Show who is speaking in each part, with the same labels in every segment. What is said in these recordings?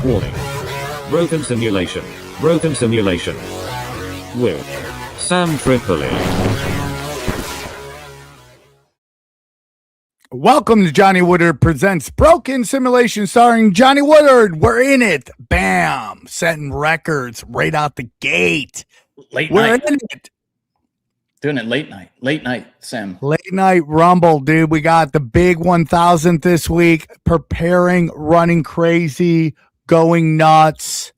Speaker 1: Warning. Broken simulation. Broken simulation. With Sam Tripoli.
Speaker 2: Welcome to Johnny Woodard Presents Broken Simulation starring Johnny Woodard. We're in it. Bam. Setting records right out the gate.
Speaker 3: We're
Speaker 2: in it.
Speaker 3: Doing it late night, Sam.
Speaker 2: Late night rumble, dude. We got the big 1000th this week. Preparing, running crazy, going nuts.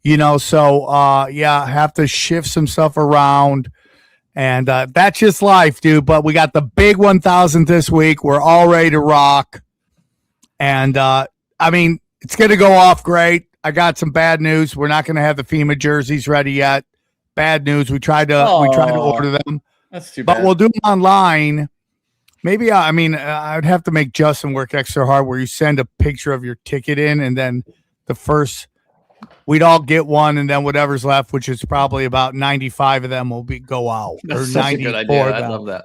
Speaker 2: Have to shift some stuff around. And that's just life, dude. But we got the big 1000th this week. We're all ready to rock. And, it's going to go off great. I got some bad news. We're not going to have the FEMA jerseys ready yet. Bad news. We tried to order them.
Speaker 3: That's too bad.
Speaker 2: But we'll do them online. Maybe, I'd have to make Justin work extra hard where you send a picture of your ticket in and then we'd all get one, and then whatever's left, which is probably about 95 of them, will go out.
Speaker 3: That's such a good idea. I love that.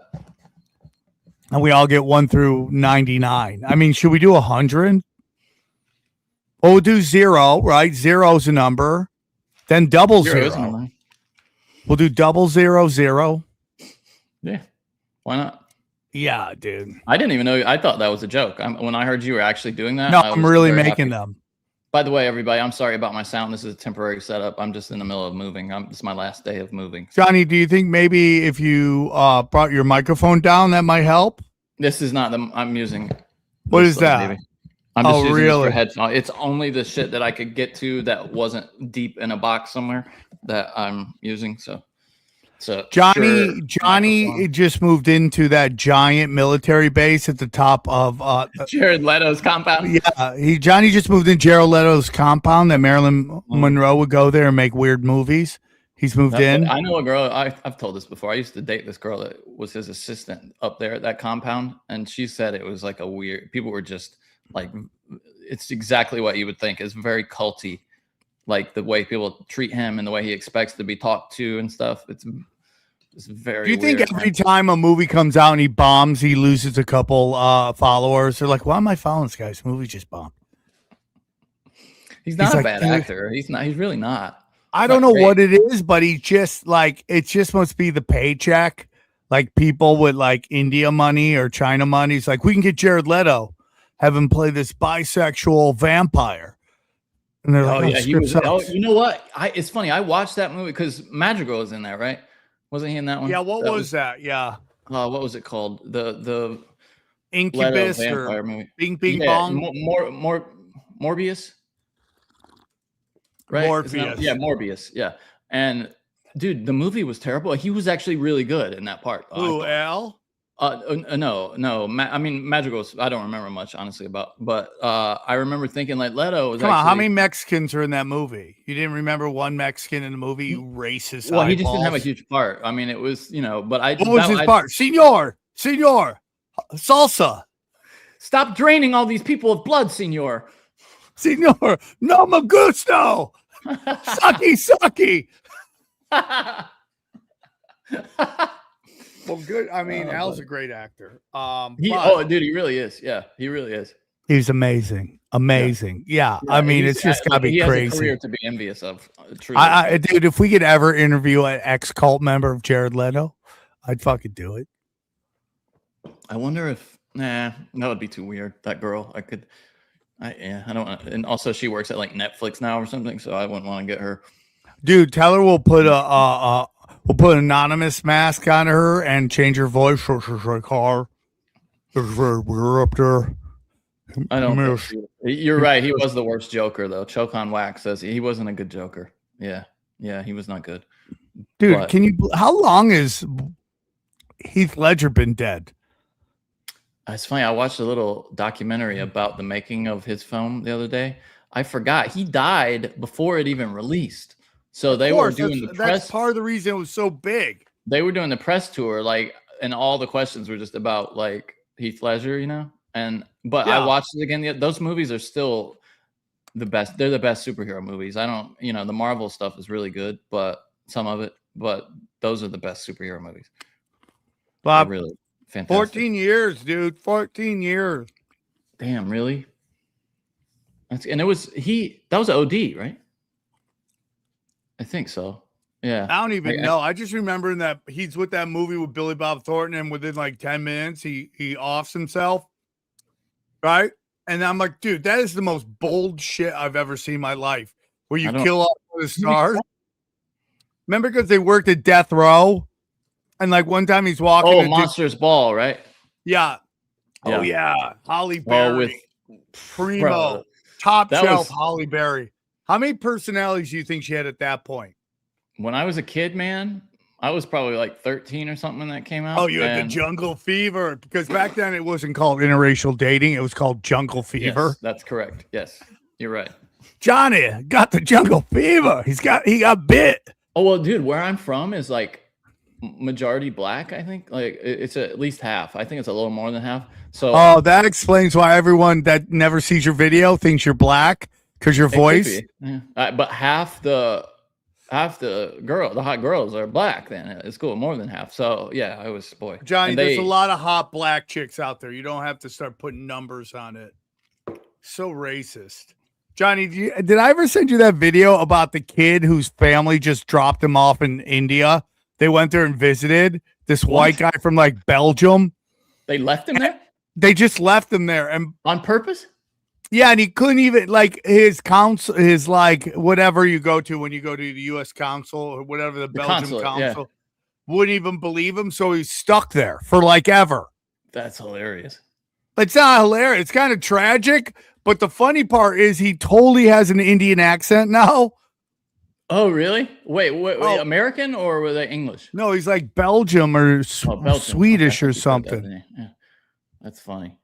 Speaker 2: And we all get 1 through 99. Should we do 100? Well, we'll do 0, right? 0's a number. Then double 0. We'll do double 0, 0.
Speaker 3: Yeah. Why not?
Speaker 2: Yeah, dude.
Speaker 3: I didn't even know. I thought that was a joke. When I heard you were actually doing that.
Speaker 2: No, I'm really making them.
Speaker 3: By the way, everybody, I'm sorry about my sound. This is a temporary setup. I'm just in the middle of moving. This is my last day of moving.
Speaker 2: Johnny, do you think maybe if you brought your microphone down, that might help?
Speaker 3: This is not I'm using.
Speaker 2: What is that?
Speaker 3: Baby. I'm just using
Speaker 2: really?
Speaker 3: this for headphones. It's only the shit that I could get to that wasn't deep in a box somewhere that I'm using. So
Speaker 2: Johnny just moved into that giant military base at the top of
Speaker 3: Jared Leto's compound.
Speaker 2: Yeah, Johnny just moved in Jared Leto's compound that Marilyn Monroe would go there and make weird movies. He's moved in.
Speaker 3: I know a girl. I've told this before. I used to date this girl that was his assistant up there at that compound, and she said it was like a weird. People were just like, it's exactly what you would think. It's very culty, like the way people treat him and the way he expects to be talked to and stuff. It's very.
Speaker 2: Do you think every time a movie comes out and he bombs, he loses a couple followers? They're like, "Why am I following this guy? This movie just bombed."
Speaker 3: He's not a bad actor. He's not. He's really not.
Speaker 2: I don't know what it is, but he just it just must be the paycheck. Like people with like India money or China money. It's like, we can get Jared Leto, have him play this bisexual vampire. And they're like,
Speaker 3: he was. You know what? It's funny. I watched that movie because Madrigal was in there, right? Wasn't he in that one?
Speaker 2: Yeah, what was that? Yeah.
Speaker 3: What was it called? The
Speaker 2: Incubus or
Speaker 3: movie.
Speaker 2: Bing Bing Bong?
Speaker 3: Morbius? Right?
Speaker 2: Morpheus.
Speaker 3: Morbius. Yeah. And dude, the movie was terrible. He was actually really good in that part.
Speaker 2: Who, Al?
Speaker 3: No. Madrigal's, I don't remember much, honestly, but I remember thinking like Leto was
Speaker 2: how many Mexicans are in that movie? You didn't remember one Mexican in the movie, you racist.
Speaker 3: Well, he just didn't have a huge part. It was, but
Speaker 2: what was his part? Senor, salsa.
Speaker 3: Stop draining all these people of blood, senor.
Speaker 2: Senor, no me gusto. Sucky. Well, good. Al's a great actor.
Speaker 3: Dude, he really is. Yeah, he really is.
Speaker 2: He's amazing. Yeah. It's just gotta be crazy.
Speaker 3: Has a career to be envious of.
Speaker 2: Dude, if we could ever interview an ex-cult member of Jared Leto, I'd fucking do it.
Speaker 3: I wonder if that would be too weird. That girl, I don't want to. And also, she works at like Netflix now or something, so I wouldn't want to get her.
Speaker 2: Dude, tell her we'll put an anonymous mask on her and change her voice. So she's like, we're up there.
Speaker 3: I don't. You're right. He was the worst Joker, though. Choke on Wax says he wasn't a good Joker. Yeah, he was not good.
Speaker 2: Dude, how long has Heath Ledger been dead?
Speaker 3: It's funny. I watched a little documentary about the making of his film the other day. I forgot he died before it even released. So they were doing the press.
Speaker 2: That's part of the reason it was so big.
Speaker 3: They were doing the press tour, and all the questions were just about Heath Ledger, But I watched it again. Those movies are still the best. They're the best superhero movies. I don't, the Marvel stuff is really good, but some of it. But those are the best superhero movies.
Speaker 2: Bob,
Speaker 3: they're really fantastic.
Speaker 2: 14 years, dude. 14 years.
Speaker 3: Damn, really? And it was that was OD, right? I think so. Yeah.
Speaker 2: I don't even know. I just remember that he's with that movie with Billy Bob Thornton, and within like 10 minutes, he offs himself. Right? And I'm like, dude, that is the most bold shit I've ever seen in my life. Where you kill off the stars. Remember, because they worked at Death Row, and like one time he's walking.
Speaker 3: Oh, Monsters Ball, right?
Speaker 2: Yeah. Oh yeah, Holly Berry, Primo, top shelf Holly Berry. How many personalities do you think she had at that point?
Speaker 3: When I was a kid, man, I was probably like 13 or something when that came out.
Speaker 2: Oh, you had the Jungle Fever, because back then it wasn't called interracial dating; it was called Jungle Fever.
Speaker 3: Yes, that's correct. Yes, you're right.
Speaker 2: Johnny got the Jungle Fever. He got bit.
Speaker 3: Oh well, dude, where I'm from is like majority black. I think like it's at least half. I think it's a little more than half. So
Speaker 2: that explains why everyone that never sees your video thinks you're black, because your voice.
Speaker 3: Yeah. But half the hot girls are black. Then it's cool, more than half. So yeah, I was
Speaker 2: Johnny. There's a lot of hot black chicks out there. You don't have to start putting numbers on it. So racist. Johnny, did I ever send you that video about the kid whose family just dropped him off in India? They went there and visited this white guy from like Belgium.
Speaker 3: They left him there?
Speaker 2: They just left him there and
Speaker 3: on purpose?
Speaker 2: Yeah, and he couldn't even like his council, his like whatever you go to when you go to the U.S. consul or whatever the Belgian consul wouldn't even believe him, so he's stuck there for like ever.
Speaker 3: That's hilarious.
Speaker 2: It's not hilarious. It's kind of tragic, but the funny part is he totally has an Indian accent now.
Speaker 3: Oh, really? Wait, American or were they English?
Speaker 2: No, he's like Belgium or Swedish or something.
Speaker 3: Yeah, that's funny.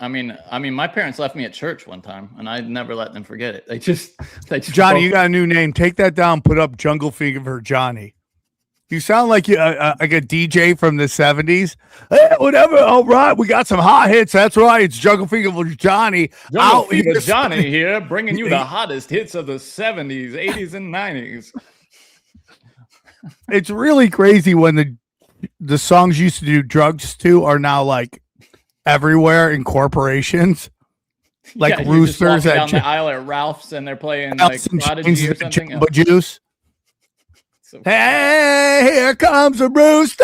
Speaker 3: I mean, my parents left me at church one time, and I never let them forget it. They just
Speaker 2: Johnny, you got a new name. Take that down. Put up Jungle Fever Johnny. You sound like like a DJ from the 70s. Hey, whatever. All right, we got some hot hits. That's right. It's Jungle Fever Johnny.
Speaker 3: Jungle Fever Johnny here, bringing you the hottest hits of the 70s, 80s, and 90s.
Speaker 2: It's really crazy when the songs you used to do drugs to are now like everywhere in corporations, like roosters
Speaker 3: down the aisle at Ralph's, and they're playing like Prodigy or something.
Speaker 2: Juice. So hey, here comes a rooster.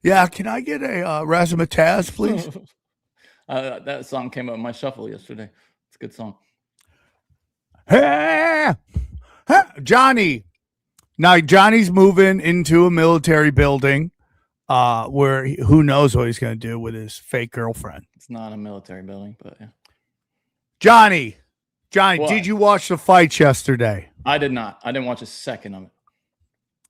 Speaker 2: Yeah, can I get a razzmatazz, please?
Speaker 3: That song came up in my shuffle yesterday. It's a good song.
Speaker 2: Hey, Johnny. Now Johnny's moving into a military building. Where who knows what he's going to do with his fake girlfriend.
Speaker 3: It's not a military building, but yeah.
Speaker 2: Johnny,
Speaker 3: what?
Speaker 2: Did you watch the fights yesterday?
Speaker 3: I did not. I didn't watch a second of it.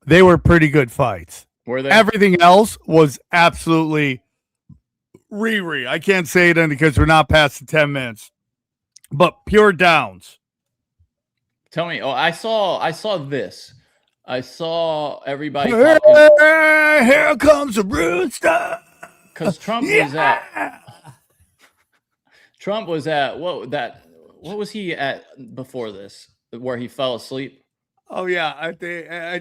Speaker 2: They were pretty good fights.
Speaker 3: Were they?
Speaker 2: Everything else was absolutely Riri. I can't say it because we're not past the 10 minutes, but pure downs.
Speaker 3: Tell me. Oh, I saw this. I saw everybody
Speaker 2: talking. Here comes a rooster.
Speaker 3: Because Trump was at what was he at before this? Where he fell asleep?
Speaker 2: Oh yeah, at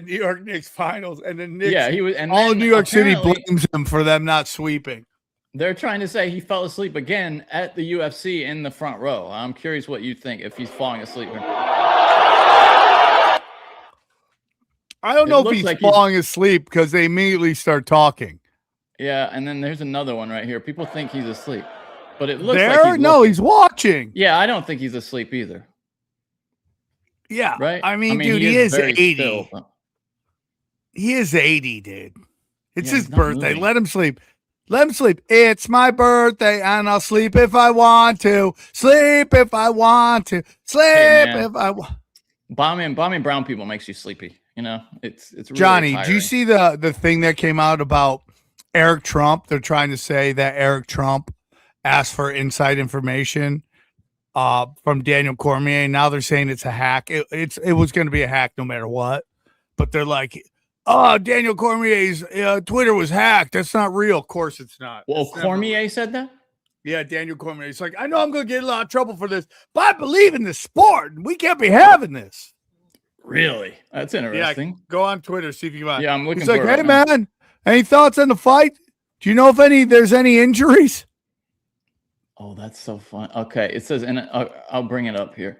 Speaker 2: New York Knicks finals, and then Knicks.
Speaker 3: Yeah, he was, and
Speaker 2: all of New York City blames him for them not sweeping.
Speaker 3: They're trying to say he fell asleep again at the UFC in the front row. I'm curious what you think if he's falling asleep.
Speaker 2: I don't know if he's falling asleep because they immediately start talking.
Speaker 3: Yeah, and then there's another one right here. People think he's asleep, but it looks
Speaker 2: like he's watching.
Speaker 3: Yeah, I don't think he's asleep either.
Speaker 2: Yeah,
Speaker 3: right.
Speaker 2: I mean, dude, he is 80. Still. He is 80, dude. It's his birthday. Moving. Let him sleep. Let him sleep. It's my birthday, and I'll sleep if I want to. Sleep if I want to. Sleep if I want.
Speaker 3: Bombing brown people makes you sleepy. You know, it's really
Speaker 2: Johnny.
Speaker 3: tiring.
Speaker 2: Do you see the thing that came out about Eric Trump? They're trying to say that Eric Trump asked for inside information from Daniel Cormier. Now they're saying it's a hack. It was going to be a hack no matter what. But they're like, oh, Daniel Cormier's Twitter was hacked. That's not real. Of course it's not.
Speaker 3: Well, Cormier said that?
Speaker 2: Yeah, Daniel Cormier. He's like, I know I'm going to get in a lot of trouble for this, but I believe in this sport, and we can't be having this.
Speaker 3: Really? That's interesting.
Speaker 2: Yeah, go on Twitter, see if you can.
Speaker 3: Yeah, I'm looking
Speaker 2: for it. He's like, hey,
Speaker 3: right
Speaker 2: man, any thoughts on the fight? Do you know if there's any injuries?
Speaker 3: Oh, Oh, that's so fun. Okay, it says, and I'll bring it up here.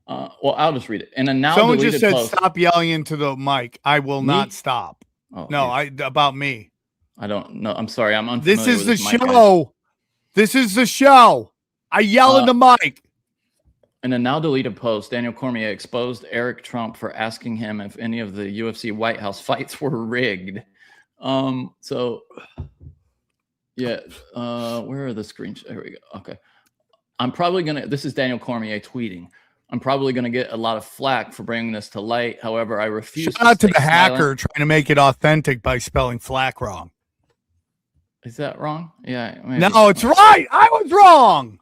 Speaker 3: Well, I'll just read it. In a now
Speaker 2: Someone
Speaker 3: deleted
Speaker 2: just said,
Speaker 3: post,
Speaker 2: "Stop yelling into the mic." I will
Speaker 3: Me?
Speaker 2: not stop.
Speaker 3: Oh,
Speaker 2: No,
Speaker 3: yeah.
Speaker 2: about me.
Speaker 3: I don't know. I'm sorry. I'm unfamiliar
Speaker 2: This is
Speaker 3: with
Speaker 2: the
Speaker 3: this mic, guys.
Speaker 2: show. This is the show. I yell in the mic.
Speaker 3: In a now deleted post, Daniel Cormier exposed Eric Trump for asking him if any of the UFC White House fights were rigged. So yeah, where are the screenshots? There we go. Okay. This is Daniel Cormier tweeting. I'm probably going to get a lot of flack for bringing this to light. However, I refuse
Speaker 2: Shout out to the
Speaker 3: stay
Speaker 2: hacker
Speaker 3: silent.
Speaker 2: trying to make it authentic by spelling flack wrong.
Speaker 3: Is that wrong? Yeah. Maybe.
Speaker 2: No, it's right. I was wrong.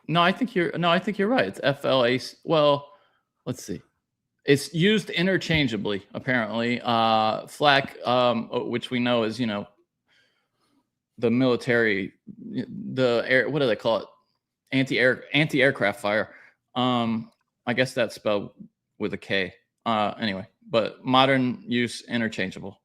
Speaker 3: No, I think you're right. It's FLA. Well, let's see. It's used interchangeably, apparently. Flak, which we know is, the military, what do they call it? Anti-aircraft fire. I guess that's spelled with a K. Anyway, but modern use interchangeable.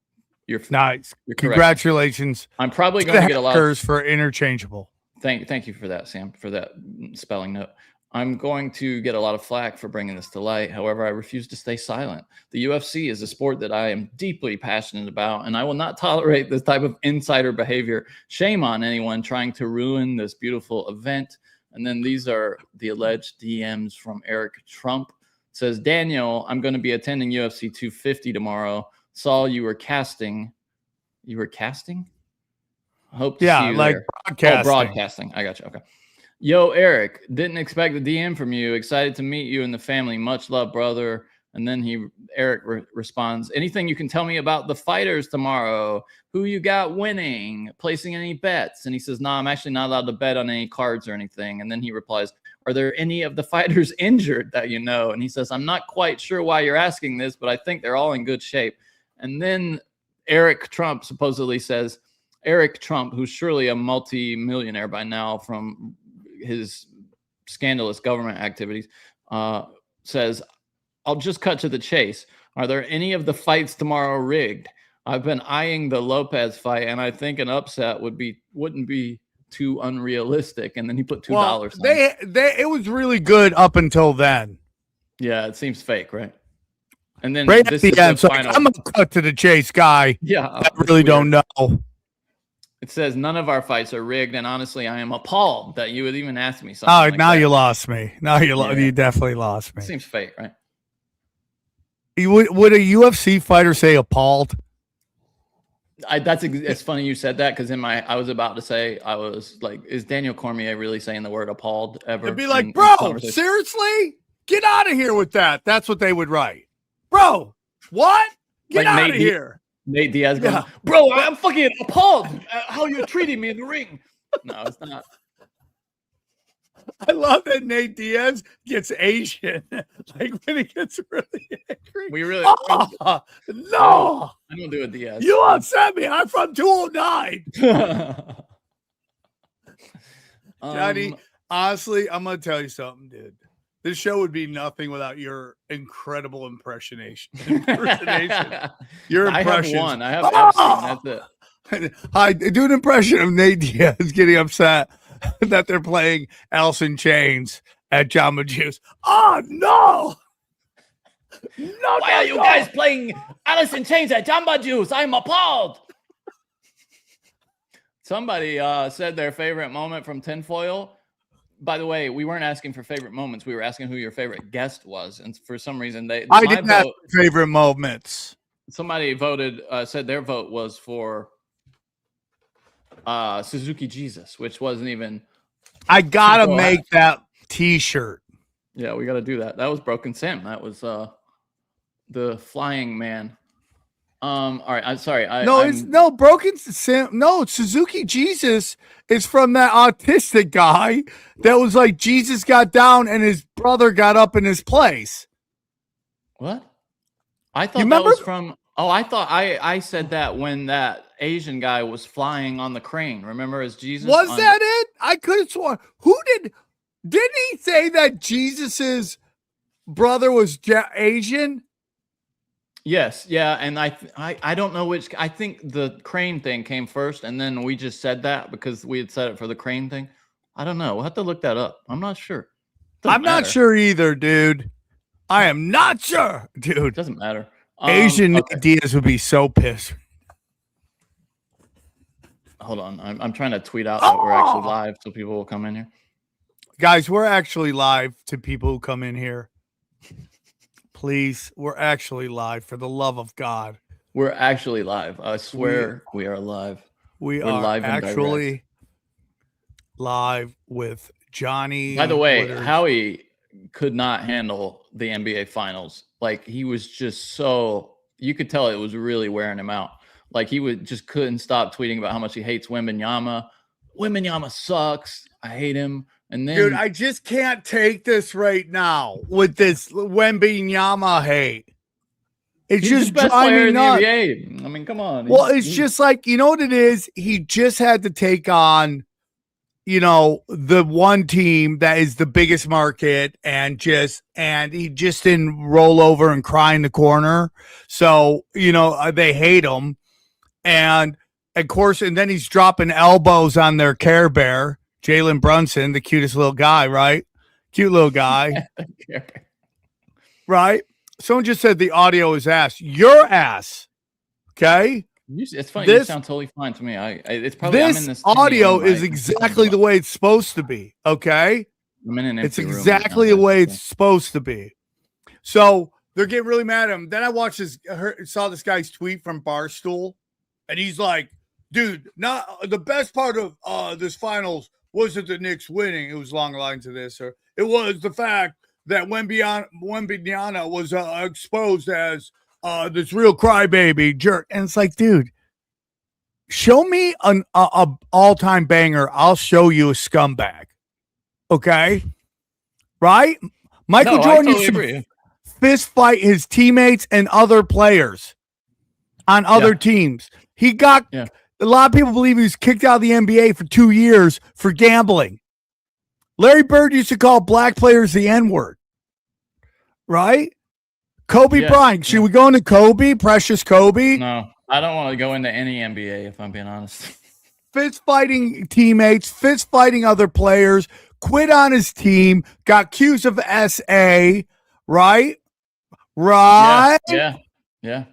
Speaker 3: You're
Speaker 2: nice.
Speaker 3: You're
Speaker 2: Congratulations.
Speaker 3: I'm probably going to get a lot of
Speaker 2: for interchangeable.
Speaker 3: Thank you for that, Sam, for that spelling note. I'm going to get a lot of flack for bringing this to light. However, I refuse to stay silent. The UFC is a sport that I am deeply passionate about, and I will not tolerate this type of insider behavior. Shame on anyone trying to ruin this beautiful event. And then these are the alleged DMs from Eric Trump. It says, Daniel, I'm going to be attending UFC 250 tomorrow. Saw you were casting. You were casting? Hope to see you
Speaker 2: like
Speaker 3: there.
Speaker 2: broadcasting.
Speaker 3: Oh, broadcasting. I got you. Okay. Yo, Eric, didn't expect the DM from you. Excited to meet you and the family. Much love, brother. And then Eric responds, anything you can tell me about the fighters tomorrow? Who you got winning? Placing any bets? And he says, no, I'm actually not allowed to bet on any cards or anything. And then he replies, are there any of the fighters injured that you know? And he says, I'm not quite sure why you're asking this, but I think they're all in good shape. And then Eric Trump supposedly says, Eric Trump, who's surely a multi-millionaire by now from his scandalous government activities, says, I'll just cut to the chase. Are there any of the fights tomorrow rigged? I've been eyeing the Lopez fight, and I think an upset wouldn't be too unrealistic. And then he put $2.
Speaker 2: Well, it was really good up until then.
Speaker 3: Yeah, it seems fake, right? And then
Speaker 2: right
Speaker 3: this
Speaker 2: at the end,
Speaker 3: is
Speaker 2: so
Speaker 3: final.
Speaker 2: I'm a cut to the chase guy.
Speaker 3: Yeah,
Speaker 2: I really don't know.
Speaker 3: It says none of our fights are rigged, and honestly, I am appalled that you would even ask me something.
Speaker 2: Oh,
Speaker 3: like
Speaker 2: now
Speaker 3: that.
Speaker 2: you lost me. Now you definitely lost me.
Speaker 3: Seems fake, right?
Speaker 2: Would a UFC fighter say appalled?
Speaker 3: It's funny you said that because I was about to say, I was like, is Daniel Cormier really saying the word appalled ever?
Speaker 2: It'd be like, bro, seriously? Get out of here with that. That's what they would write. Bro, what? Get out of here.
Speaker 3: Nate Diaz goes, bro, I'm fucking appalled at how you're treating me in the ring. No, it's not.
Speaker 2: I love that Nate Diaz gets Asian. Like when he gets really angry.
Speaker 3: No.
Speaker 2: I
Speaker 3: don't do a Diaz.
Speaker 2: You upset me. I'm from 209. Johnny, honestly, I'm going to tell you something, dude. This show would be nothing without your incredible impersonation. Your impression.
Speaker 3: I have Epstein. That's it.
Speaker 2: Hi, do an impression of Nate Diaz getting upset that they're playing Alice in Chains at Jamba Juice. Oh, no.
Speaker 3: Why are you guys playing Alice in Chains at Jamba Juice? I'm appalled. Somebody said their favorite moment from Tinfoil. By the way, we weren't asking for favorite moments. We were asking who your favorite guest was. And for some reason,
Speaker 2: I didn't have favorite moments.
Speaker 3: Somebody voted, said their vote was for Suzuki Jesus, which wasn't even.
Speaker 2: I got to make that t-shirt.
Speaker 3: Yeah, we got to do that. That was Broken Sam. That was the flying man. All right, I'm sorry.
Speaker 2: Broken Sam. No, Suzuki Jesus is from that autistic guy that was like Jesus got down and his brother got up in his place.
Speaker 3: What? I thought that was from. Oh, I thought I said that when that Asian guy was flying on the crane. Remember, as Jesus?
Speaker 2: Was that it? I could have sworn. Didn't he say that Jesus's brother was Asian?
Speaker 3: Yes, yeah, and I don't know which. I think the crane thing came first, and then we just said that because we had said it for the crane thing. I don't know. We'll have to look that up. I'm not sure. Doesn't
Speaker 2: I'm not
Speaker 3: matter.
Speaker 2: sure either, dude. I am not sure, dude.
Speaker 3: Doesn't matter.
Speaker 2: Asian
Speaker 3: Okay.
Speaker 2: Diaz would be so pissed.
Speaker 3: Hold on. I'm trying to tweet out that we're actually live so people will come in here.
Speaker 2: Guys, we're actually live to people who come in here. Please, we're actually live for the love of God.
Speaker 3: We're actually live. I swear we are live.
Speaker 2: We're
Speaker 3: are live and
Speaker 2: actually live with Johnny.
Speaker 3: By the way,
Speaker 2: Woodard.
Speaker 3: Howie could not handle the NBA finals. Like he was just so, you could tell it was really wearing him out. Like he couldn't stop tweeting about how much he hates Wembanyama. Wembanyama sucks. I hate him. And then,
Speaker 2: dude, I just can't take this right now with this Wembanyama hate. It's
Speaker 3: he's
Speaker 2: just
Speaker 3: the best
Speaker 2: driving
Speaker 3: player in the
Speaker 2: nuts.
Speaker 3: NBA. I mean, come on.
Speaker 2: Well, it's just like, you know what it is? He just had to take on, the one team that is the biggest market and he just didn't roll over and cry in the corner. So, they hate him. And of course, and then he's dropping elbows on their Care Bear, Jalen Brunson, the cutest little guy, right? Cute little guy. Right? Someone just said the audio is ass. Your ass. Okay?
Speaker 3: It's funny. You sound totally fine to me. It's probably
Speaker 2: this audio is exactly the way it's supposed to be. Okay?
Speaker 3: I'm in an empty
Speaker 2: it's exactly the way it's supposed to be. So they're getting really mad at him. Then I saw this guy's tweet from Barstool, and he's like, dude, not the best part of this finals wasn't the Knicks winning. It was along the lines of this, or it was the fact that Wembanyama was exposed as this real crybaby jerk. And it's like, dude, show me an all-time banger. I'll show you a scumbag. Okay? Right? Michael Jordan used to fist fight his teammates and other players on other teams. He got a lot of people believe he was kicked out of the NBA for 2 years for gambling. Larry Bird used to call black players the N-word. Right? Kobe Bryant. Should we go into Kobe? Precious Kobe?
Speaker 3: No, I don't want to go into any NBA if I'm being honest.
Speaker 2: Fist fighting teammates, fist fighting other players, quit on his team, got accused of SA, right? Right?
Speaker 3: Yeah.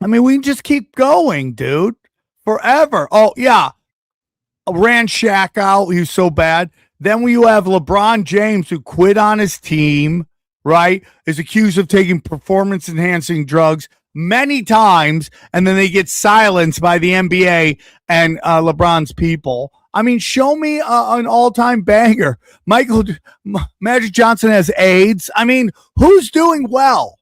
Speaker 2: I mean, we can just keep going, dude. Forever. Oh, yeah. Ran Shaq out. He was so bad. Then you have LeBron James, who quit on his team, right? Is accused of taking performance-enhancing drugs many times, and then they get silenced by the NBA and LeBron's people. I mean, show me an all-time banger. Magic Johnson has AIDS. I mean, who's doing well?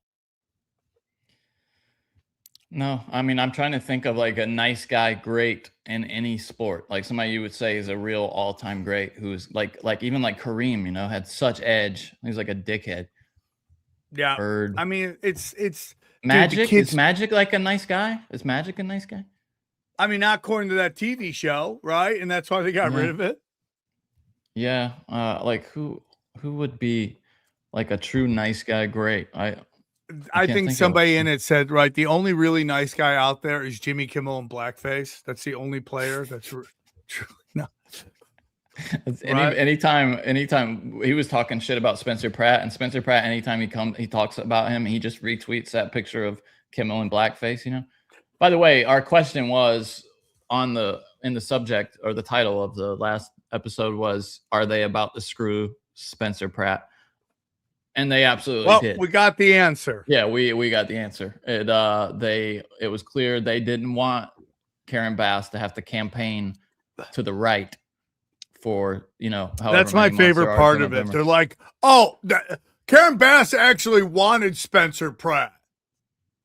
Speaker 3: No, I mean, I'm trying to think of like a nice guy great in any sport. Like somebody you would say is a real all-time great who's like even like Kareem, had such edge. He's like a dickhead.
Speaker 2: Yeah.
Speaker 3: Bird.
Speaker 2: I mean, it's
Speaker 3: Magic.
Speaker 2: Dude,
Speaker 3: is Magic like a nice guy? Is Magic a nice guy?
Speaker 2: I mean, not according to that TV show, right? And that's why they got rid of it.
Speaker 3: Yeah. Like who would be like a true nice guy great?
Speaker 2: I think somebody in it said, right, the only really nice guy out there is Jimmy Kimmel in blackface. That's the only player that's truly no.
Speaker 3: Anytime he was talking shit about Spencer Pratt, and Spencer Pratt, anytime he talks about him, he just retweets that picture of Kimmel in blackface, By the way, our question was in the subject or the title of the last episode was, are they about to screw Spencer Pratt? And they absolutely did.
Speaker 2: We got the answer.
Speaker 3: Yeah, we got the answer. It was clear they didn't want Karen Bass to have to campaign to the right for,
Speaker 2: that's my favorite part of it. They're like, Karen Bass actually wanted Spencer Pratt.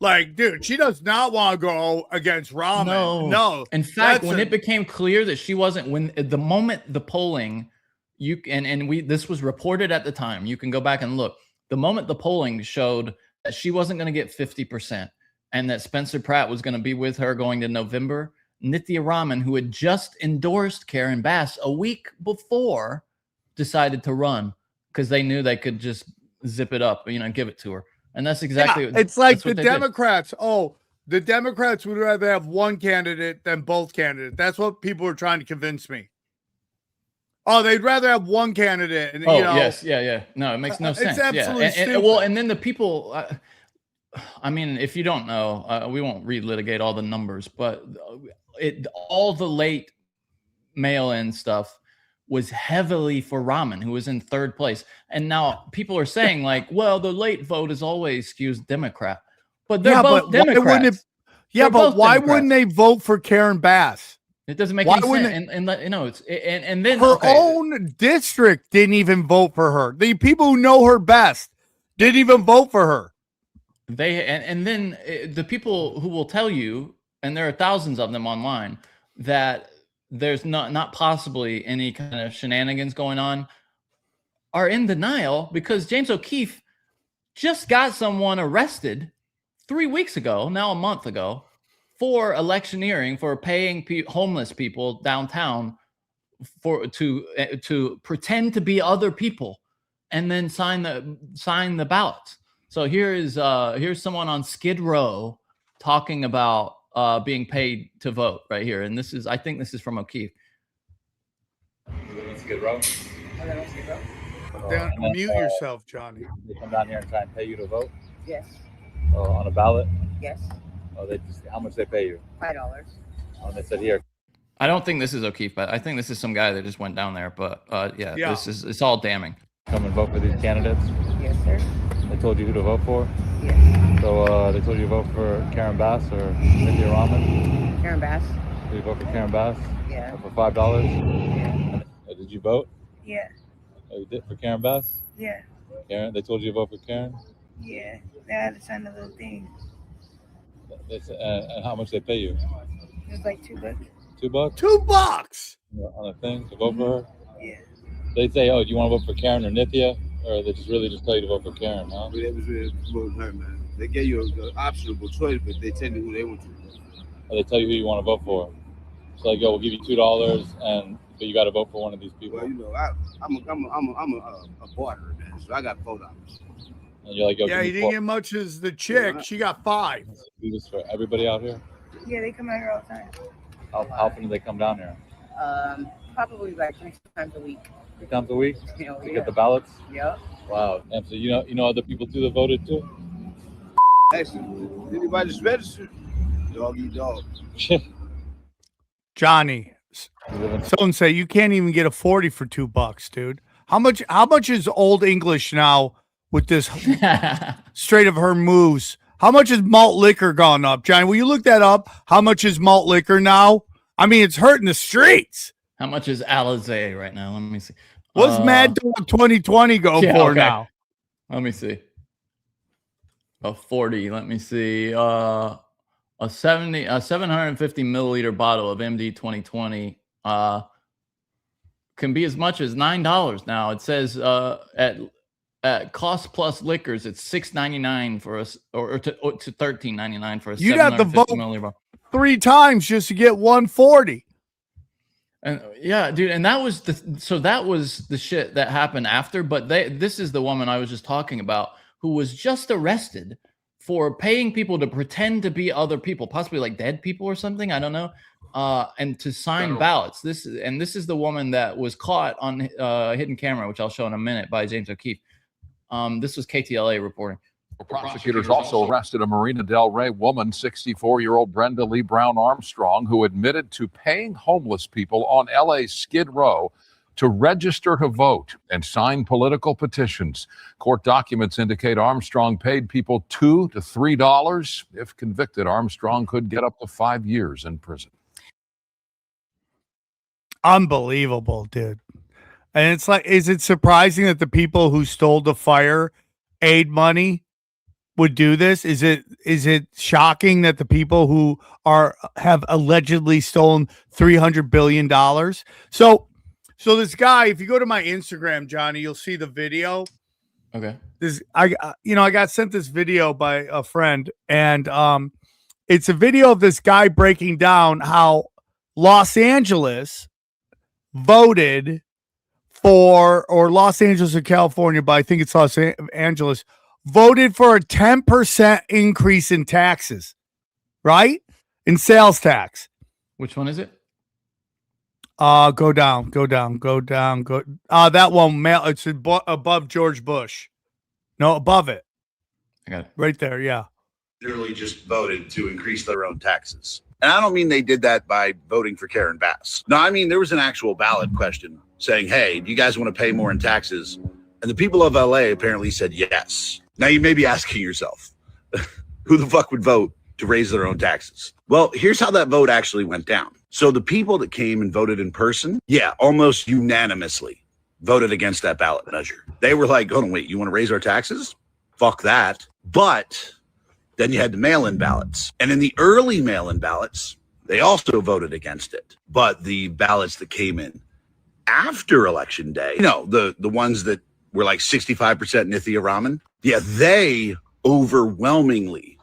Speaker 2: Like, dude, she does not want to go against Ramen. No.
Speaker 3: In fact, when it became clear that she wasn't, when the moment the polling, this was reported at the time, you can go back and look. The moment the polling showed that she wasn't going to get 50% and that Spencer Pratt was going to be with her going to November, Nithya Raman, who had just endorsed Karen Bass a week before, decided to run because they knew they could just zip it up, give it to her. And that's exactly
Speaker 2: it's like
Speaker 3: that's what
Speaker 2: the
Speaker 3: they did.
Speaker 2: Democrats. Oh, the Democrats would rather have one candidate than both candidates. That's what people were trying to convince me. Oh, they'd rather have one candidate. And,
Speaker 3: Oh,
Speaker 2: you know,
Speaker 3: yes. Yeah. No, it makes no sense.
Speaker 2: It's absolutely stupid.
Speaker 3: Well, and then the people, I mean, if you don't know, we won't relitigate all the numbers, but all the late mail-in stuff was heavily for Rahman, who was in third place. And now people are saying like, well, the late vote is always skews Democrat, but they're both Democrats.
Speaker 2: Why wouldn't they vote for Karen Bass?
Speaker 3: It doesn't make any sense. And you know, and then
Speaker 2: her own district didn't even vote for her. The people who know her best didn't even vote for her.
Speaker 3: And then the people who will tell you, and there are thousands of them online, that there's not possibly any kind of shenanigans going on, are in denial because James O'Keefe just got someone arrested 3 weeks ago, now a month ago, for electioneering, for paying homeless people downtown to pretend to be other people and then sign the ballots. So here's someone on Skid Row talking about being paid to vote right here, and I think this is from O'Keefe.
Speaker 4: You live in Skid Row?
Speaker 5: I live in Skid Row.
Speaker 2: Mute yourself, Johnny.
Speaker 4: They come down here and try and pay you to vote?
Speaker 5: Yes.
Speaker 4: On a ballot?
Speaker 5: Yes.
Speaker 4: Oh, how much they pay you?
Speaker 5: $5.
Speaker 4: Oh, they said here.
Speaker 3: I don't think this is O'Keefe, but I think this is some guy that just went down there. But yeah. It's all damning.
Speaker 4: Come and vote for these candidates?
Speaker 5: Yes, sir.
Speaker 4: They told you who to vote for?
Speaker 5: Yes.
Speaker 4: So they told you to vote for Karen Bass or Cynthia Rahman?
Speaker 5: Karen Bass.
Speaker 4: Did you vote for Karen Bass?
Speaker 5: Yeah.
Speaker 4: For $5?
Speaker 5: Yeah.
Speaker 4: Did you vote?
Speaker 5: Yeah.
Speaker 4: Oh, you did for Karen Bass?
Speaker 5: Yeah.
Speaker 4: Karen? They told you to vote for Karen?
Speaker 5: Yeah. They had to sign a little thing.
Speaker 4: And how much they pay you?
Speaker 5: It was like $2.
Speaker 4: $2?
Speaker 2: $2
Speaker 4: on a thing to vote for her?
Speaker 5: Yeah.
Speaker 4: They say, oh, do you want to vote for Karen or Nithya? Or they just tell you to vote for Karen, huh?
Speaker 6: It was really promoting her, man. They gave you an optional choice, but they tell you who they want to vote for.
Speaker 4: Or they tell you who you want to vote for. So like, yo, we'll give you $2, but you got to vote for one of these people.
Speaker 6: Well, you know, I'm a barterer, man. So I got $4.
Speaker 4: And you're like, yo,
Speaker 2: yeah, you didn't get much as the chick. She got $5.
Speaker 4: Do this for everybody out here?
Speaker 5: Yeah, they come out here all the time.
Speaker 4: How often do they come down here?
Speaker 5: Probably like 3 times a week.
Speaker 4: 3 times a week?
Speaker 5: Yeah.
Speaker 4: To get the ballots?
Speaker 5: Yep.
Speaker 4: Wow. And so you know other people too that voted too?
Speaker 6: Actually, anybody that's registered, dog eat dog.
Speaker 2: Johnny, someone say you can't even get a 40 for $2, dude. How much is Old English now with this straight of her moves? How much has malt liquor gone up, Johnny? Will you look that up? How much is malt liquor now? I mean, it's hurting the streets.
Speaker 3: How much is Alizé right now? Let me see.
Speaker 2: What's Mad Dog 2020 go for now?
Speaker 3: Let me see. A 40. Let me see. A 750 milliliter bottle of MD 2020 can be as much as $9 now. It says at Cost Plus Liquors, it's $6.99 for us, or to $13.99 for a.
Speaker 2: You'd have to vote 3 times just to get 140.
Speaker 3: And yeah, dude, and that was the shit that happened after. But this is the woman I was just talking about who was just arrested for paying people to pretend to be other people, possibly like dead people or something. I don't know. And to sign ballots. This is the woman that was caught on hidden camera, which I'll show in a minute, by James O'Keefe. This was KTLA reporting.
Speaker 7: Prosecutors also arrested a Marina Del Rey woman, 64-year-old Brenda Lee Brown Armstrong, who admitted to paying homeless people on LA's Skid Row to register to vote and sign political petitions. Court documents indicate Armstrong paid people $2 to $3. If convicted, Armstrong could get up to 5 years in prison.
Speaker 2: Unbelievable, dude. And it's like, is it surprising that the people who stole the fire aid money would do this? Is it shocking that the people who have allegedly stolen $300 billion? So this guy, if you go to my Instagram, Johnny, you'll see the video.
Speaker 3: Okay.
Speaker 2: I got sent this video by a friend, and it's a video of this guy breaking down how Los Angeles voted for, or Los Angeles or California, but I think it's Los Angeles, voted for a 10% increase in taxes, right? In sales tax.
Speaker 3: Which one is it?
Speaker 2: Go down. That one, it's above George Bush. No, above it.
Speaker 3: I got it.
Speaker 2: Right there, yeah.
Speaker 8: Literally just voted to increase their own taxes. And I don't mean they did that by voting for Karen Bass. No, I mean there was an actual ballot question saying, hey, do you guys want to pay more in taxes? And the people of LA apparently said yes. Now you may be asking yourself, who the fuck would vote to raise their own taxes? Well, here's how that vote actually went down. So the people that came and voted in person, almost unanimously voted against that ballot measure. They were like, hold on, wait, you want to raise our taxes? Fuck that. But then you had the mail-in ballots. And in the early mail-in ballots, they also voted against it. But the ballots that came in after Election Day, the ones that were like 65% Nithya Raman, they overwhelmingly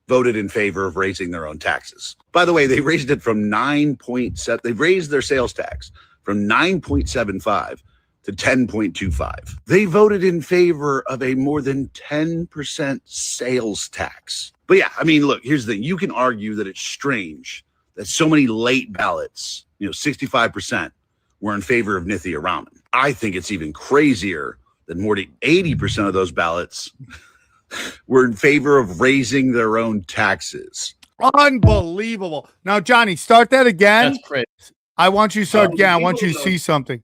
Speaker 8: voted in favor of raising their own taxes. By the way, they raised it from 9.7. They raised their sales tax from 9.75 to 10.25. They voted in favor of a more than 10% sales tax. But look, here's the thing. You can argue that it's strange that so many late ballots, 65%, were in favor of Nithya Raman. I think it's even crazier that more than 80% of those ballots were in favor of raising their own taxes.
Speaker 2: Unbelievable. Now, Johnny, start that again.
Speaker 3: That's great.
Speaker 2: I want you to start again. I want you to see something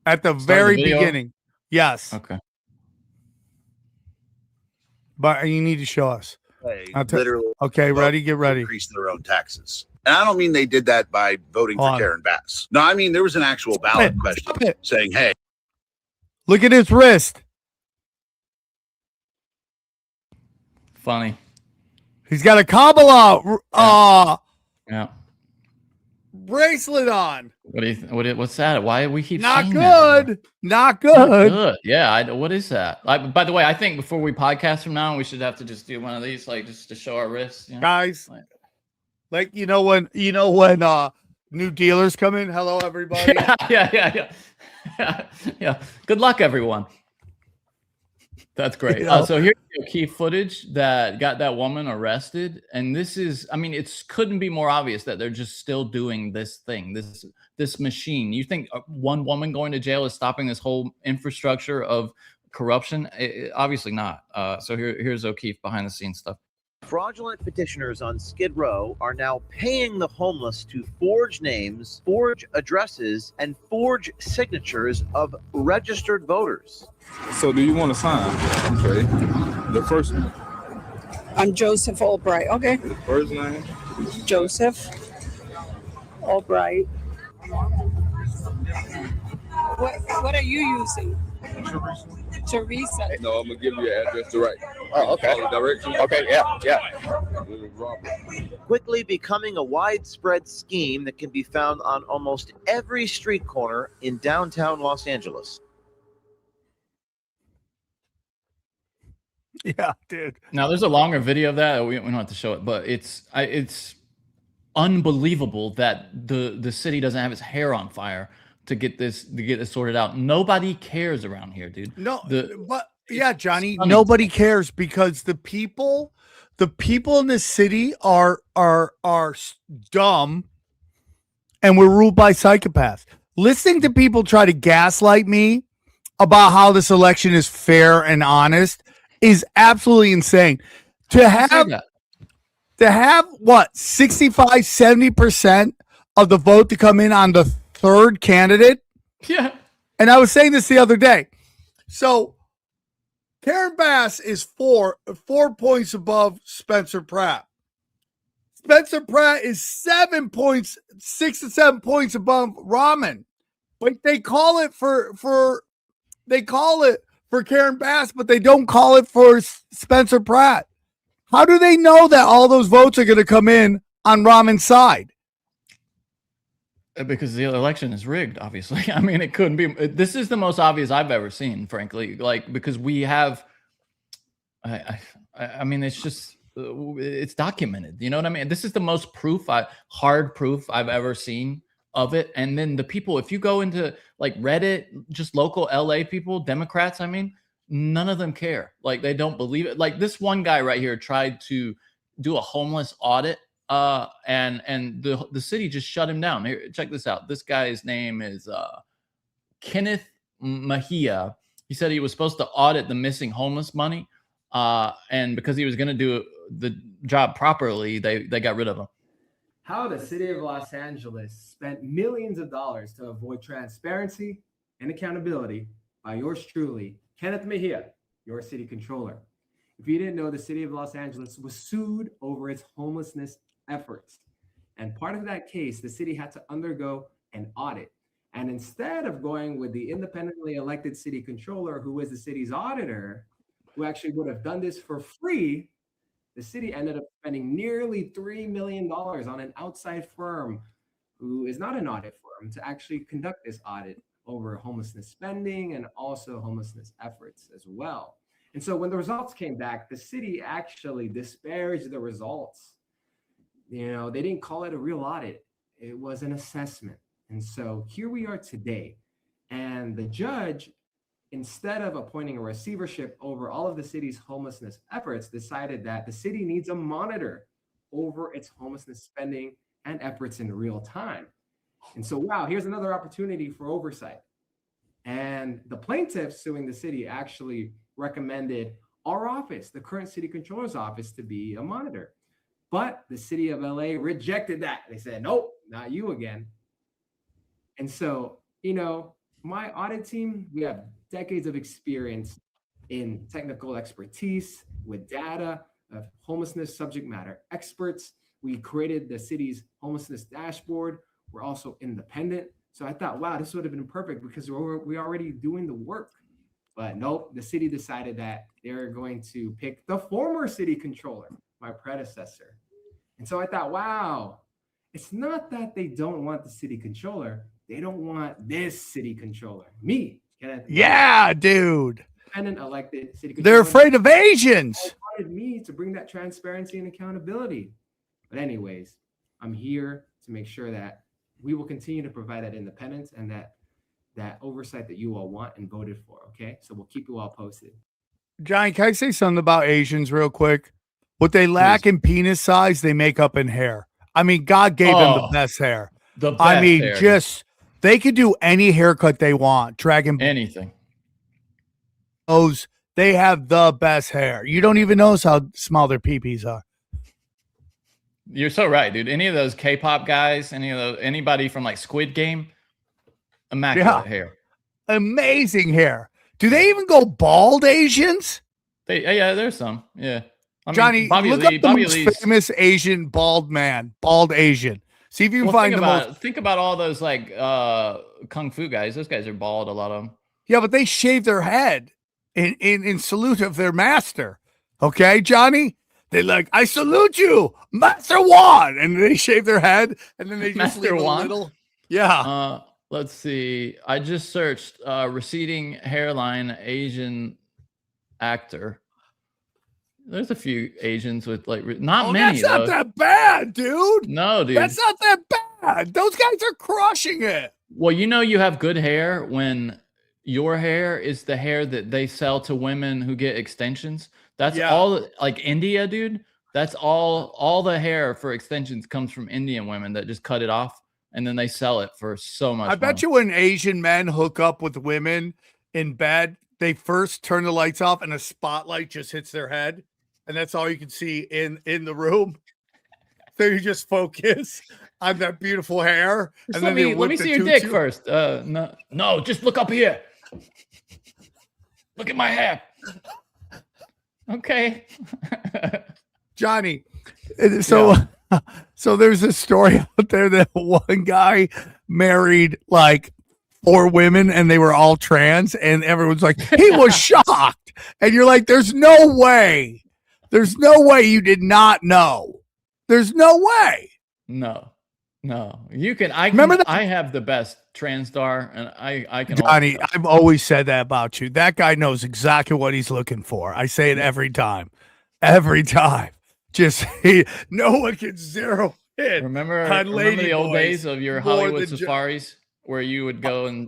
Speaker 2: at the very beginning. Yes.
Speaker 3: Okay.
Speaker 2: But you need to show us.
Speaker 8: Literally.
Speaker 2: Okay, ready? Get ready.
Speaker 8: Increase their own taxes. And I don't mean they did that by voting for Karen Bass. No, I mean there was an actual ballot question saying, hey.
Speaker 2: Look at his wrist.
Speaker 3: Funny.
Speaker 2: He's got a Kabbalah bracelet on.
Speaker 3: What do you? What's that? Why do we keep
Speaker 2: not
Speaker 3: saying
Speaker 2: good?
Speaker 3: That?
Speaker 2: Not good.
Speaker 3: Not good. Yeah. What is that? By the way, I think before we podcast from now, we should have to just do one of these, just to show our wrists,
Speaker 2: guys. Like when new dealers come in. Hello, everybody.
Speaker 3: Yeah. Good luck, everyone. That's great. So here's the key footage that got that woman arrested. And this is, it couldn't be more obvious that they're just still doing this thing, this machine. You think one woman going to jail is stopping this whole infrastructure of corruption? Obviously not. So here's O'Keefe behind the scenes stuff.
Speaker 9: Fraudulent petitioners on Skid Row are now paying the homeless to forge names, forge addresses, and forge signatures of registered voters.
Speaker 10: So do you want to sign? Okay. The first one.
Speaker 11: I'm Joseph Albright. Okay.
Speaker 10: The first name?
Speaker 11: Joseph Albright. What are you using? Teresa.
Speaker 10: No, I'm gonna give you an address to write.
Speaker 9: Oh, okay.
Speaker 10: Directions.
Speaker 9: Okay, yeah. Quickly becoming a widespread scheme that can be found on almost every street corner in downtown Los Angeles.
Speaker 2: Yeah, dude.
Speaker 3: Now there's a longer video of that. We don't have to show it, but it's unbelievable that the city doesn't have its hair on fire to get this sorted out. Nobody cares around here, dude.
Speaker 2: No, but Johnny, nobody cares because the people in the city are dumb, and we're ruled by psychopaths. Listening to people try to gaslight me about how this election is fair and honest is absolutely insane. To have what 65-70% of the vote to come in on the third candidate.
Speaker 3: Yeah.
Speaker 2: And I was saying this the other day. So Karen Bass is 4 points above Spencer Pratt. Spencer Pratt is 6 to 7 points above Raman. But they call it for Karen Bass, but they don't call it for Spencer Pratt. How do they know that all those votes are going to come in on Raman's side?
Speaker 3: Because the election is rigged, obviously. It couldn't be. This is the most obvious I've ever seen, frankly. Because we have, it's just, it's documented. You know what I mean? This is the most hard proof I've ever seen of it. And then the people, if you go into Reddit, just local LA people, Democrats, none of them care. Like, they don't believe it. Like, this one guy right here tried to do a homeless audit, and the city just shut him down. Here, check this out. This guy's name is Kenneth Mahia. He said he was supposed to audit the missing homeless money, and because he was going to do the job properly, they got rid of him.
Speaker 12: How the city of Los Angeles spent millions of dollars to avoid transparency and accountability by yours truly, Kenneth Mejia, your city controller. If you didn't know, the city of Los Angeles was sued over its homelessness efforts. And part of that case, the city had to undergo an audit. And instead of going with the independently elected city controller, who is the city's auditor, who actually would have done this for free, the city ended up spending nearly $3 million on an outside firm who is not an audit firm to actually conduct this audit over homelessness spending and also homelessness efforts as well. And so when the results came back, the city actually disparaged the results. You know, they didn't call it a real audit. It was an assessment. And so here we are today. And the judge, instead of appointing a receivership over all of the city's homelessness efforts, decided that the city needs a monitor over its homelessness spending and efforts in real time. And so, wow, here's another opportunity for oversight. And the plaintiffs suing the city actually recommended our office, the current city controller's office, to be a monitor. But the city of LA rejected that. They said, nope, not you again. And so, you know, my audit team, we have decades of experience in technical expertise with data of homelessness subject matter experts. We created the city's homelessness dashboard. We're also independent. So I thought, wow, this would have been perfect because we're already doing the work. But nope, the city decided that they're going to pick the former city controller, my predecessor. And so I thought, wow, it's not that they don't want the city controller. They don't want this city controller, me.
Speaker 2: Yeah, dude.
Speaker 12: Independent elected city controller.
Speaker 2: They're afraid of Asians.
Speaker 12: They wanted me to bring that transparency and accountability. But anyways, I'm here to make sure that we will continue to provide that independence and that oversight that you all want and voted for. Okay, so we'll keep you all posted.
Speaker 2: Johnny, can I say something about Asians real quick? What they lack in penis size, they make up in hair. I mean, God gave them the best hair.
Speaker 3: The best hair,
Speaker 2: just they could do any haircut they want. Dragon
Speaker 3: anything.
Speaker 2: They have the best hair. You don't even notice how small their peepees are.
Speaker 3: You're so right, dude. Any of those K-pop guys, anybody from like Squid Game, immaculate hair.
Speaker 2: Amazing hair. Do they even go bald, Asians?
Speaker 3: Yeah, there's some. Yeah. I mean,
Speaker 2: Johnny,
Speaker 3: Bobby
Speaker 2: look
Speaker 3: Lee,
Speaker 2: up the
Speaker 3: Bobby
Speaker 2: most
Speaker 3: Lee's
Speaker 2: famous Asian bald man, bald Asian. See if you can find the most.
Speaker 3: Think about all those like kung fu guys. Those guys are bald, a lot of them.
Speaker 2: Yeah, but they shave their head in salute of their master. Okay, Johnny? They're like, I salute you, Master Juan. And they shave their head and then they just
Speaker 3: Master
Speaker 2: leave
Speaker 3: Juan?
Speaker 2: a little. Yeah.
Speaker 3: Let's see. I just searched receding hairline Asian actor. There's a few Asians with like not many.
Speaker 2: That's not that bad, dude.
Speaker 3: No, dude.
Speaker 2: That's not that bad. Those guys are crushing it.
Speaker 3: Well, you know you have good hair when your hair is the hair that they sell to women who get extensions. That's all, like India, dude. That's all the hair for extensions comes from Indian women that just cut it off and then they sell it for so much
Speaker 2: I bet you when Asian men hook up with women in bed, they first turn the lights off and a spotlight just hits their head. And that's all you can see in the room. So you just focus on that beautiful hair.
Speaker 3: Just let me see your dick first. No, just look up here. Look at my hair. Okay.
Speaker 2: Johnny, so there's a story out there that one guy married like 4 women and they were all trans and everyone's like, he was shocked. And you're like, there's no way. There's no way you did not know. There's no way.
Speaker 3: No. You can.
Speaker 2: Remember that?
Speaker 3: I have the best TransStar, and I can.
Speaker 2: Johnny, I've always said that about you. That guy knows exactly what he's looking for. I say it every time. Every time. Just no one can zero in.
Speaker 3: Remember the old days of your Hollywood safaris where you would go and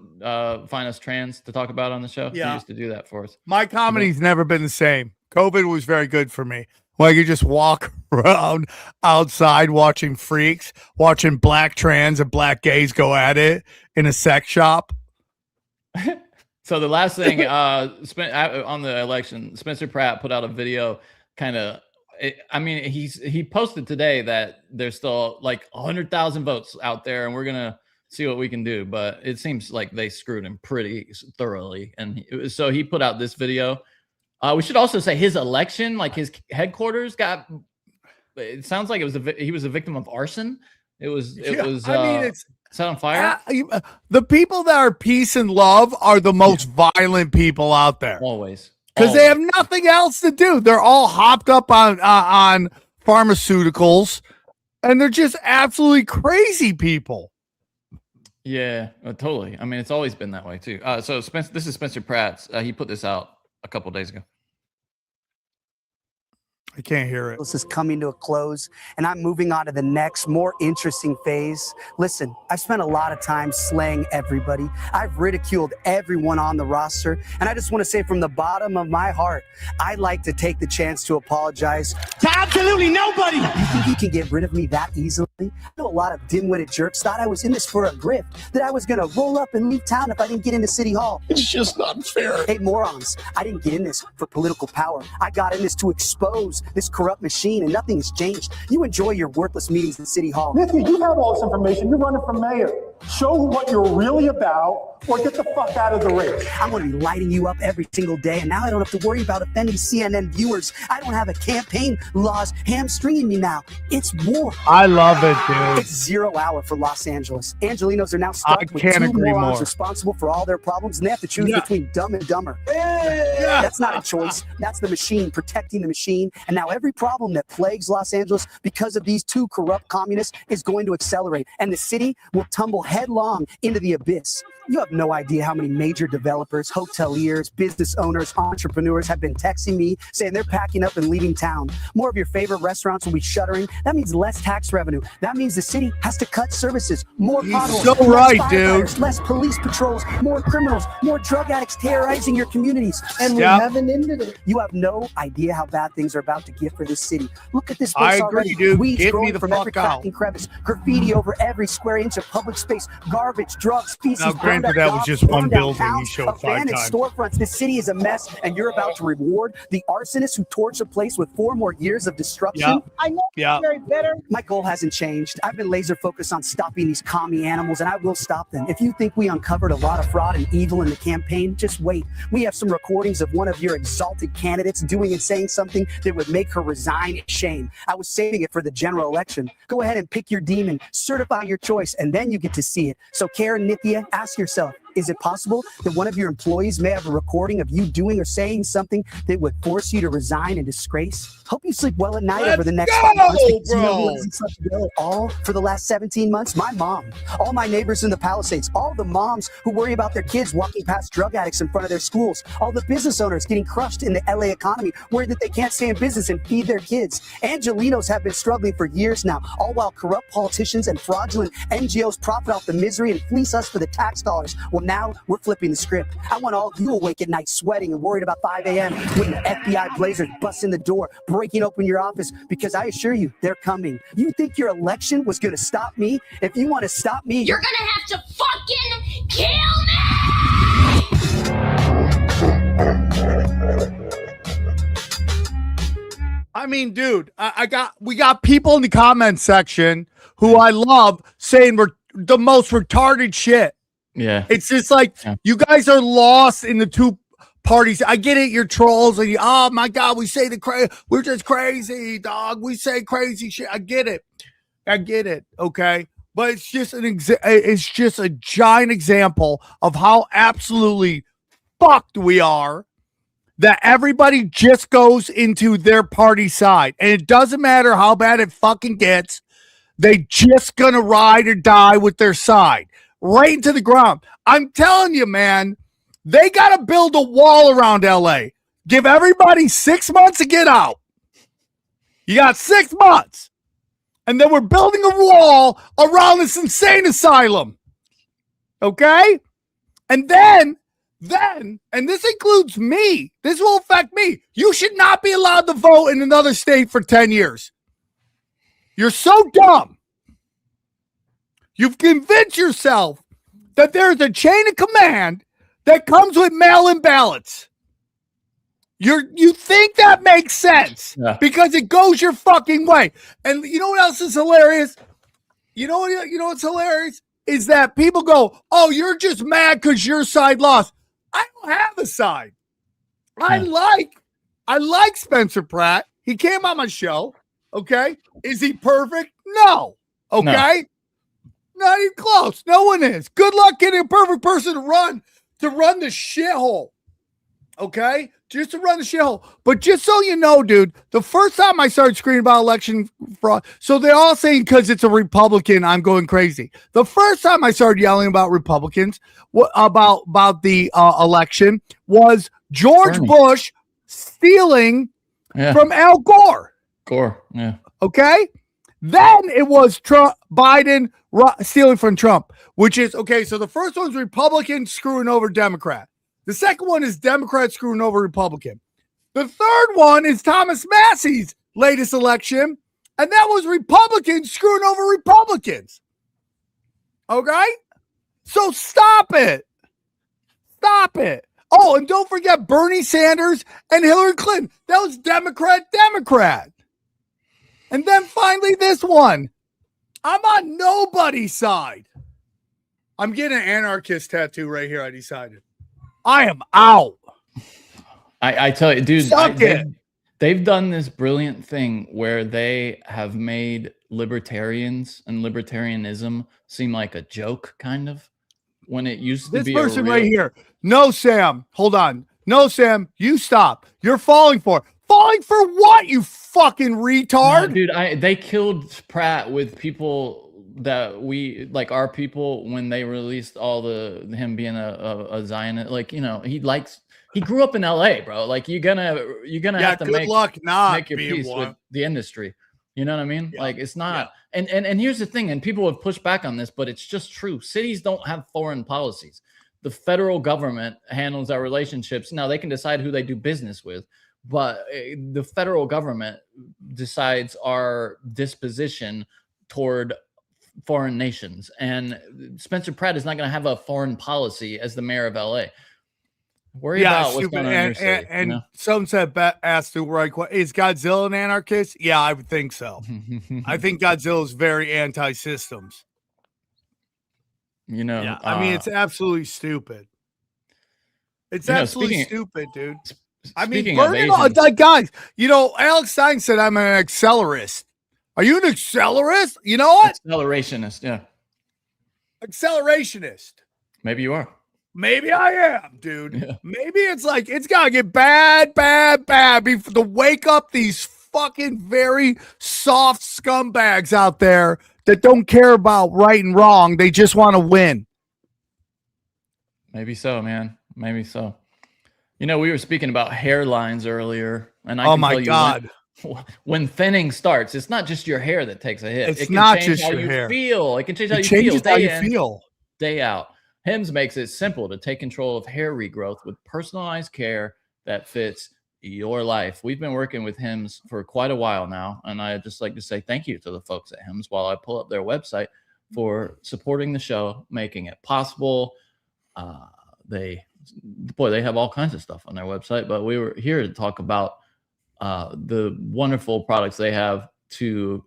Speaker 3: find us trans to talk about on the show?
Speaker 2: Yeah.
Speaker 3: You used to do that for us.
Speaker 2: My comedy's never been the same. COVID was very good for me. Well, you just walk around outside watching freaks, watching black trans and black gays go at it in a sex shop.
Speaker 3: So the last thing on the election, Spencer Pratt put out a video he posted today that there's still like 100,000 votes out there and we're going to see what we can do. But it seems like they screwed him pretty thoroughly. And so he put out this video. We should also say his election, like his headquarters it sounds like he was a victim of arson. It's set on fire.
Speaker 2: The people that are peace and love are the most violent people out there.
Speaker 3: Always.
Speaker 2: Because they have nothing else to do. They're all hopped up on pharmaceuticals, and they're just absolutely crazy people.
Speaker 3: Yeah, totally. I mean, it's always been that way too. So this is Spencer Pratt's. He put this out a couple days ago.
Speaker 2: I can't hear it.
Speaker 13: This is coming to a close, and I'm moving on to the next, more interesting phase. Listen, I've spent a lot of time slaying everybody. I've ridiculed everyone on the roster, and I just want to say from the bottom of my heart, I'd like to take the chance to apologize to absolutely nobody. You think you can get rid of me that easily? I know a lot of dim-witted jerks thought I was in this for a grift, that I was going to roll up and leave town if I didn't get into City Hall. It's just not fair. Hey, morons, I didn't get in this for political power. I got in this to expose this corrupt machine, and nothing has changed. You enjoy your worthless meetings in City Hall.
Speaker 14: Nikki, you have all this information. You're running for mayor. Show what you're really about, or get the fuck out of the race.
Speaker 13: I'm going to be lighting you up every single day, and now I don't have to worry about offending CNN viewers. I don't have a campaign laws hamstringing me now. It's war.
Speaker 2: I love it, dude.
Speaker 13: It's 0 hour for Los Angeles. Angelinos are now stuck with two morons responsible for all their problems, and they have to choose between dumb and dumber. That's not a choice. That's the machine protecting the machine. And now every problem that plagues Los Angeles because of these two corrupt communists is going to accelerate, and the city will tumble headlong into the abyss. You have no idea how many major developers, hoteliers, business owners, entrepreneurs have been texting me saying they're packing up and leaving town. More of your favorite restaurants will be shuttering. That means less tax revenue. That means the city has to cut services. More potholes,
Speaker 2: so right, dude.
Speaker 13: Less police patrols, more criminals, more drug addicts terrorizing your communities. And we haven't ended it. You have no idea how bad things are about to get for this city. Look at this place already.
Speaker 2: Dude.
Speaker 13: Weeds
Speaker 2: Get
Speaker 13: growing
Speaker 2: me the
Speaker 13: from
Speaker 2: fuck
Speaker 13: every crack and crevice. Graffiti over every square inch of public space. Garbage, drugs, feces.
Speaker 2: Granted, that was just one building he showed 5
Speaker 13: abandoned
Speaker 2: times.
Speaker 13: storefronts. This city is a mess, and you're about to reward the arsonists who torch a place with 4 more years of destruction.
Speaker 11: I know it's very bitter.
Speaker 13: My goal hasn't changed. I've been laser focused on stopping these commie animals, and I will stop them. If you think we uncovered a lot of fraud and evil in the campaign, just wait. We have some recordings of one of your exalted candidates doing and saying something that would make her resign in shame. I was saving it for the general election. Go ahead and pick your demon, certify your choice, and then you get to see it. So Karen, Nithya, ask yourself, is it possible that one of your employees may have a recording of you doing or saying something that would force you to resign in disgrace? Hope you sleep well at night over the next 5 months. You know who hasn't slept well at all for the last 17 months? My mom. All my neighbors in the Palisades. All the moms who worry about their kids walking past drug addicts in front of their schools. All the business owners getting crushed in the LA economy, worried that they can't stay in business and feed their kids. Angelinos have been struggling for years now, all while corrupt politicians and fraudulent NGOs profit off the misery and fleece us for the tax dollars. Well, now we're flipping the script. I want all of you awake at night sweating and worried about 5 a.m. when the FBI blazers bust in the door, breaking open your office, because I assure you, they're coming. You think your election was going to stop me? If you want to stop me,
Speaker 15: you're going to have to fucking kill me!
Speaker 2: I mean, dude, we got people in the comment section who I love saying we're the most retarded shit.
Speaker 3: Yeah.
Speaker 2: It's just like you guys are lost in the two parties. I get it, you're trolls, and oh my god, we say we're just crazy, dog. We say crazy shit. I get it. Okay, but it's just it's just a giant example of how absolutely fucked we are. That everybody just goes into their party side, and it doesn't matter how bad it fucking gets. They just gonna ride or die with their side. Right into the ground. I'm telling you, man, they got to build a wall around LA. Give everybody 6 months to get out. You got 6 months. And then we're building a wall around this insane asylum. Okay? And then, and this includes me, this will affect me. You should not be allowed to vote in another state for 10 years. You're so dumb. You've convinced yourself that there's a chain of command that comes with mail-in ballots. You think that makes sense because it goes your fucking way. And you know what else is hilarious? You know what's hilarious? Is that people go, oh, you're just mad because your side lost. I don't have a side. I like Spencer Pratt. He came on my show. Okay. Is he perfect? No. Okay. Not even close. No one is. Good luck getting a perfect person to run the shithole. Okay? Just to run the shithole. But just so you know, dude, the first time I started screaming about election fraud, so they're all saying because it's a Republican, I'm going crazy. The first time I started yelling about Republicans, about the election, was George Bush stealing from Al Gore.
Speaker 3: Yeah.
Speaker 2: Okay? Then it was Biden stealing from Trump, which is, okay, so the first one's Republican screwing over Democrat. The second one is Democrat screwing over Republican. The third one is Thomas Massie's latest election, and that was Republicans screwing over Republicans. Okay? So stop it. Stop it. Oh, and don't forget Bernie Sanders and Hillary Clinton. That was Democrat. And then finally this one. I'm on nobody's side. I'm getting an anarchist tattoo right here, I decided. I am out.
Speaker 3: I tell you, dude, they've done this brilliant thing where they have made libertarians and libertarianism seem like a joke, kind of, when it used to be
Speaker 2: this person right here. No, Sam, hold on. No, Sam, you stop. You're falling for what, you fucking retard?
Speaker 3: No, dude, they killed Pratt with people that we like, our people, when they released all him being a Zionist. Like, you know, he grew up in LA, bro. Like, you're gonna have to make your peace with the industry. You know what I mean? Yeah. Like, it's not. Yeah. And here's the thing, and people have pushed back on this, but it's just true. Cities don't have foreign policies. The federal government handles our relationships. Now, they can decide who they do business with, but the federal government decides our disposition toward foreign nations. And Spencer Pratt is not going to have a foreign policy as the mayor of LA. Worry about what's going on in your city.
Speaker 2: And you know? Someone said, asked the right question, is Godzilla an anarchist? Yeah, I would think so. I think Godzilla is very anti-systems.
Speaker 3: You know,
Speaker 2: I mean, it's absolutely stupid. It's absolutely stupid, dude. I mean, like, guys, you know, Alex Stein said I'm an accelerist. Are you an accelerist? You know what?
Speaker 3: Accelerationist, yeah.
Speaker 2: Accelerationist.
Speaker 3: Maybe you are.
Speaker 2: Maybe I am, dude. Yeah. Maybe it's like, it's got to get bad to wake up these fucking very soft scumbags out there that don't care about right and wrong. They just want to win.
Speaker 3: Maybe so, man. Maybe so. You know, we were speaking about hairlines earlier, and when thinning starts, it's not just your hair that takes a hit.
Speaker 2: It's not just your hair.
Speaker 3: It can change how you feel day out. Hims makes it simple to take control of hair regrowth with personalized care that fits your life. We've been working with Hims for quite a while now, and I'd just like to say thank you to the folks at Hims while I pull up their website for supporting the show, making it possible. They have all kinds of stuff on their website, but we were here to talk about the wonderful products they have to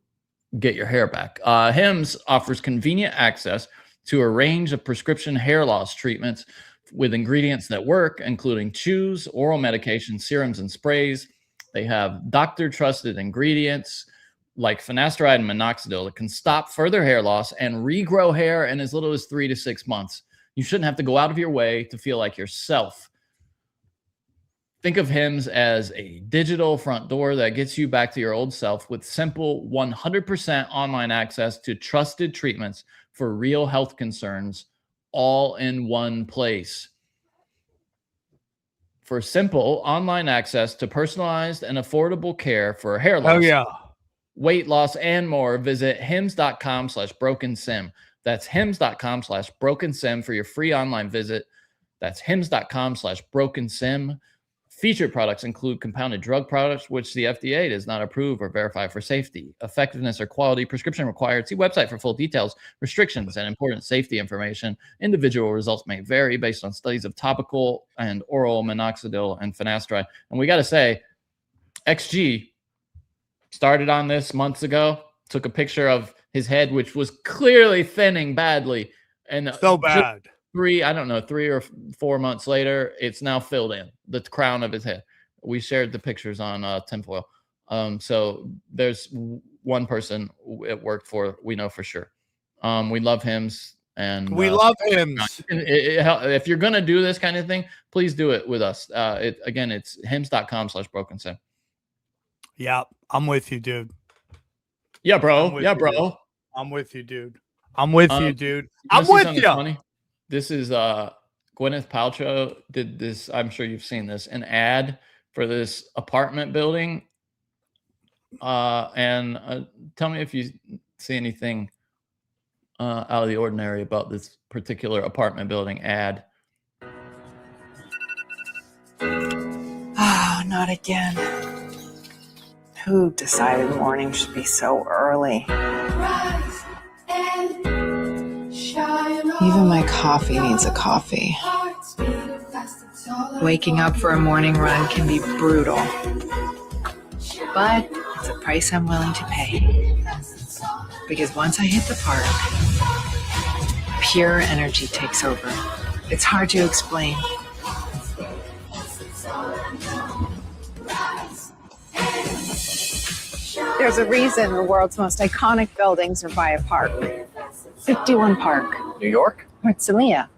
Speaker 3: get your hair back. Hims offers convenient access to a range of prescription hair loss treatments with ingredients that work, including chews, oral medication, serums, and sprays. They have doctor-trusted ingredients like finasteride and minoxidil that can stop further hair loss and regrow hair in as little as 3 to 6 months. You shouldn't have to go out of your way to feel like yourself. Think of Hims as a digital front door that gets you back to your old self with simple 100% online access to trusted treatments for real health concerns, all in one place. For simple online access to personalized and affordable care for hair loss, weight loss, and more, visit hims.com/brokensim. That's hims.com/brokensim for your free online visit. That's hims.com/brokensim. Featured products include compounded drug products, which the FDA does not approve or verify for safety, effectiveness, or quality. Prescription required. See website for full details, restrictions, and important safety information. Individual results may vary based on studies of topical and oral minoxidil and finasteride. And we got to say, XG started on this months ago, took a picture of his head, which was clearly thinning badly. And
Speaker 2: so bad.
Speaker 3: 3 or 4 months later, it's now filled in the crown of his head. We shared the pictures on tinfoil. So there's one person it worked for, we know for sure. We love Hims, and
Speaker 2: we love Hims.
Speaker 3: If you're gonna do this kind of thing, please do it with us. It's hims.com/brokensim.
Speaker 2: Yeah, I'm with you, dude.
Speaker 3: Yeah, bro. Yeah, bro.
Speaker 2: Dude. I'm with you, dude. I'm with you, dude. I'm with you.
Speaker 3: Funny? This is Gwyneth Paltrow did this. I'm sure you've seen this, an ad for this apartment building. And tell me if you see anything out of the ordinary about this particular apartment building ad.
Speaker 16: Oh, not again. Who decided morning should be so early? Even my coffee needs a coffee. Waking up for a morning run can be brutal, but it's a price I'm willing to pay. Because once I hit the park, pure energy takes over. It's hard to explain.
Speaker 17: There's a reason the world's most iconic buildings are by a park. 51 Park.
Speaker 18: New York?
Speaker 17: Herzliya.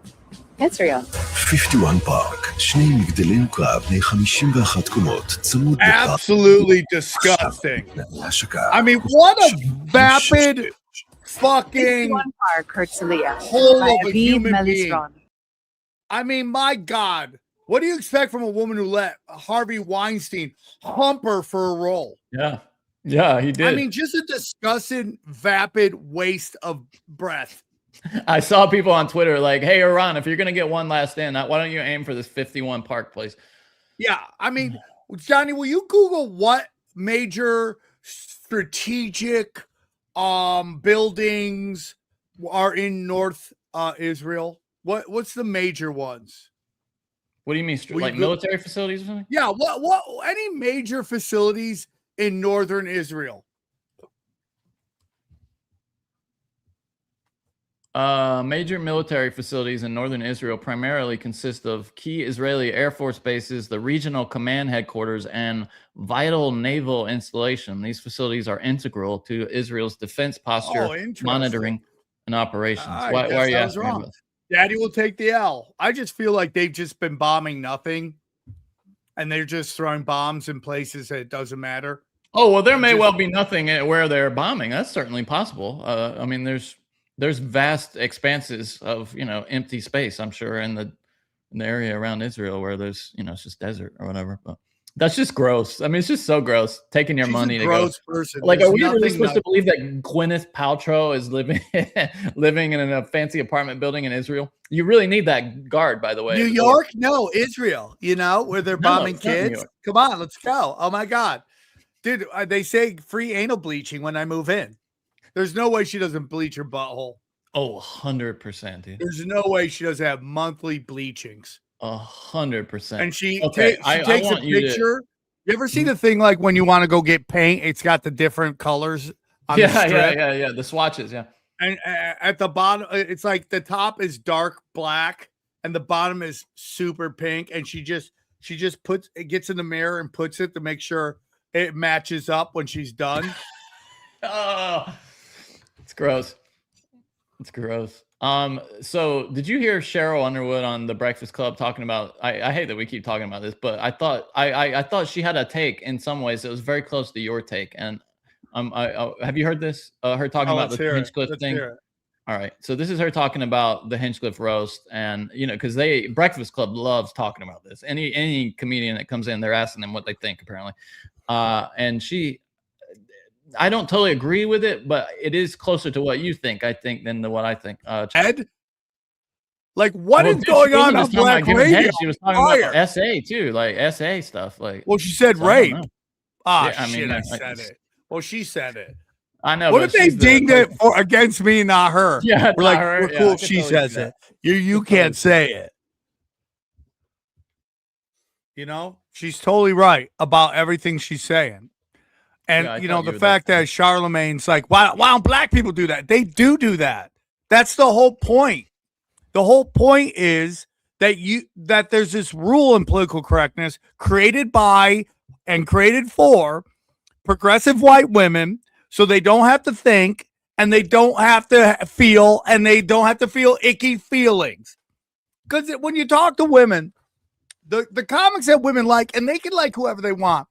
Speaker 17: Israel.
Speaker 19: 51 Park, שני מגדלי יוקרה בני 51 קומות, צמוד
Speaker 2: absolutely disgusting. I mean, what a vapid fucking
Speaker 17: 51 Park, Herzliya.
Speaker 2: hole
Speaker 17: By
Speaker 2: of a
Speaker 17: Aviv
Speaker 2: human being.
Speaker 17: Melizron.
Speaker 2: I mean, my God, what do you expect from a woman who let Harvey Weinstein hump her for a role?
Speaker 3: Yeah, he did.
Speaker 2: I mean, just a disgusting, vapid waste of breath.
Speaker 3: I saw people on Twitter like, hey, Iran, if you're going to get one last in, why don't you aim for this 51 Park place?
Speaker 2: Yeah, I mean, Johnny, will you Google what major strategic buildings are in North Israel? What's the major ones?
Speaker 3: What do you mean? Like military facilities or something?
Speaker 2: Yeah, what any major facilities in northern Israel?
Speaker 3: Major military facilities in northern Israel primarily consist of key Israeli Air Force bases, the regional command headquarters, and vital naval installation. These facilities are integral to Israel's defense posture, monitoring, and operations. Why are you asking
Speaker 2: wrong?
Speaker 3: about this?
Speaker 2: Daddy will take the L. I just feel like they've just been bombing nothing, and they're just throwing bombs in places that it doesn't matter.
Speaker 3: Oh, well, there may well be nothing where they're bombing. That's certainly possible. I mean, there's vast expanses of, empty space, I'm sure, in the area around Israel where there's, it's just desert or whatever. But that's just gross. I mean, it's just so gross taking your money to
Speaker 2: gross
Speaker 3: go.
Speaker 2: Person.
Speaker 3: Like,
Speaker 2: There's
Speaker 3: are we really
Speaker 2: nothing
Speaker 3: supposed to believe that Gwyneth Paltrow is living in a fancy apartment building in Israel? You really need that guard, by the way.
Speaker 2: New York? No, Israel, where they're bombing kids. Come on, let's go. Oh my God. Dude, they say free anal bleaching when I move in. There's no way she doesn't bleach her butthole.
Speaker 3: Oh, 100%, dude.
Speaker 2: There's no way she doesn't have monthly bleachings.
Speaker 3: 100%.
Speaker 2: And she
Speaker 3: Okay,
Speaker 2: takes a picture. You ever see the thing like when you want to go get paint? It's got the different colors on the strip.
Speaker 3: Yeah. The swatches, yeah.
Speaker 2: And at the bottom, it's like the top is dark black and the bottom is super pink. And she just gets in the mirror and puts it to make sure it matches up when she's done.
Speaker 3: Oh, it's gross. It's gross. So did you hear Cheryl Underwood on The Breakfast Club talking about, I hate that we keep talking about this, but I thought she had a take in some ways that was very close to your take. And have you heard this? Her talking about the Hinchcliffe thing? All right. So this is her talking about the Hinchcliffe roast, and because Breakfast Club loves talking about this. Any comedian that comes in, they're asking them what they think, apparently. And she I don't totally agree with it, but it is closer to what you think, I think, than to what I think.
Speaker 2: Ed? Like, what is going on Black Radio?
Speaker 3: She was talking about SA too, like SA stuff. Like,
Speaker 2: well, she said
Speaker 3: so I don't
Speaker 2: rape.
Speaker 3: know.
Speaker 2: Ah,
Speaker 3: Yeah, I
Speaker 2: shit,
Speaker 3: mean,
Speaker 2: I
Speaker 3: like,
Speaker 2: said it. Well, she said it.
Speaker 3: I know.
Speaker 2: What
Speaker 3: but
Speaker 2: if they
Speaker 3: she's the-
Speaker 2: dinged
Speaker 3: like-
Speaker 2: it for against me, not her?
Speaker 3: Yeah,
Speaker 2: we're
Speaker 3: not
Speaker 2: like,
Speaker 3: her.
Speaker 2: we're
Speaker 3: Yeah,
Speaker 2: cool
Speaker 3: I
Speaker 2: if
Speaker 3: could
Speaker 2: she
Speaker 3: totally
Speaker 2: says
Speaker 3: see
Speaker 2: it.
Speaker 3: that.
Speaker 2: You can't say it. You know, she's totally right about everything she's saying. And,
Speaker 3: Yeah, I
Speaker 2: you
Speaker 3: thought
Speaker 2: know,
Speaker 3: you
Speaker 2: the
Speaker 3: were
Speaker 2: fact that Charlemagne's like, why don't black people do that? They do that. That's the whole point. The whole point is that there's this rule in political correctness created by and created for progressive white women so they don't have to think and they don't have to feel and they don't have to feel icky feelings. Because when you talk to women, the comics that women like, and they can like whoever they want.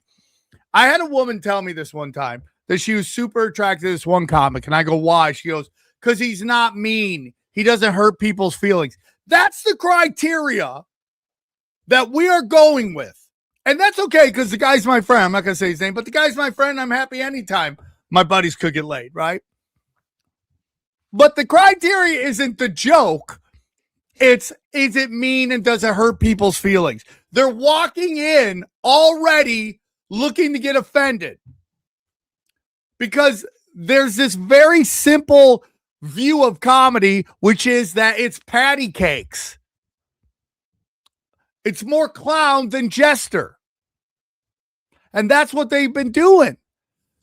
Speaker 2: I had a woman tell me this one time that she was super attracted to this one comic, and I go, why? She goes, because he's not mean. He doesn't hurt people's feelings. That's the criteria that we are going with. And that's okay, because the guy's my friend. I'm not going to say his name, but the guy's my friend. I'm happy anytime my buddies could get laid, right? But the criteria isn't the joke. It's, is it mean and does it hurt people's feelings? They're walking in already looking to get offended because there's this very simple view of comedy, which is that it's patty cakes. It's more clown than jester. And that's what they've been doing.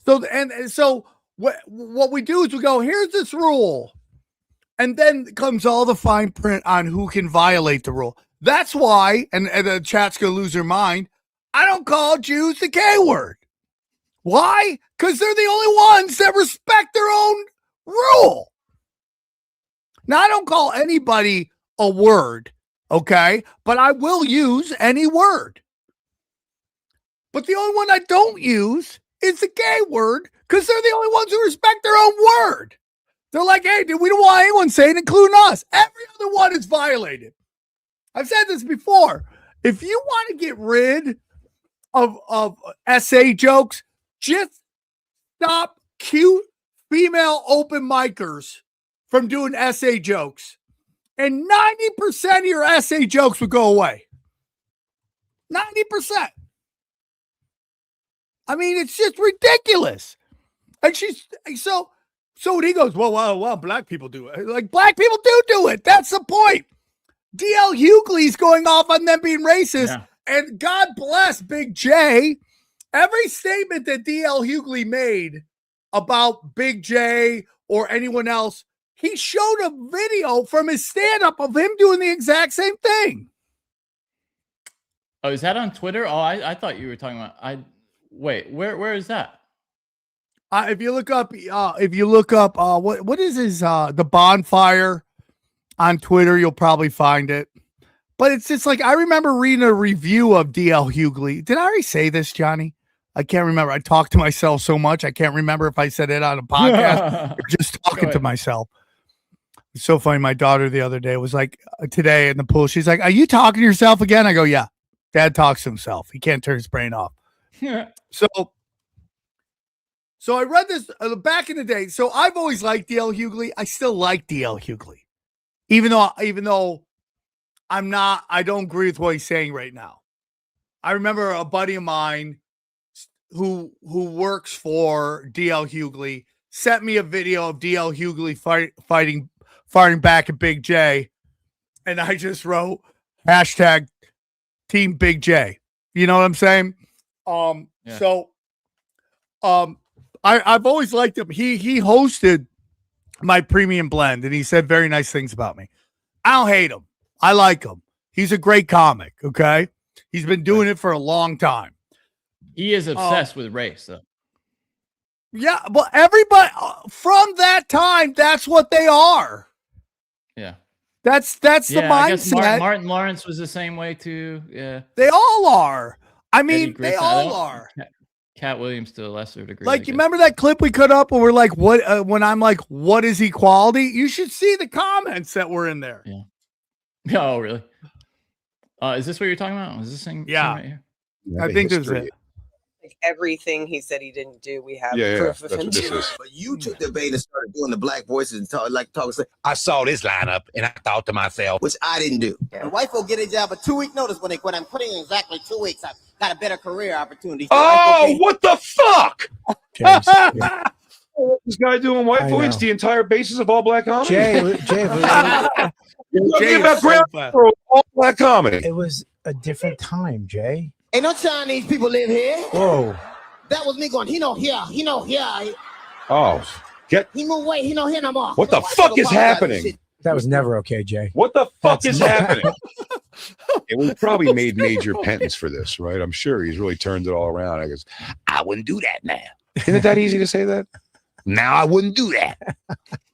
Speaker 2: So what we do is we go, here's this rule. And then comes all the fine print on who can violate the rule. That's why, and the chat's going to lose their mind, I don't call Jews the K word. Why? Because they're the only ones that respect their own rule. Now, I don't call anybody a word, okay? But I will use any word. But the only one I don't use is the gay word because they're the only ones who respect their own word. They're like, hey, dude, we don't want anyone saying, including us. Every other one is violated. I've said this before. If you want to get rid of SA jokes, just stop cute female open micers from doing SA jokes. And 90% of your SA jokes would go away. 90%. I mean, it's just ridiculous. And so when he goes, well, black people do it. Like, black people do it. That's the point. D.L. Hughley's going off on them being racist. Yeah. And God bless Big J. Every statement that D.L. Hughley made about Big J or anyone else, he showed a video from his stand-up of him doing the exact same thing.
Speaker 3: Oh, is that on Twitter? Oh, I thought you were talking about. Wait, where is that?
Speaker 2: If you look up, what is his the bonfire on Twitter, you'll probably find it. But it's just like I remember reading a review of D.L. Hughley. Did I already say this, Johnny? I can't remember. I talk to myself so much. I can't remember if I said it on a podcast or just talking to myself. It's so funny. My daughter the other day was like, today in the pool, she's like, are you talking to yourself again? I go, yeah. Dad talks to himself. He can't turn his brain off. So I read this back in the day. So I've always liked D.L. Hughley. I still like D.L. Hughley. Even though I don't agree with what he's saying right now. I remember a buddy of mine who works for D.L. Hughley sent me a video of D.L. Hughley firing back at Big J. And I just wrote hashtag Team Big J. You know what I'm saying? Yeah. So I've always liked him. He hosted my premium blend and he said very nice things about me. I don't hate him. I like him. He's a great comic. Okay. He's been doing it for a long time.
Speaker 3: He is obsessed with race, though.
Speaker 2: Yeah, but everybody from that time, that's what they are.
Speaker 3: Yeah.
Speaker 2: That's the mindset.
Speaker 3: I guess Martin Lawrence was the same way too. Yeah.
Speaker 2: They all are. I mean, they all are.
Speaker 3: Cat Williams to a lesser degree.
Speaker 2: Like, you remember that clip we cut up where we're like, what, when I'm like, what is equality? You should see the comments that were in there.
Speaker 3: Yeah. Oh, really? Is this what you're talking about? Is this thing?
Speaker 2: Yeah.
Speaker 3: Right here?
Speaker 2: I think this is it.
Speaker 18: Like everything he said he didn't do, we have
Speaker 20: Yeah,
Speaker 18: proof
Speaker 20: that's
Speaker 18: of him
Speaker 20: what this
Speaker 18: doing.
Speaker 20: is.
Speaker 21: But you took the bait and started doing the black voices and talking. I saw this lineup and I thought to myself, which I didn't do.
Speaker 22: The white folk get a job a 2-week notice when I'm putting in exactly 2 weeks. I've got a better career opportunity.
Speaker 20: Oh, what the fuck? This guy doing white
Speaker 23: I
Speaker 20: voice,
Speaker 23: know.
Speaker 20: the entire basis of all black comedy.
Speaker 23: Jay,
Speaker 20: You're talking about ground zero of all black comedy.
Speaker 23: it was a different time, Jay.
Speaker 22: Ain't no Chinese people live here.
Speaker 23: Whoa.
Speaker 22: That was me going, he no here.
Speaker 20: Oh,
Speaker 22: He moved away, he no here no more.
Speaker 20: what the fuck is happening?
Speaker 23: That was never okay, Jay.
Speaker 20: What the fuck is happening? Yeah, we probably made major penance for this, right? I'm sure he's really turned it all around. I guess I wouldn't do that now. Isn't it that easy to say that? Now I wouldn't do that.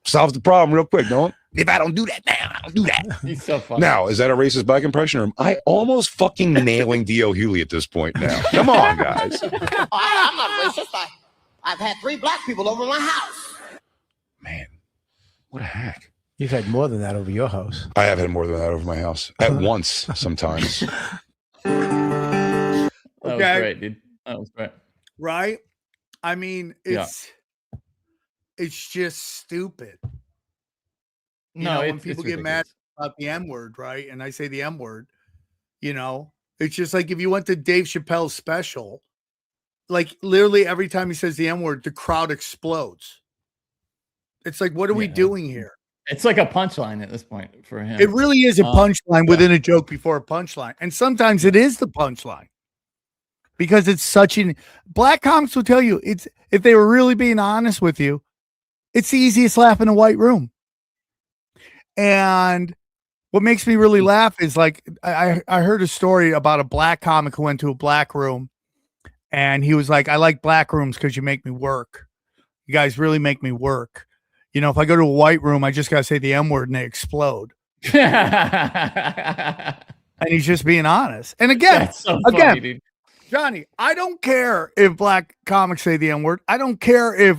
Speaker 20: Solves the problem real quick, don't? If I don't do that now, I don't do that.
Speaker 3: He's so funny.
Speaker 20: Now, is that a racist black impression? Or am I almost fucking nailing Theo Hewley at this point now? Come on, guys.
Speaker 22: I'm not racist. I've had 3 black people over my house.
Speaker 20: What a hack.
Speaker 23: You've had more than that over your house.
Speaker 20: I have had more than that over my house at once sometimes.
Speaker 3: That was
Speaker 2: Okay.
Speaker 3: great, dude. That was great.
Speaker 2: Right? I mean,
Speaker 3: Yeah.
Speaker 2: it's just stupid. You
Speaker 3: No,
Speaker 2: know, when
Speaker 3: it's
Speaker 2: people get mad about the M word, right? And I say the M word, you know, it's just like if you went to Dave Chappelle's special, like literally every time he says the M word, the crowd explodes. It's like, what are we doing here?
Speaker 3: It's like a punchline at this point for him.
Speaker 2: It really is a punchline within a joke before a punchline. And sometimes it is the punchline because it's such an black comics will tell you it's if they were really being honest with you, it's the easiest laugh in a white room. And what makes me really laugh is like I heard a story about a black comic who went to a black room and he was like, I like black rooms because you make me work. You guys really make me work. You know, if I go to a white room, I just got to say the M word and they explode. And he's just being honest. And again,
Speaker 3: That's so funny, dude.
Speaker 2: Johnny, I don't care if black comics say the M word. I don't care if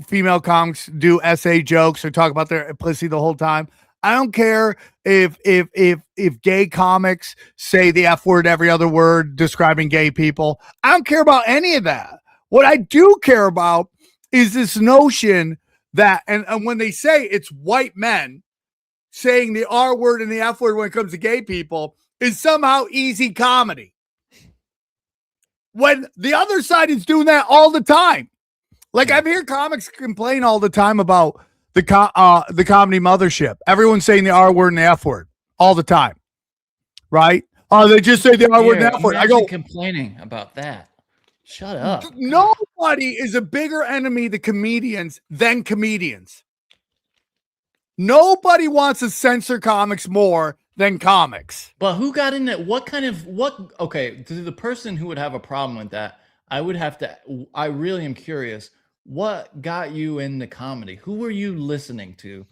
Speaker 2: female comics do essay jokes or talk about their pussy the whole time. I don't care if gay comics say the F word every other word describing gay people. I don't care about any of that. What I do care about is this notion that, and when they say it's white men saying the R word and the F word when it comes to gay people is somehow easy comedy. When the other side is doing that all the time. Like I hear comics complain all the time about the comedy mothership. Everyone's saying the R word and the F word all the time. Right? Oh, they just say the R word and the F word. I go
Speaker 3: complaining about that. Shut up.
Speaker 2: Nobody is a bigger enemy to comedians than comedians. Nobody wants to censor comics more than comics.
Speaker 3: But who got in that? Okay, to the person who would have a problem with that, I really am curious. What got you into comedy? Who were you listening to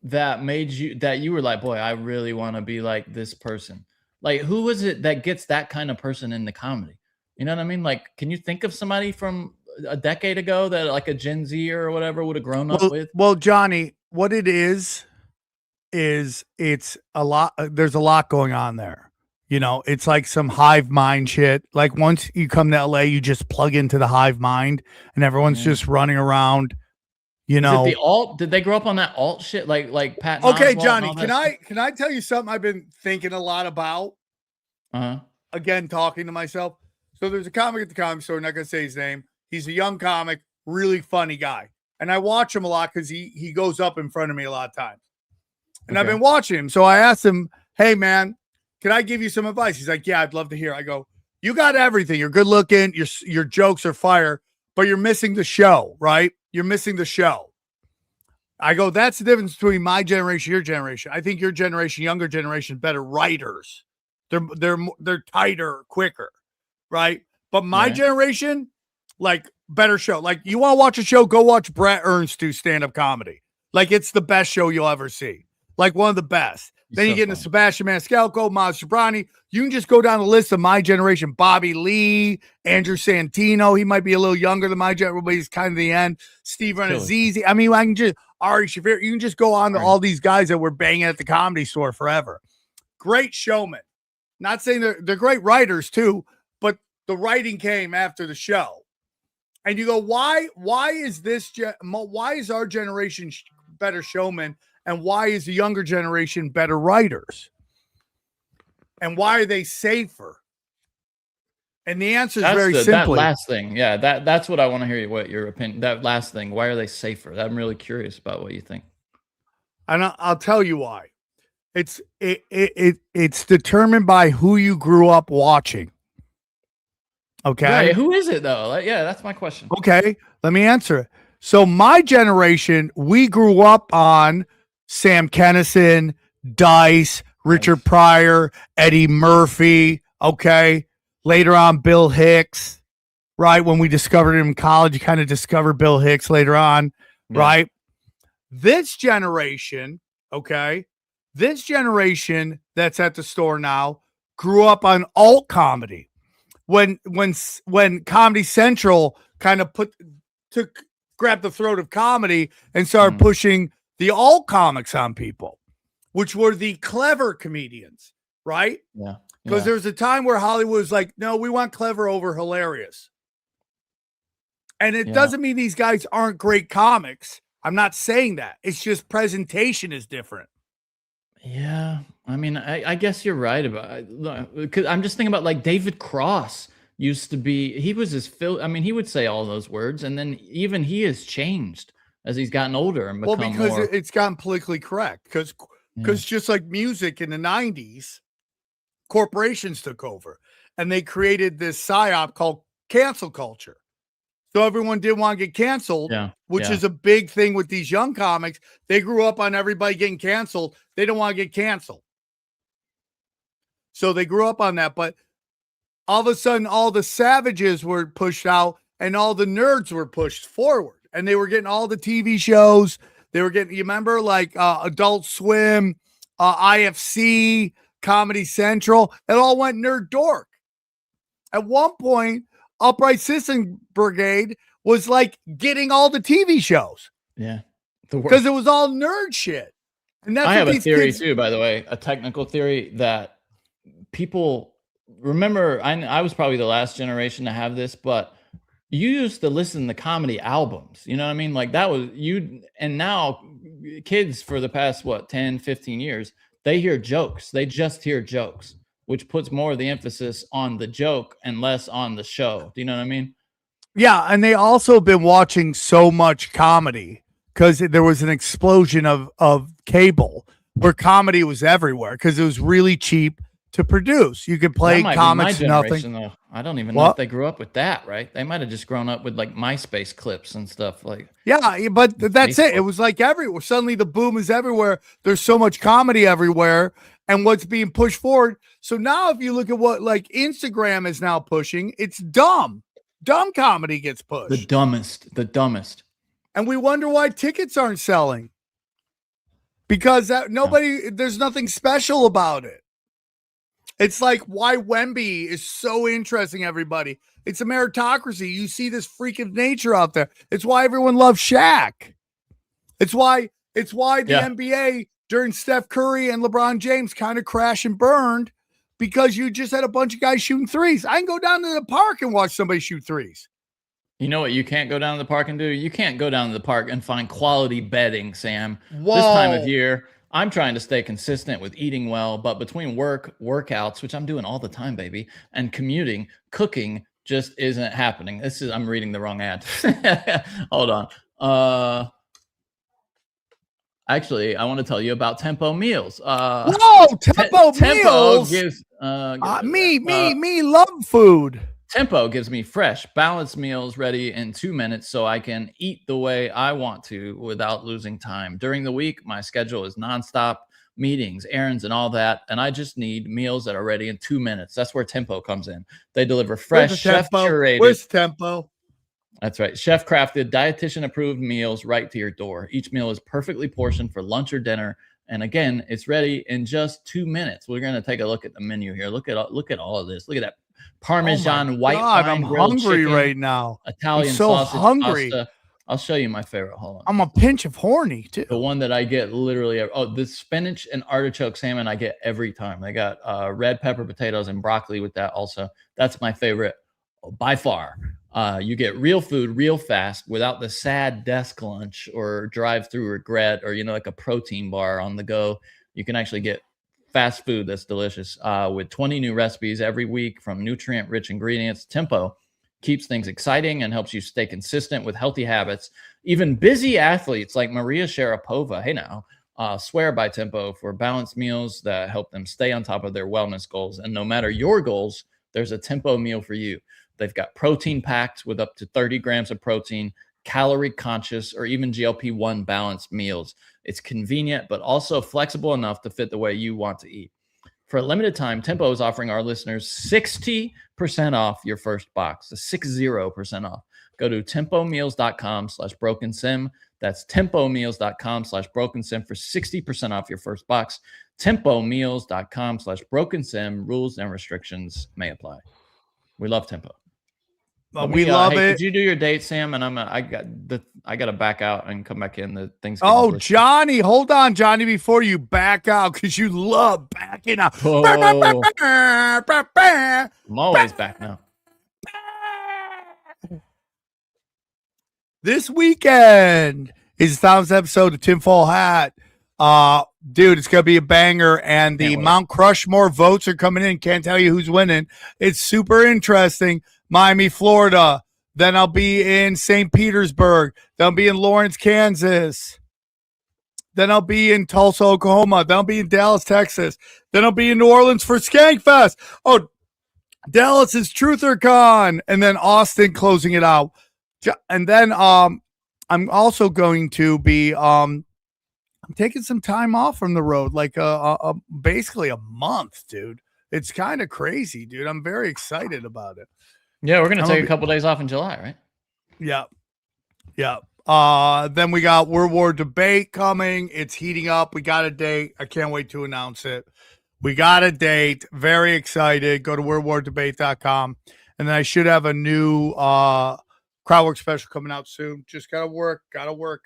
Speaker 3: that made you were like, boy, I really want to be like this person? Like, who was it that gets that kind of person into comedy? You know what I mean? Like, can you think of somebody from a decade ago that like a Gen Z or whatever would have grown up with?
Speaker 2: Well, Johnny, what it is it's a lot. There's a lot going on there. You know, it's like some hive mind shit. Like once you come to LA, you just plug into the hive mind and everyone's just running around, you know.
Speaker 3: Is it the alt? Did they grow up on that alt shit? Like Pat?
Speaker 2: Okay,
Speaker 3: Oswalt
Speaker 2: Johnny,
Speaker 3: and all that
Speaker 2: can I tell you something I've been thinking a lot about?
Speaker 3: Uh-huh.
Speaker 2: Again, talking to myself. So there's a comic at the comic store, not gonna say his name. He's a young comic, really funny guy. And I watch him a lot because he goes up in front of me a lot of times. And I've been watching him. So I asked him, hey man, can I give you some advice? He's like, yeah, I'd love to hear. I go, you got everything. You're good looking. Your jokes are fire, but you're missing the show, right? You're missing the show. I go, that's the difference between my generation, your generation. I think your generation, younger generation, better writers. They're tighter, quicker, right? But my generation, like better show. Like you want to watch a show, go watch Brett Ernst do stand-up comedy. Like it's the best show you'll ever see. Like one of the best. Then you get into Sebastian Maniscalco, Maz Jobrani. You can just go down the list of my generation. Bobby Lee, Andrew Santino. He might be a little younger than my generation, but he's kind of the end. Steve Renazizi. I mean, I can just Ari Shaffir. You can just go on to all these guys that were banging at the Comedy Store forever. Great showmen. Not saying they're great writers too, but the writing came after the show. And you go, why is why is our generation better showmen, and why is the younger generation better writers? And why are they safer? And the answer is very simply.
Speaker 3: That last thing. Yeah, that's what I want to hear. What your opinion, that last thing. Why are they safer? I'm really curious about what you think.
Speaker 2: And I'll tell you why. It's determined by who you grew up watching. Okay.
Speaker 3: Right. Who is it though? Yeah, that's my question.
Speaker 2: Okay, let me answer it. So my generation, we grew up on Sam Kinison, Dice, Richard Pryor, Eddie Murphy. Okay. Later on, Bill Hicks, right? When we discovered him in college, you kind of discovered Bill Hicks later on, right? This generation, okay, this generation that's at the store now grew up on alt comedy. When Comedy Central kind of grabbed the throat of comedy and started pushing the alt comics on people, which were the clever comedians, right?
Speaker 3: Yeah.
Speaker 2: Because there's a time where Hollywood was like, no, we want clever over hilarious. And it doesn't mean these guys aren't great comics. I'm not saying that. It's just presentation is different.
Speaker 3: Yeah. I mean, I guess you're right about, because I'm just thinking about like David Cross used to be, he was he would say all those words, and then even he has changed as he's gotten older and become more.
Speaker 2: It's gotten politically correct. Because just like music in the 90s, corporations took over and they created this psyop called cancel culture. So everyone did want to get canceled, which is a big thing with these young comics. They grew up on everybody getting canceled. They don't want to get canceled. So they grew up on that. But all of a sudden, all the savages were pushed out and all the nerds were pushed forward. And they were getting all the TV shows. They were getting, you remember, like Adult Swim, IFC, Comedy Central. It all went nerd dork. At one point, Upright Citizen Brigade was like getting all the TV shows.
Speaker 3: Yeah.
Speaker 2: Because it was all nerd shit. And that's
Speaker 3: I have a theory too, by the way, a technical theory that people remember. I was probably the last generation to have this, but you used to listen to comedy albums. You know what I mean? Like that was you. And now kids for the past, 10, 15 years, they hear jokes. They just hear jokes, which puts more of the emphasis on the joke and less on the show. Do you know what I mean?
Speaker 2: Yeah. And they also been watching so much comedy because there was an explosion of cable where comedy was everywhere because it was really cheap to produce. You could play comics, nothing.
Speaker 3: Though. I don't even know if they grew up with that, right? They might have just grown up with like MySpace clips and stuff like.
Speaker 2: Yeah, but that's Facebook. It was like everywhere. Suddenly the boom is everywhere. There's so much comedy everywhere and what's being pushed forward. So now if you look at what like Instagram is now pushing, it's dumb. Dumb comedy gets pushed.
Speaker 3: The dumbest.
Speaker 2: And we wonder why tickets aren't selling. Because there's nothing special about it. It's like why Wemby is so interesting, everybody. It's a meritocracy. You see this freak of nature out there. It's why everyone loves Shaq. It's why the NBA during Steph Curry and LeBron James kind of crashed and burned because you just had a bunch of guys shooting threes. I can go down to the park and watch somebody shoot threes.
Speaker 3: You know what you can't go down to the park and do? You can't go down to the park and find quality bedding, Sam.
Speaker 2: Whoa.
Speaker 3: This time of year, I'm trying to stay consistent with eating well, but between workouts, which I'm doing all the time, baby, and commuting, cooking just isn't happening. I'm reading the wrong ad. Hold on. Actually, I want to tell you about Tempo Meals.
Speaker 2: Tempo Meals
Speaker 3: gives
Speaker 2: me love food.
Speaker 3: Tempo gives me fresh, balanced meals ready in 2 minutes so I can eat the way I want to without losing time. During the week, my schedule is nonstop meetings, errands, and all that, and I just need meals that are ready in 2 minutes. That's where Tempo comes in. They deliver fresh, chef-curated.
Speaker 2: Where's Tempo?
Speaker 3: That's right. Chef-crafted, dietitian-approved meals right to your door. Each meal is perfectly portioned for lunch or dinner, and again, it's ready in just 2 minutes. We're going to take a look at the menu here. Look at all of this. Look at that. Parmesan white wine,
Speaker 2: I'm
Speaker 3: grilled
Speaker 2: hungry
Speaker 3: chicken,
Speaker 2: right now.
Speaker 3: Italian
Speaker 2: I'm so
Speaker 3: sausage
Speaker 2: hungry.
Speaker 3: pasta. I'll show you my favorite. Hold on.
Speaker 2: I'm a pinch of horny too.
Speaker 3: The one that I get literally. The spinach and artichoke salmon I get every time. I got red pepper potatoes and broccoli with that also. That's my favorite. by far. You get real food real fast without the sad desk lunch or drive-through regret, or like a protein bar on the go. You can actually get fast food that's delicious with 20 new recipes every week from nutrient-rich ingredients. Tempo keeps things exciting and helps you stay consistent with healthy habits. Even busy athletes like Maria Sharapova, hey now, swear by Tempo for balanced meals that help them stay on top of their wellness goals. And no matter your goals, there's a Tempo meal for you. They've got protein packed with up to 30 grams of protein, calorie conscious, or even GLP-1 balanced meals. It's convenient, but also flexible enough to fit the way you want to eat. For a limited time, Tempo is offering our listeners 60% off your first box, 60% off. Go to tempomeals.com/brokensim. That's tempomeals.com/brokensim for 60% off your first box. Tempomeals.com/brokensim. Rules and restrictions may apply. We love Tempo.
Speaker 2: We love it.
Speaker 3: Did you do your date, Sam? And I got to back out and come back in. The things.
Speaker 2: Oh, Johnny, hold on, Johnny, before you back out, because you love backing out.
Speaker 3: Oh. I'm always back now.
Speaker 2: This weekend is the 1000th episode of Tinfoil Hat. Dude, it's gonna be a banger, and the Mount Crushmore votes are coming in. Can't tell you who's winning. It's super interesting. Miami, Florida. Then I'll be in St. Petersburg. Then I'll be in Lawrence, Kansas. Then I'll be in Tulsa, Oklahoma. Then I'll be in Dallas, Texas. Then I'll be in New Orleans for Skankfest. Oh, Dallas is TrutherCon, and then Austin closing it out. And then I'm also going to be I'm taking some time off from the road, like basically a month, dude. It's kind of crazy, dude. I'm very excited about it.
Speaker 3: Yeah, we're gonna take a couple days off in July, right?
Speaker 2: Yeah. Then we got World War debate coming. It's heating up. We got a date. I can't wait to announce it. We got a date. Very excited. Go to worldwardebate.com. And then I should have a new Crowdwork special coming out soon. Just gotta work. Gotta work.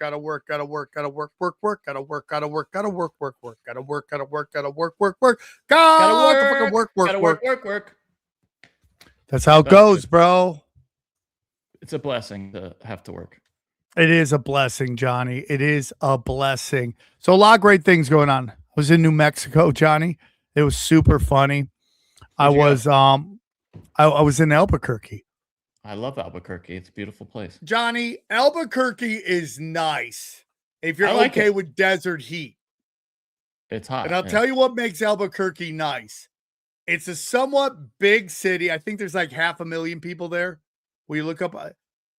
Speaker 2: That's how it goes, bro.
Speaker 3: It's a blessing to have to work.
Speaker 2: It is a blessing, Johnny. It is a blessing. So a lot of great things going on. I was in New Mexico, Johnny. It was super funny. I was in Albuquerque.
Speaker 3: I love Albuquerque. It's a beautiful place.
Speaker 2: Johnny, Albuquerque is nice if you're
Speaker 3: like
Speaker 2: okay
Speaker 3: it.
Speaker 2: with desert heat.
Speaker 3: It's hot.
Speaker 2: And I'll tell you what makes Albuquerque nice. It's a somewhat big city. I think there's like 500,000 people there. When you look up,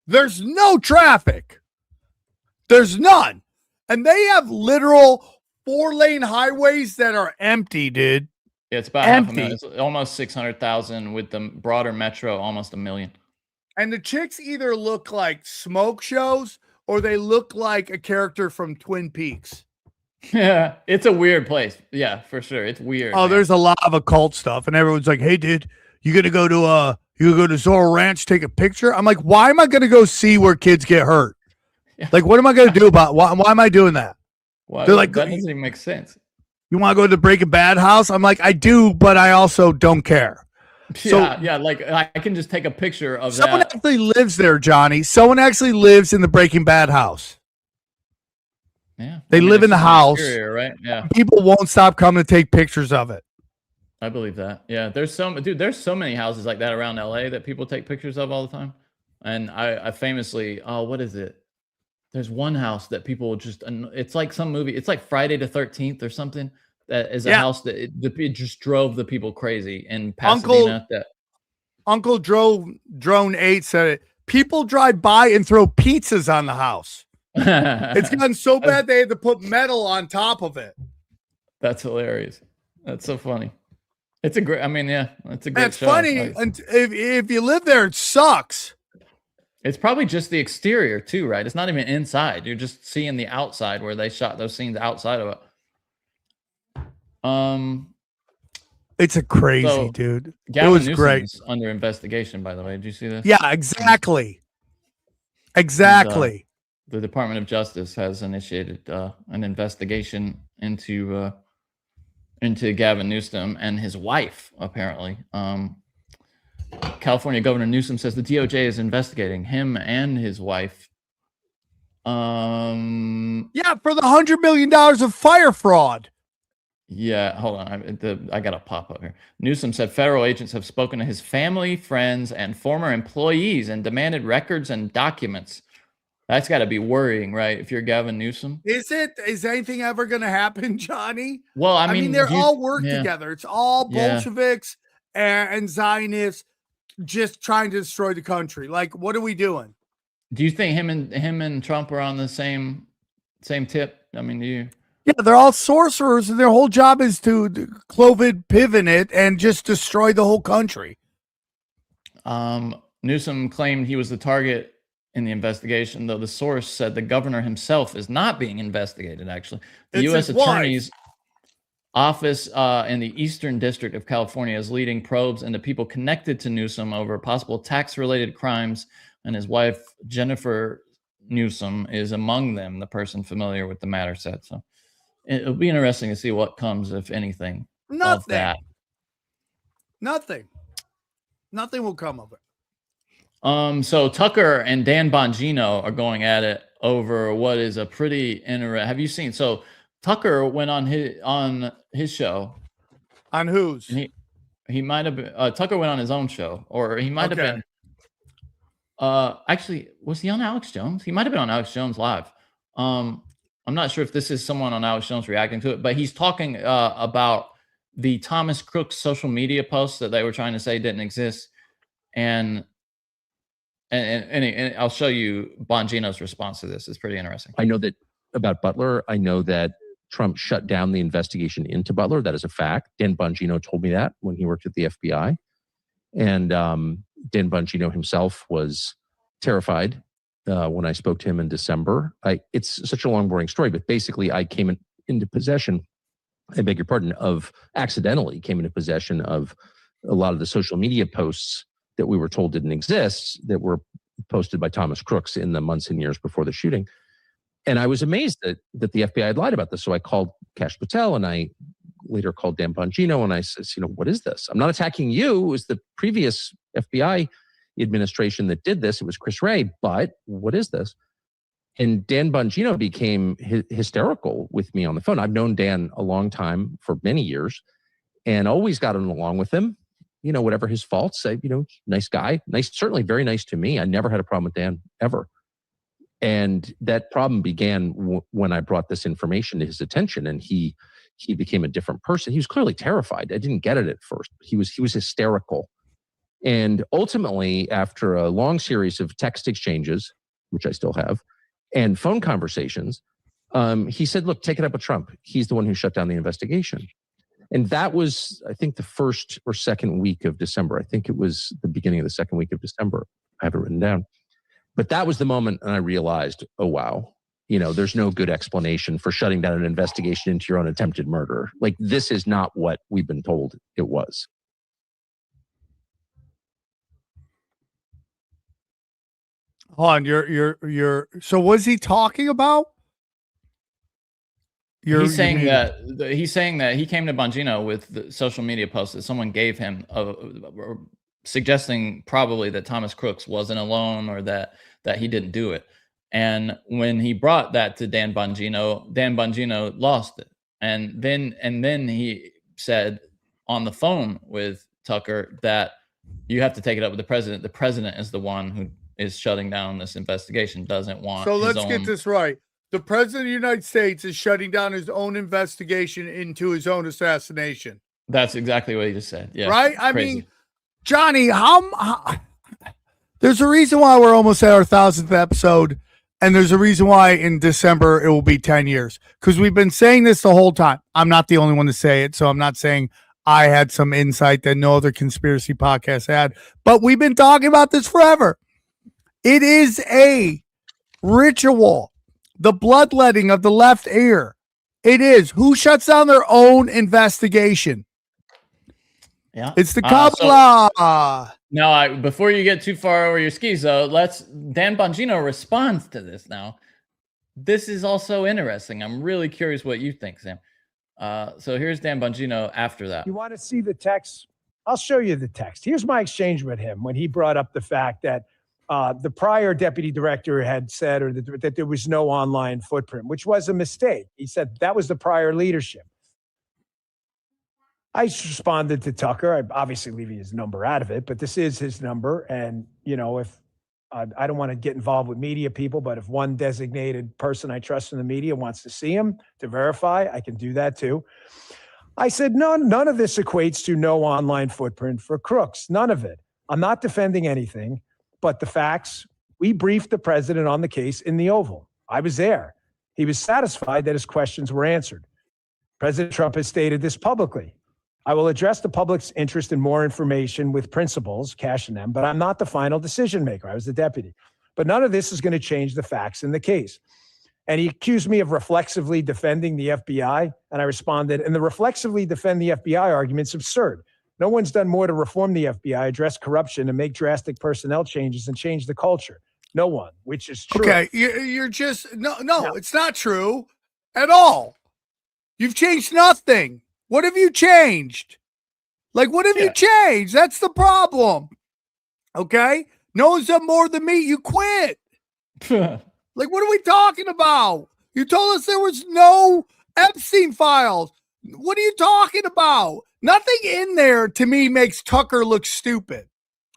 Speaker 2: there's no traffic. There's none. And they have literal 4-lane highways that are empty, dude.
Speaker 3: Yeah, it's about
Speaker 2: empty.
Speaker 3: 500,000. It's almost 600,000 with the broader metro, almost 1 million.
Speaker 2: And the chicks either look like smoke shows or they look like a character from Twin Peaks.
Speaker 3: Yeah, it's a weird place. Yeah, for sure. It's weird.
Speaker 2: Oh, there's a lot of occult stuff, and everyone's like, "Hey, dude, you gonna go to Zorro Ranch, take a picture?" I'm like, "Why am I gonna go see where kids get hurt?
Speaker 3: Yeah.
Speaker 2: Like, what am I gonna do about? Why am I doing that?"
Speaker 3: Why,
Speaker 2: They're like,
Speaker 3: that doesn't even make sense.
Speaker 2: "You want to go to the Breaking Bad house?" I'm like, "I do, but I also don't care."
Speaker 3: Yeah, like I can just take a picture of
Speaker 2: Someone
Speaker 3: that.
Speaker 2: actually lives there, Johnny. Someone actually lives in the Breaking Bad house.
Speaker 3: Yeah,
Speaker 2: They live in the house.
Speaker 3: Exterior, right? Yeah,
Speaker 2: People won't stop coming to take pictures of it.
Speaker 3: I believe that. Yeah, there's so many houses like that around LA that people take pictures of all the time. And I famously, what is it? There's one house that people just, it's like some movie. It's like Friday the 13th or something. That is a house that it just drove the people crazy in Pasadena.
Speaker 2: Uncle Drone 8 said it. People drive by and throw pizzas on the house. It's gotten so bad they had to put metal on top of it.
Speaker 3: That's hilarious. That's so funny. It's a great. I mean, yeah, it's a great.
Speaker 2: That's funny. And if you live there, it sucks.
Speaker 3: It's probably just the exterior too, right? It's not even inside. You're just seeing the outside where they shot those scenes outside of it.
Speaker 2: It's a crazy, dude.
Speaker 3: Gavin
Speaker 2: it was
Speaker 3: Newsom's
Speaker 2: great.
Speaker 3: Under investigation, by the way. Did you see this?
Speaker 2: Yeah, exactly. Exactly.
Speaker 3: The Department of Justice has initiated an investigation into Gavin Newsom and his wife, apparently. California Governor Newsom says the DOJ is investigating him and his wife.
Speaker 2: Yeah, for the $100 million of fire fraud.
Speaker 3: Yeah, hold on. I got to pop up here. Newsom said federal agents have spoken to his family, friends, and former employees and demanded records and documents. That's got to be worrying, right? If you're Gavin Newsom.
Speaker 2: Is anything ever going to happen, Johnny?
Speaker 3: Well, I mean
Speaker 2: they're all work together. It's all Bolsheviks and Zionists just trying to destroy the country. Like, what are we doing?
Speaker 3: Do you think him and Trump are on the same tip? I mean, do you?
Speaker 2: Yeah, they're all sorcerers, and their whole job is to Clovid pivot it and just destroy the whole country.
Speaker 3: Newsom claimed he was the target in the investigation, though the source said the governor himself is not being investigated. Actually, the U.S. Attorney's Office in the Eastern District of California is leading probes into people connected to Newsom over possible tax-related crimes, and his wife, Jennifer Newsom, is among them, the person familiar with the matter said. So it'll be interesting to see what comes, if anything, of that.
Speaker 2: Nothing will come of it.
Speaker 3: So Tucker and Dan Bongino are going at it over what is a pretty interesting. Have you seen? So Tucker went on his show.
Speaker 2: On whose?
Speaker 3: And he might have been. Tucker went on his own show, or he might have been. Actually, was he on Alex Jones? He might have been on Alex Jones Live. I'm not sure if this is someone on Alex Jones reacting to it, but he's talking about the Thomas Crooks social media posts that they were trying to say didn't exist, and I'll show you Bongino's response to this. It's pretty interesting.
Speaker 1: I know that about Butler. I know that Trump shut down the investigation into Butler. That is a fact. Dan Bongino told me that when he worked at the FBI. And Dan Bongino himself was terrified when I spoke to him in December. It's such a long, boring story, but basically I came into possession, I beg your pardon, accidentally came into possession of a lot of the social media posts that we were told didn't exist, that were posted by Thomas Crooks in the months and years before the shooting. And I was amazed that the FBI had lied about this. So I called Kash Patel, and I later called Dan Bongino, and I said, what is this? I'm not attacking you. It was the previous FBI administration that did this. It was Chris Wray, but what is this? And Dan Bongino became hysterical with me on the phone. I've known Dan a long time, for many years, and always gotten along with him. Whatever his faults, nice guy, certainly very nice to me. I never had a problem with Dan, ever. And that problem began when I brought this information to his attention, and he became a different person. He was clearly terrified. I didn't get it at first. He was hysterical. And ultimately, after a long series of text exchanges, which I still have, and phone conversations, he said, look, take it up with Trump. He's the one who shut down the investigation. And that was, I think, the first or second week of December. I think it was the beginning of the second week of December. I have it written down. But that was the moment, and I realized, oh, wow, there's no good explanation for shutting down an investigation into your own attempted murder. Like, this is not what we've been told it was.
Speaker 2: Hold on, you're. So was he talking about?
Speaker 3: He's saying that he came to Bongino with the social media post that someone gave him, suggesting probably that Thomas Crooks wasn't alone, or that he didn't do it. And when he brought that to Dan Bongino lost it. And then he said on the phone with Tucker that you have to take it up with the president. The president is the one who is shutting down this investigation, doesn't want.
Speaker 2: So let's get this right. The president of the United States is shutting down his own investigation into his own assassination.
Speaker 3: That's exactly what he just said. Yeah.
Speaker 2: Right? I mean, Johnny, how there's a reason why we're almost at our 1,000th episode, and there's a reason why in December it will be 10 years. Because we've been saying this the whole time. I'm not the only one to say it, so I'm not saying I had some insight that no other conspiracy podcast had. But we've been talking about this forever. It is a ritual. The bloodletting of the left ear. It is. Who shuts down their own investigation?
Speaker 3: Yeah.
Speaker 2: It's the Kabbalah.
Speaker 3: Now, before you get too far over your skis, though, Dan Bongino responds to this now. This is also interesting. I'm really curious what you think, Sam. So here's Dan Bongino after that.
Speaker 23: You want to see the text I'll show you the text. Here's my exchange with him when he brought up the fact that the prior deputy director had said that there was no online footprint, which was a mistake. He said that was the prior leadership. I responded to Tucker. I'm obviously leaving his number out of it, but this is his number. And, if I don't want to get involved with media people, but if one designated person I trust in the media wants to see him to verify, I can do that too. I said, none of this equates to no online footprint for Crooks. None of it. I'm not defending anything, but the facts, we briefed the president on the case in the Oval. I was there. He was satisfied that his questions were answered. President Trump has stated this publicly. I will address the public's interest in more information with principals, cashing them, but I'm not the final decision maker. I was the deputy. But none of this is going to change the facts in the case. And he accused me of reflexively defending the FBI. And I responded, and the reflexively defend the FBI argument's absurd. No one's done more to reform the FBI, address corruption, and make drastic personnel changes and change the culture. No one, which is true.
Speaker 2: Okay, you're just, no, it's not true at all. You've changed nothing. What have you changed? What have you changed? That's the problem. Okay? No one's done more than me. You quit. What are we talking about? You told us there was no Epstein files. What are you talking about? Nothing in there to me makes Tucker look stupid.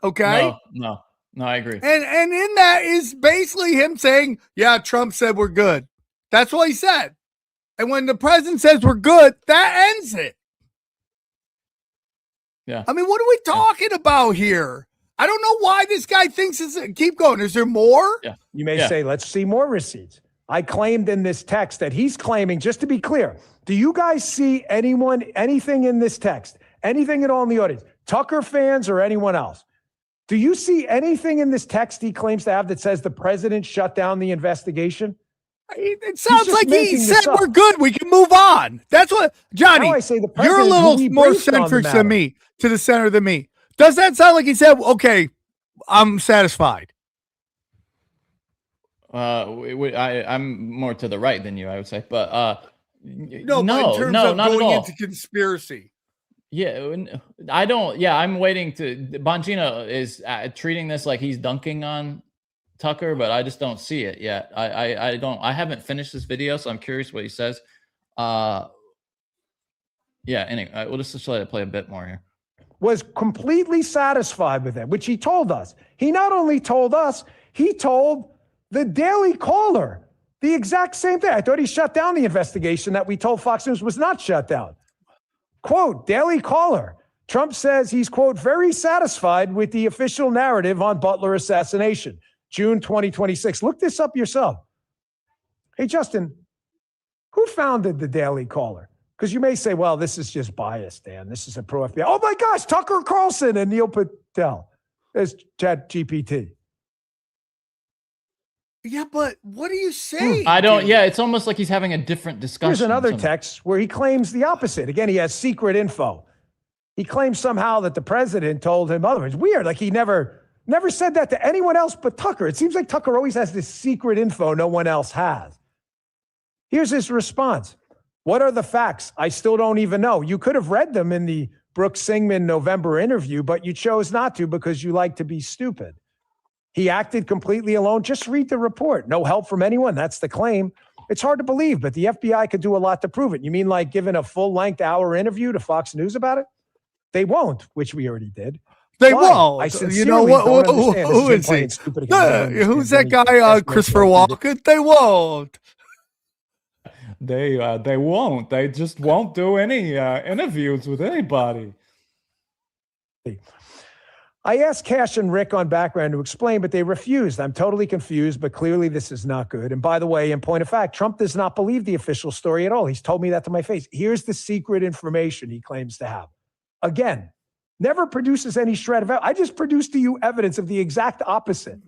Speaker 2: Okay?
Speaker 3: No, I agree.
Speaker 2: And in that is basically him saying, yeah, Trump said we're good. That's what he said. And when the president says we're good, that ends it.
Speaker 3: Yeah.
Speaker 2: I mean, what are we talking about here? I don't know why this guy thinks it's keep going. Is there more?
Speaker 3: Yeah.
Speaker 23: You may say, let's see more receipts. I claimed in this text that he's claiming, just to be clear, do you guys see anything in this text, anything at all in the audience, Tucker fans or anyone else? Do you see anything in this text he claims to have that says the president shut down the investigation?
Speaker 2: It sounds like he said we're good. We can move on. That's what, Johnny,
Speaker 23: I say
Speaker 2: you're a little more centric than me, to the center than me. Does that sound like he said, okay, I'm satisfied?
Speaker 3: I'm more to the right than you, I would say. But
Speaker 2: no, but in terms of
Speaker 3: not
Speaker 2: going
Speaker 3: at all.
Speaker 2: into conspiracy.
Speaker 3: Yeah, I don't. Yeah, I'm waiting to. Bongino is treating this like he's dunking on Tucker, but I just don't see it yet. I don't. I haven't finished this video, so I'm curious what he says. Yeah. Anyway, we'll just let it play a bit more here.
Speaker 23: Was completely satisfied with it, which he told us. He not only told us, he told the Daily Caller the exact same thing. I thought he shut down the investigation that we told Fox News was not shut down. Quote, Daily Caller. Trump says he's, quote, very satisfied with the official narrative on Butler assassination. June 2026. Look this up yourself. Hey, Justin, who founded the Daily Caller? Because you may say, well, this is just bias, Dan. This is a pro FBI. Oh my gosh, Tucker Carlson and Neil Patel. There's ChatGPT.
Speaker 2: Yeah, but what are you saying?
Speaker 3: I don't. Yeah, it's almost like he's having a different discussion.
Speaker 23: Here's another text where he claims the opposite. Again, he has secret info. He claims somehow that the president told him otherwise. Weird. Like he never said that to anyone else but Tucker. It seems like Tucker always has this secret info no one else has. Here's his response. What are the facts? I still don't even know. You could have read them in the Brooke Singman November interview, but you chose not to because you like to be stupid. He acted completely alone. Just read the report. No help from anyone. That's the claim. It's hard to believe, but the FBI could do a lot to prove it. You mean like giving a full-length hour interview to Fox News about it? They won't, which we already did.
Speaker 2: They
Speaker 23: Why?
Speaker 2: won't.
Speaker 23: I
Speaker 2: You know what? Who is he? Who's that guy? Christopher Walken? They won't.
Speaker 10: They won't. They just won't do any interviews with anybody.
Speaker 23: I asked Cash and Rick on background to explain, but they refused. I'm totally confused, but clearly this is not good. And by the way, in point of fact, Trump does not believe the official story at all. He's told me that to my face. Here's the secret information he claims to have. Again, never produces any shred of evidence. I just produced to you evidence of the exact opposite.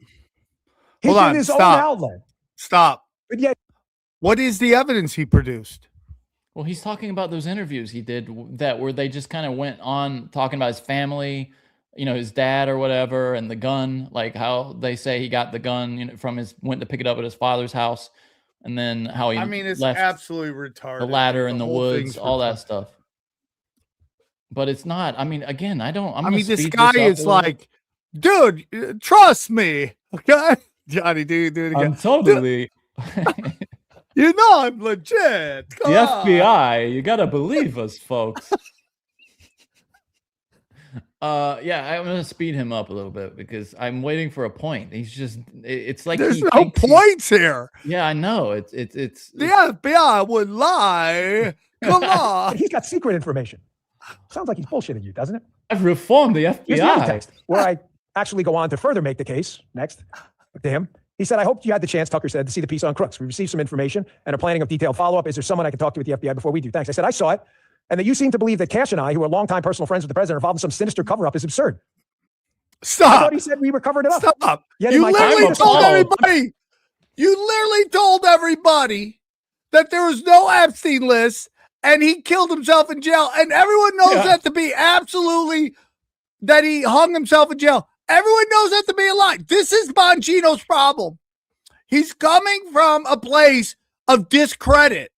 Speaker 23: He's
Speaker 2: Hold on,
Speaker 23: in his
Speaker 2: stop.
Speaker 23: own outlet.
Speaker 2: Stop.
Speaker 23: But yet,
Speaker 2: what is the evidence he produced?
Speaker 3: Well, he's talking about those interviews he did that where they just kind of went on talking about his family, his dad or whatever, and the gun, like how they say he got the gun, went to pick it up at his father's house, and then how he
Speaker 2: it's
Speaker 3: left
Speaker 2: absolutely retarded.
Speaker 3: the ladder in the
Speaker 2: whole
Speaker 3: woods,
Speaker 2: thing's
Speaker 3: all that
Speaker 2: retarded.
Speaker 3: stuff. but it's not. I mean, again, I'm
Speaker 2: I mean, this guy is like, dude, trust me. Okay. Johnny, do it again.
Speaker 10: I'm totally.
Speaker 2: You know I'm legit. Come
Speaker 10: The
Speaker 2: on.
Speaker 10: FBI, you gotta believe us, folks.
Speaker 3: Yeah, I'm gonna speed him up a little bit because I'm waiting for a point. He's just, it's like
Speaker 2: There's no points here.
Speaker 3: Yeah, I know. It's
Speaker 2: The FBI would lie. Come on.
Speaker 23: He's got secret information. Sounds like he's bullshitting you, doesn't it?
Speaker 10: I've reformed the
Speaker 23: Here's the other
Speaker 10: FBI.
Speaker 23: text where I actually go on to further make the case. Next, to him. He said, I hope you had the chance, Tucker said, to see the piece on Crooks. We received some information and are planning a detailed follow-up. Is there someone I can talk to at the FBI before we do? Thanks. I said, I saw it. And that you seem to believe that Cash and I, who are longtime personal friends with the president, are involved in some sinister cover-up is absurd.
Speaker 2: Stop.
Speaker 23: I thought he said we were covered it up.
Speaker 2: Stop.
Speaker 23: Yet
Speaker 2: You
Speaker 23: in my
Speaker 2: literally
Speaker 23: time
Speaker 2: told
Speaker 23: appalled.
Speaker 2: everybody. You literally told everybody that there was no Epstein list and he killed himself in jail. And everyone knows that to be absolutely that he hung himself in jail. Everyone knows that to be a lie. This is Bongino's problem. He's coming from a place of discredit.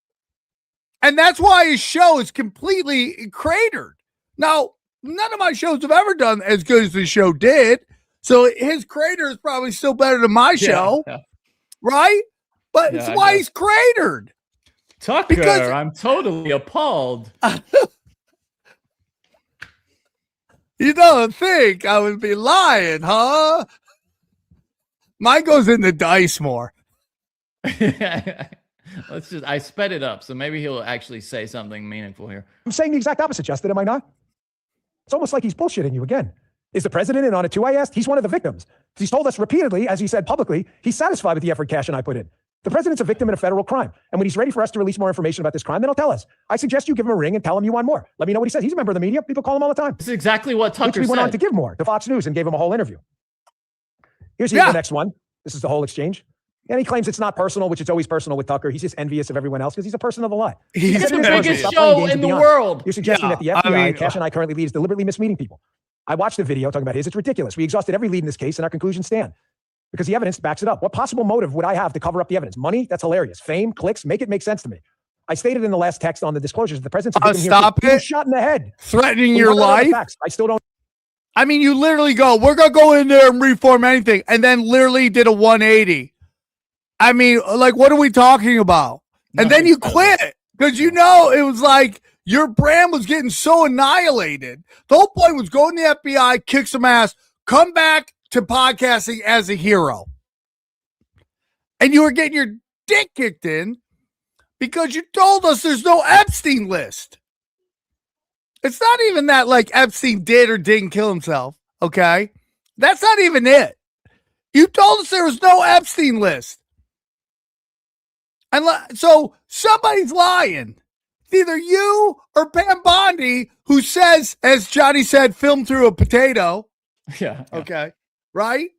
Speaker 2: And that's why his show is completely cratered. Now, none of my shows have ever done as good as the show did. So his crater is probably still better than my show. Right? But it's why he's cratered.
Speaker 10: Tucker, I'm totally appalled.
Speaker 2: You don't think I would be lying, huh? Mine goes in the dice more.
Speaker 3: I sped it up, so maybe he'll actually say something meaningful here.
Speaker 23: I'm saying the exact opposite, Justin, am I not? It's almost like he's bullshitting you again. Is the president in on it too, I asked? He's one of the victims. He's told us repeatedly, as he said publicly, he's satisfied with the effort Cash and I put in. The president's a victim in a federal crime. And when he's ready for us to release more information about this crime, then he'll tell us. I suggest you give him a ring and tell him you want more. Let me know what he says. He's a member of the media. People call him all the time.
Speaker 3: This is exactly what Tucker
Speaker 23: we went on
Speaker 3: said.
Speaker 23: to give more to Fox News and gave him a whole interview. Here's the next one. This is the whole exchange. And he claims it's not personal, which is always personal with Tucker. He's just envious of everyone else because he's a person of the lie.
Speaker 3: He's
Speaker 23: said
Speaker 3: the
Speaker 23: it is
Speaker 3: biggest
Speaker 23: personal. Stop
Speaker 3: show
Speaker 23: playing games
Speaker 3: in
Speaker 23: and
Speaker 3: the
Speaker 23: be honest.
Speaker 3: world.
Speaker 23: You're suggesting that the FBI,
Speaker 2: I mean,
Speaker 23: Cash and I currently lead is deliberately misleading people. I watched the video talking about his. It's ridiculous. We exhausted every lead in this case and our conclusions stand because the evidence backs it up. What possible motive would I have to cover up the evidence? Money? That's hilarious. Fame? Clicks? Make it make sense to me. I stated in the last text on the disclosures, the president's a victim here.
Speaker 2: Stop
Speaker 23: He was
Speaker 2: it.
Speaker 23: shot in the head.
Speaker 2: Threatening
Speaker 23: We
Speaker 2: your
Speaker 23: want to know the
Speaker 2: life.
Speaker 23: facts. I still don't.
Speaker 2: I mean, you literally go, we're going to go in there and reform anything. And then literally did a 180. I mean, like, what are we talking about? And then you quit because you know it was like your brand was getting so annihilated. The whole point was go in the FBI, kick some ass, come back to podcasting as a hero. And you were getting your dick kicked in because you told us there's no Epstein list. It's not even that like Epstein did or didn't kill himself, okay? That's not even it. You told us there was no Epstein list. And so somebody's lying. It's either you or Pam Bondi, who says, as Johnny said, film through a potato.
Speaker 10: Yeah.
Speaker 2: Okay. Right?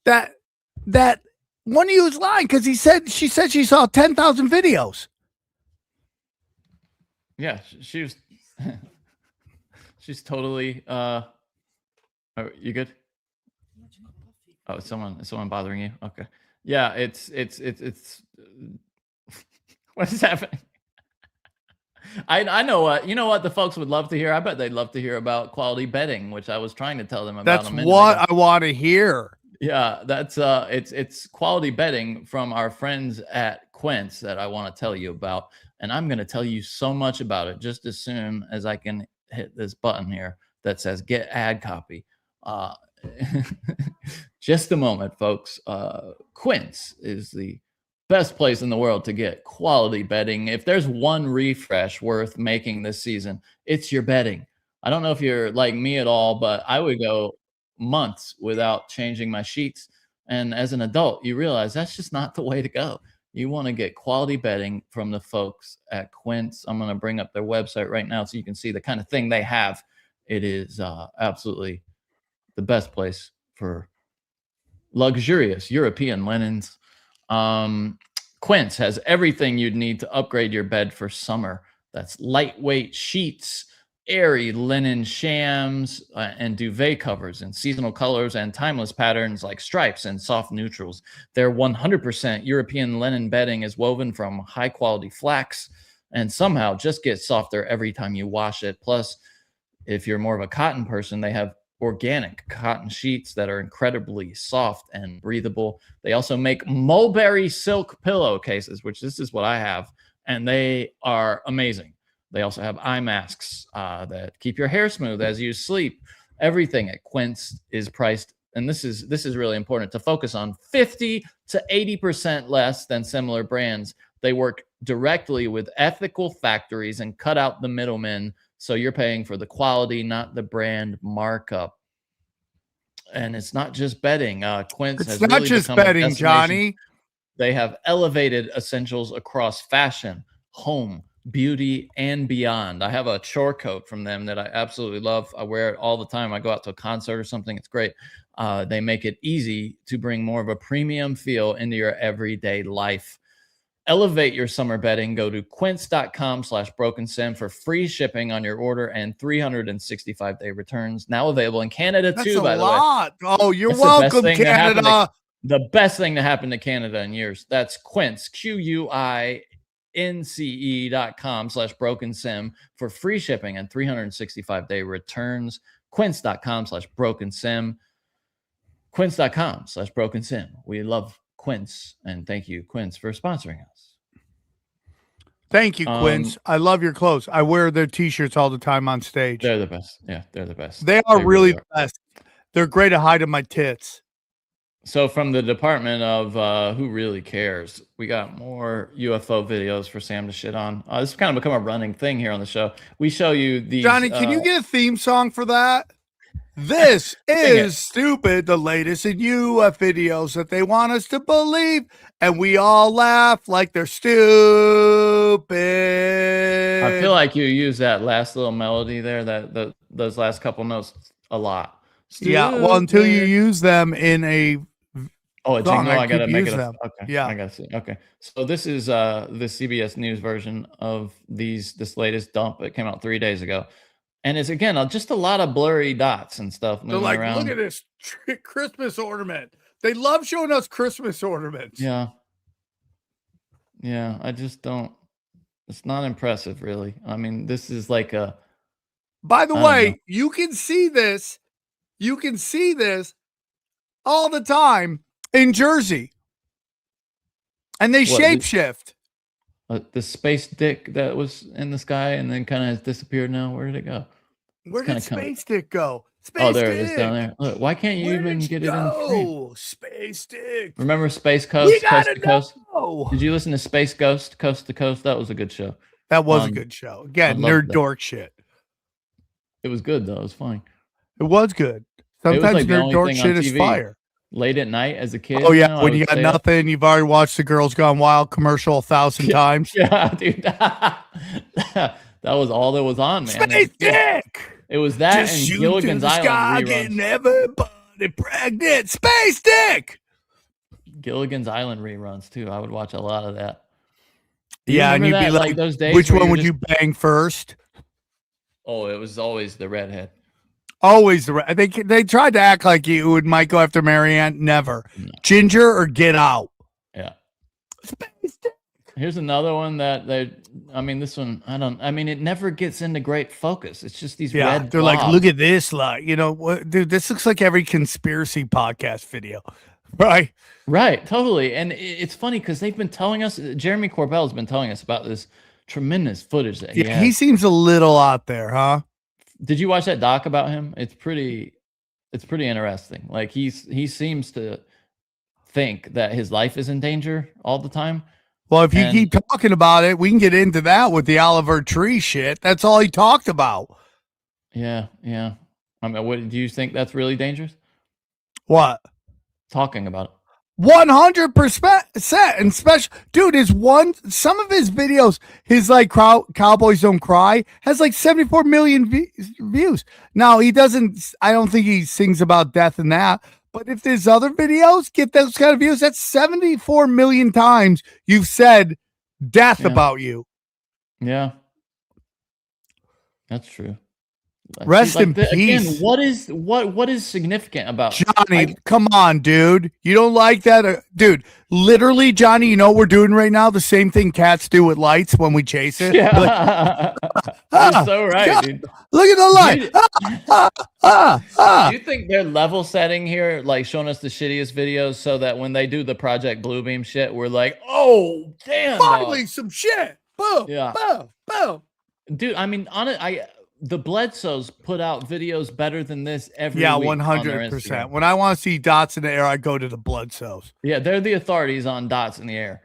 Speaker 2: That one of you is lying because she said she saw 10,000 videos.
Speaker 3: Yeah, she was. She's totally. Oh, you good? Oh, is someone bothering you? Okay. Yeah, it's. What is happening? I know what the folks would love to hear. I bet they'd love to hear about quality betting, which I was trying to tell them about.
Speaker 2: That's what I want to hear.
Speaker 3: Yeah, that's it's quality betting from our friends at Quince that I want to tell you about, and I'm going to tell you so much about it just as soon as I can hit this button here that says get ad copy. Just a moment, folks. Quince is the best place in the world to get quality betting. If there's one refresh worth making this season, it's your betting. I don't know if you're like me at all, but I would go months without changing my sheets. And as an adult, you realize that's just not the way to go. You want to get quality betting from the folks at Quince. I'm going to bring up their website right now so you can see the kind of thing they have. It is absolutely the best place for luxurious European linens. Quince has everything you'd need to upgrade your bed for summer. That's lightweight sheets, airy linen shams, and duvet covers in seasonal colors and timeless patterns like stripes and soft neutrals. Their 100% European linen bedding is woven from high-quality flax, and somehow just gets softer every time you wash it. Plus, if you're more of a cotton person, they have organic cotton sheets that are incredibly soft and breathable. They also make mulberry silk pillowcases, which this is what I have, and they are amazing. They also have eye masks that keep your hair smooth as you sleep. Everything at Quince is priced, and this is really important to focus on, 50 to 80% less than similar brands. They work directly with ethical factories and cut out the middlemen, so you're paying for the quality, not the brand markup. And it's not just bedding. Quince has
Speaker 2: not
Speaker 3: really
Speaker 2: just
Speaker 3: become a
Speaker 2: bedding,
Speaker 3: destination.
Speaker 2: Johnny.
Speaker 3: They have elevated essentials across fashion, home, beauty, and beyond. I have a chore coat from them that I absolutely love. I wear it all the time. I go out to a concert or something. It's great. They make it easy to bring more of a premium feel into your everyday life. Elevate your summer bedding. Go to quince.com/brokensim for free shipping on your order and 365-day returns. Now available in Canada too, by the way.
Speaker 2: That's a lot. Oh, you're
Speaker 3: That's the best
Speaker 2: welcome,
Speaker 3: thing to happen to-
Speaker 2: Canada.
Speaker 3: The best thing to happen to Canada in years. That's Quince, QUINCE.com/brokensim for free shipping and 365-day returns. Quince.com/brokensim. Quince.com/brokensim. We love Quince, and thank you, Quince, for sponsoring us.
Speaker 2: Thank you, Quince. I love your clothes. I wear their t-shirts all the time on stage.
Speaker 3: They're the best. Yeah, they're the best.
Speaker 2: They are really
Speaker 3: are.
Speaker 2: the best. They're great at hiding my tits.
Speaker 3: So from the department of Who Really Cares, we got more UFO videos for Sam to shit on. This has kind of become a running thing here on the show. We show you these.
Speaker 2: Johnny, can you get a theme song for that? This is stupid, the latest in UFO videos that they want us to believe, and we all laugh like they're stupid.
Speaker 3: I feel like you use that last little melody there, those last couple notes a lot.
Speaker 2: Yeah, well, until you use them in a
Speaker 3: a
Speaker 2: song,
Speaker 3: jingle, I gotta
Speaker 2: keep
Speaker 3: make it.
Speaker 2: using them.
Speaker 3: Okay,
Speaker 2: Yeah.
Speaker 3: I gotta see. Okay, so this is the CBS News version of this latest dump. It came out 3 days ago. And it's, again, just a lot of blurry dots and stuff moving
Speaker 2: They're like,
Speaker 3: around.
Speaker 2: look at this Christmas ornament. They love showing us Christmas ornaments.
Speaker 3: Yeah. Yeah, I just don't. It's not impressive, really. I mean, this is like a.
Speaker 2: By the way, you can see this. You can see this all the time in Jersey. And they shapeshift.
Speaker 3: The space dick that was in the sky and then kind of has disappeared now. Where did it go?
Speaker 2: Where did Space Dick go?
Speaker 3: Oh, there it is down there. Look, why can't you even get it in the frame?
Speaker 2: Oh, Space Dick.
Speaker 3: Remember Space Coast, Coast to Coast?
Speaker 2: Know.
Speaker 3: Did you listen to Space Ghost, Coast to Coast? That was a good show.
Speaker 2: That was a good show. Again, nerd dork shit.
Speaker 3: It was good, though. It was fine.
Speaker 2: It was good. Sometimes nerd dork shit is fire.
Speaker 3: Late at night as a kid.
Speaker 2: Oh, yeah. When you got nothing, you've already watched the Girls Gone Wild commercial 1,000 times.
Speaker 3: Yeah, dude. That was all that was on, man.
Speaker 2: Space Dick.
Speaker 3: It was that
Speaker 2: Just
Speaker 3: and Gilligan's Island reruns.
Speaker 2: Getting everybody pregnant. Space Dick.
Speaker 3: Gilligan's Island reruns, too. I would watch a lot of that.
Speaker 2: Yeah, and you'd be like
Speaker 3: those days
Speaker 2: which
Speaker 3: where
Speaker 2: one
Speaker 3: you're
Speaker 2: would you bang first?
Speaker 3: Oh, it was always the redhead.
Speaker 2: Always the red. They tried to act like you might go after Marianne. Never. No. Ginger or Get Out.
Speaker 3: Yeah. Here's another one that this one, it never gets into great focus. It's just these red
Speaker 2: they're
Speaker 3: blobs.
Speaker 2: like, look at this, like, what, dude, this looks like every conspiracy podcast video. Right.
Speaker 3: Right. Totally. And it's funny because they've been telling us, Jeremy Corbell has been telling us about this tremendous footage that
Speaker 2: he seems a little out there, huh?
Speaker 3: Did you watch that doc about him? It's pretty interesting. Like he seems to think that his life is in danger all the time.
Speaker 2: Well, if you keep talking about it, we can get into that with the Oliver Tree shit. That's all he talked about.
Speaker 3: Yeah, yeah. I mean, what do you think that's really dangerous?
Speaker 2: What?
Speaker 3: Talking about it.
Speaker 2: 100%, and special, dude. Some of his videos, his like Cowboys Don't Cry, has like 74 million views. Now he doesn't. I don't think he sings about death in that. But if there's other videos get those kind of views, that's 74 million times you've said death about you.
Speaker 3: Yeah, that's true.
Speaker 2: Rest in peace.
Speaker 3: Again, what is significant about
Speaker 2: Johnny? Come on, dude. You don't like that, dude? Literally, Johnny. You know what we're doing right now? The same thing cats do with lights when we chase it.
Speaker 3: Yeah. You're so right, dude.
Speaker 2: Look at the light.
Speaker 3: Do you think they're level setting here, like showing us the shittiest videos, so that when they do the Project Bluebeam shit, we're like, oh damn,
Speaker 2: finally some shit. Boom.
Speaker 3: Yeah.
Speaker 2: Boom. Boom.
Speaker 3: Dude, I mean, the Bledsoes put out videos better than this every week.
Speaker 2: 100%. When I want to see dots in the air, I go to the Bledsoes.
Speaker 3: Yeah, they're the authorities on dots in the air.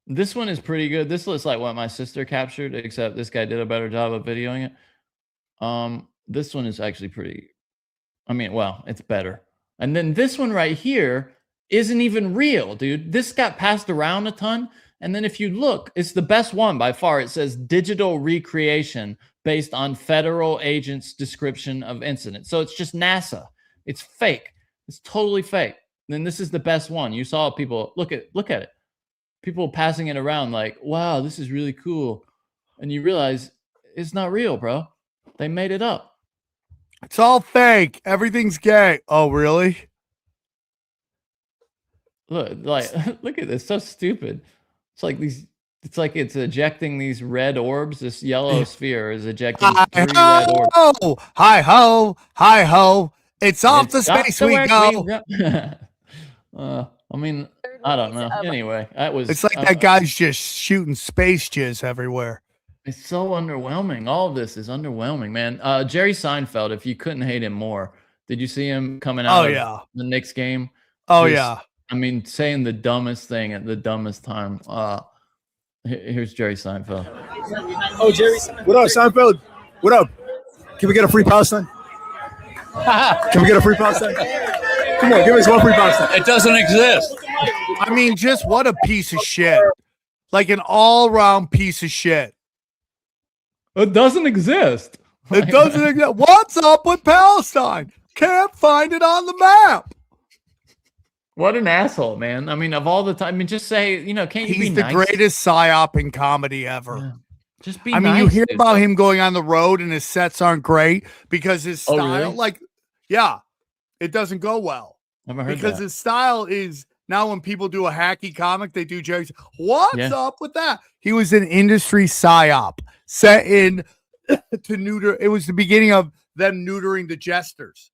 Speaker 3: This one is pretty good. This looks like what my sister captured, except this guy did a better job of videoing it. This one is actually pretty. I mean, well, it's better. And then this one right here isn't even real, dude. This got passed around a ton. And then if you look, it's the best one by far. It says digital recreation based on federal agents' description of incident. So it's just NASA. It's fake. It's totally fake. And then this is the best one. You saw people look at it. People passing it around like, wow, this is really cool. And you realize it's not real, bro. They made it up.
Speaker 2: It's all fake. Everything's gay. Oh, really?
Speaker 3: Look at this. So stupid. It's like it's ejecting these red orbs. This yellow sphere is ejecting three red orbs.
Speaker 2: Hi ho, hi ho. It's off the space we go.
Speaker 3: I mean, I don't know. Anyway,
Speaker 2: it's like that guy's just shooting space jizz everywhere.
Speaker 3: It's so underwhelming. All of this is underwhelming, man. Jerry Seinfeld, if you couldn't hate him more, did you see him coming out of the Knicks game?
Speaker 2: Yeah.
Speaker 3: I mean, saying the dumbest thing at the dumbest time. Here's Jerry Seinfeld.
Speaker 4: Oh, Jerry. What up, Seinfeld? What up? Can we get a free Palestine? Can we get a free Palestine? Come on, give us one free Palestine.
Speaker 5: It doesn't exist.
Speaker 2: I mean, just what a piece of shit. Like an all-around piece of shit.
Speaker 10: It doesn't exist.
Speaker 2: It doesn't exist. What's up with Palestine? Can't find it on the map.
Speaker 3: What an asshole, man. I mean, of all the time, I mean, just say, can't you be nice?
Speaker 2: He's the greatest psyop in comedy ever.
Speaker 3: Yeah. Just be
Speaker 2: nice. I mean, you hear about him going on the road and his sets aren't great because his style,
Speaker 3: really?
Speaker 2: It doesn't go well.
Speaker 3: Never heard
Speaker 2: because
Speaker 3: that.
Speaker 2: his style is now when people do a hacky comic, they do Jerry's. What's up with that? He was an industry psyop set in to neuter. It was the beginning of them neutering the jesters.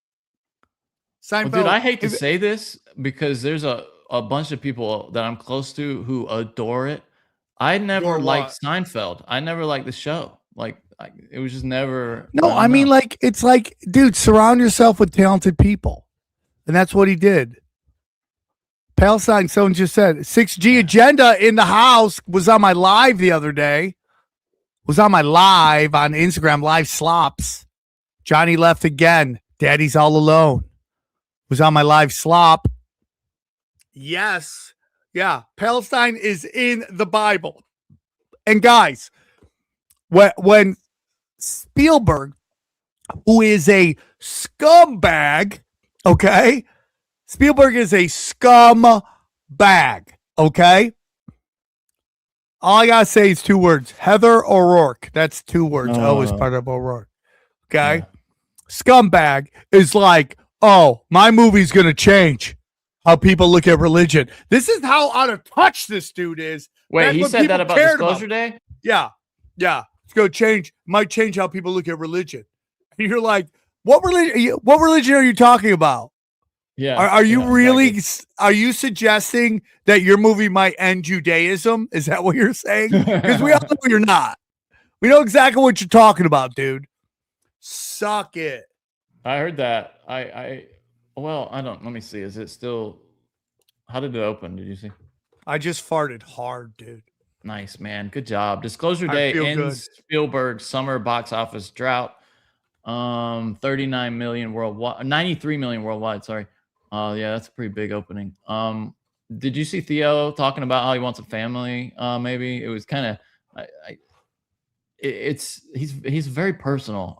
Speaker 3: Seinfeld, dude, I hate to say this because there's a bunch of people that I'm close to who adore it. I never liked Seinfeld. I never liked the show. It was just never.
Speaker 2: No, I mean, it's like, dude, surround yourself with talented people. And that's what he did. Palestine, someone just said, 6G agenda in the house was on my live the other day. Was on my live on Instagram, live slops. Johnny left again. Daddy's all alone. Was on my live slop. Yes. Yeah. Palestine is in the Bible. And guys, when Spielberg, who is a scumbag, okay? Spielberg is a scumbag, okay? All I gotta say is two words. Heather O'Rourke. That's two words. O is part of O'Rourke. Okay? Yeah. Scumbag is like, oh, my movie's going to change how people look at religion. This is how out of touch this dude is.
Speaker 3: Wait, he said that about Disclosure Day?
Speaker 2: Yeah. Yeah. It's going to change. Might change how people look at religion. And you're like, what religion are you talking about?
Speaker 3: Yeah.
Speaker 2: Are you really, are you suggesting that your movie might end Judaism? Is that what you're saying? Because we all know you're not. We know exactly what you're talking about, dude. Suck it.
Speaker 3: I heard that. Well, I don't. Let me see. Is it still? How did it open? Did you see?
Speaker 2: I just farted hard, dude.
Speaker 3: Nice, man. Good job. Disclosure Day ends Spielberg's summer box office drought. 39 million worldwide, 93 million worldwide. Sorry. Yeah, that's a pretty big opening. Did you see Theo talking about how he wants a family? Maybe it was kind of. He's very personal.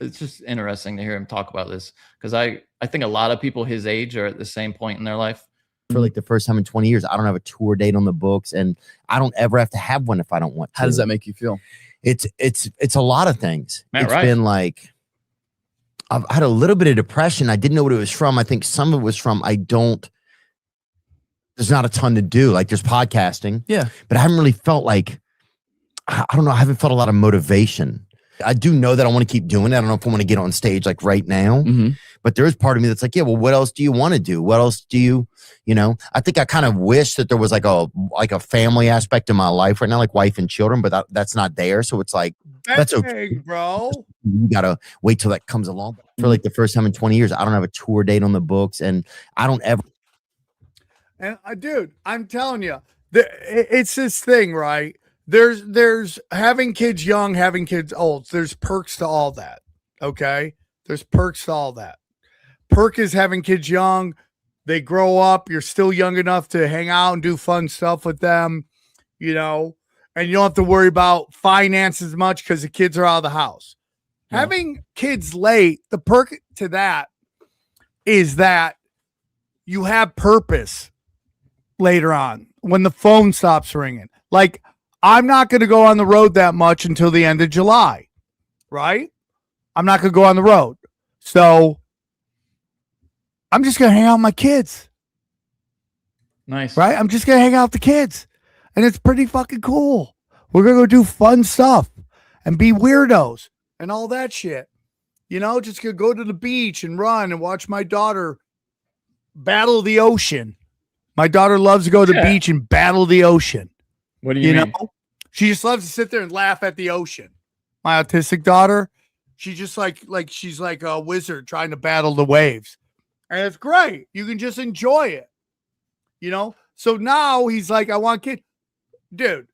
Speaker 3: It's just interesting to hear him talk about this because I think a lot of people his age are at the same point in their life.
Speaker 6: For like the first time in 20 years, I don't have a tour date on the books, and I don't ever have to have one if I don't want to.
Speaker 5: How does that make you feel?
Speaker 6: It's a lot of things.
Speaker 3: Matt
Speaker 6: It's
Speaker 3: Rife.
Speaker 6: been like, I've had a little bit of depression. I didn't know what it was from. I think some of it was from there's not a ton to do. Like there's podcasting.
Speaker 2: Yeah.
Speaker 6: But I haven't really felt like, I don't know. I haven't felt a lot of motivation. I do know that I want to keep doing it. I don't know if I want to get on stage like right now, but there is part of me that's like, yeah, well, what else do you want to do? What else do you I think I kind of wish that there was like a family aspect in my life right now, like wife and children, but that's not there. So it's like, that's okay,
Speaker 2: bro.
Speaker 6: You got to wait till that comes along. For like the first time in 20 years, I don't have a tour date on the books, and I don't ever.
Speaker 2: And dude, I'm telling you, it's this thing, right? There's having kids young, having kids old. There's perks to all that. Okay. There's perks to all that. Perk is having kids young. They grow up. You're still young enough to hang out and do fun stuff with them, and you don't have to worry about finances much because the kids are out of the house. Yeah. Having kids late, the perk to that is that you have purpose later on when the phone stops ringing. Like, I'm not going to go on the road that much until the end of July, right? I'm not going to go on the road. So I'm just going to hang out with my kids.
Speaker 3: Nice.
Speaker 2: Right? I'm just going to hang out with the kids. And it's pretty fucking cool. We're going to go do fun stuff and be weirdos and all that shit. Just going to go to the beach and run and watch my daughter battle the ocean. My daughter loves to go to the beach and battle the ocean.
Speaker 3: What do you mean?
Speaker 2: She just loves to sit there and laugh at the ocean. My autistic daughter, she just like she's like a wizard trying to battle the waves. And it's great. You can just enjoy it. So now he's like, I want kids. Dude,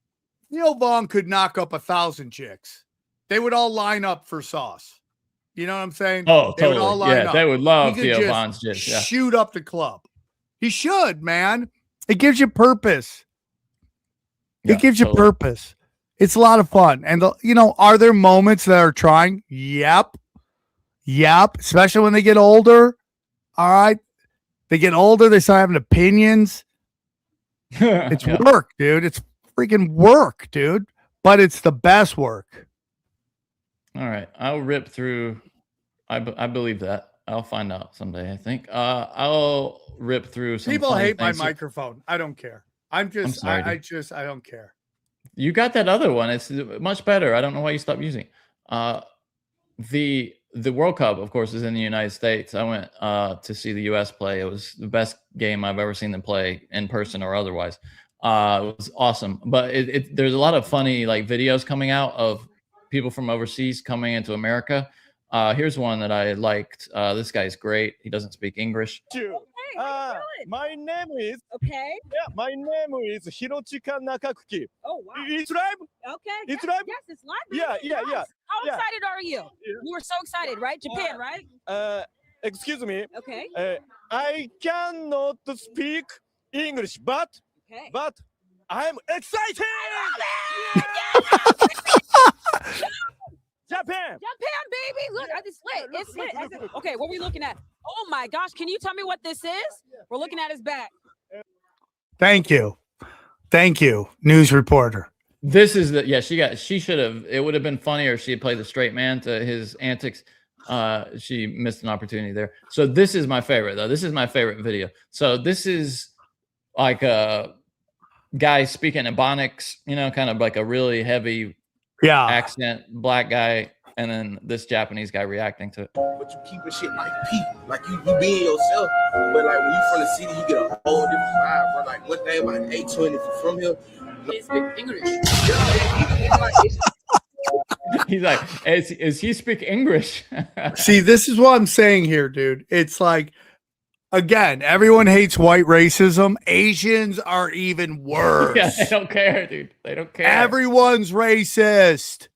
Speaker 2: Theo Vaughn could knock up 1,000 chicks. They would all line up for sauce. You know what I'm saying?
Speaker 3: Oh,
Speaker 2: they would all line up.
Speaker 3: They would love
Speaker 2: He could
Speaker 3: Theo
Speaker 2: just
Speaker 3: Vaughn's chicks. Yeah.
Speaker 2: shoot up the club. He should, man. It gives you purpose. It gives you purpose. It's a lot of fun. And, are there moments that are trying? Yep. Especially when they get older. All right. They get older. They start having opinions. It's work, dude. It's freaking work, dude. But it's the best work.
Speaker 3: All right. I'll rip through. I believe that. I'll find out someday, I think. I'll rip through some.
Speaker 2: People hate my
Speaker 3: things.
Speaker 2: Microphone. I don't care. I don't care.
Speaker 3: You got that other one. It's much better. I don't know why you stopped using the World Cup, of course, is in the United States. I went to see the U.S. play. It was the best game I've ever seen them play in person or otherwise. It was awesome. But there's a lot of funny videos coming out of people from overseas coming into America. Here's one that I liked. This guy's great. He doesn't speak English.
Speaker 5: My name is my name is Hirochika Nakakuki.
Speaker 7: Oh wow!
Speaker 5: It's live.
Speaker 7: Okay.
Speaker 5: It's live.
Speaker 7: Yes, it's live.
Speaker 5: Yeah.
Speaker 7: How excited are you? You were so excited, right? Japan, right?
Speaker 5: Excuse me.
Speaker 7: Okay.
Speaker 5: I cannot speak English, but I'm excited. Japan,
Speaker 7: baby. Look, it's lit. It's lit. Okay, what are we looking at? Oh my gosh, can you tell me what this is? We're looking at his back.
Speaker 2: Thank you, news reporter.
Speaker 3: This is she should have. It would have been funnier if she had played the straight man to his antics. She missed an opportunity there. So this is my favorite though. This is my favorite video. So this is like a guy speaking Ebonics, kind of like a really heavy accent, black guy, and then this Japanese guy reacting to it.
Speaker 21: But you keep shit like people, like you being yourself. But like when you from the city, you get a whole different vibe, bro. Like one thing about A20, if you from here, they speak English.
Speaker 3: He's like, is he speak English?
Speaker 2: See, this is what I'm saying here, dude. It's like, again, everyone hates white racism. Asians are even worse.
Speaker 3: Yeah, they don't care, dude. They don't care.
Speaker 2: Everyone's racist.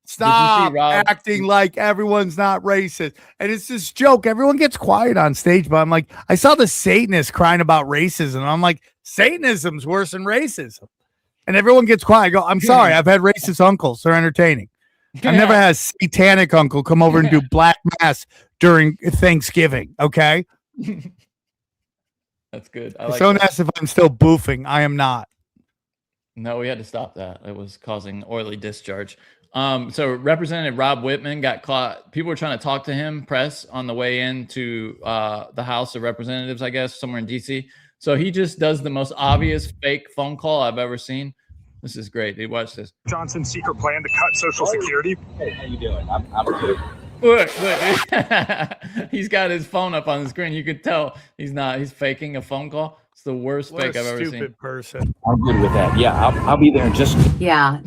Speaker 2: Stop acting like everyone's not racist. And it's this joke. Everyone gets quiet on stage, but I'm like, I saw the Satanist crying about racism. I'm like, Satanism's worse than racism. And everyone gets quiet. I go, I'm sorry. I've had racist uncles. They're entertaining. I've never had a satanic uncle come over and do black mass during Thanksgiving. Okay.
Speaker 3: That's good.
Speaker 2: Someone asked if I'm still boofing. I am not.
Speaker 3: No, we had to stop that. It was causing oily discharge. So Representative Rob Whitman got caught. People were trying to talk to him, press, on the way into the House of Representatives, I guess, somewhere in DC. So he just does the most obvious fake phone call I've ever seen. This is great, dude. Watch this.
Speaker 14: Johnson's secret plan to cut Social Security.
Speaker 8: Hey, how you doing? I'm good.
Speaker 3: Look. He's got his phone up on the screen. You could tell he's faking a phone call. It's the worst fake I've ever seen.
Speaker 2: Stupid person.
Speaker 8: I'm good with that. Yeah, I'll be there in just.
Speaker 7: Yeah,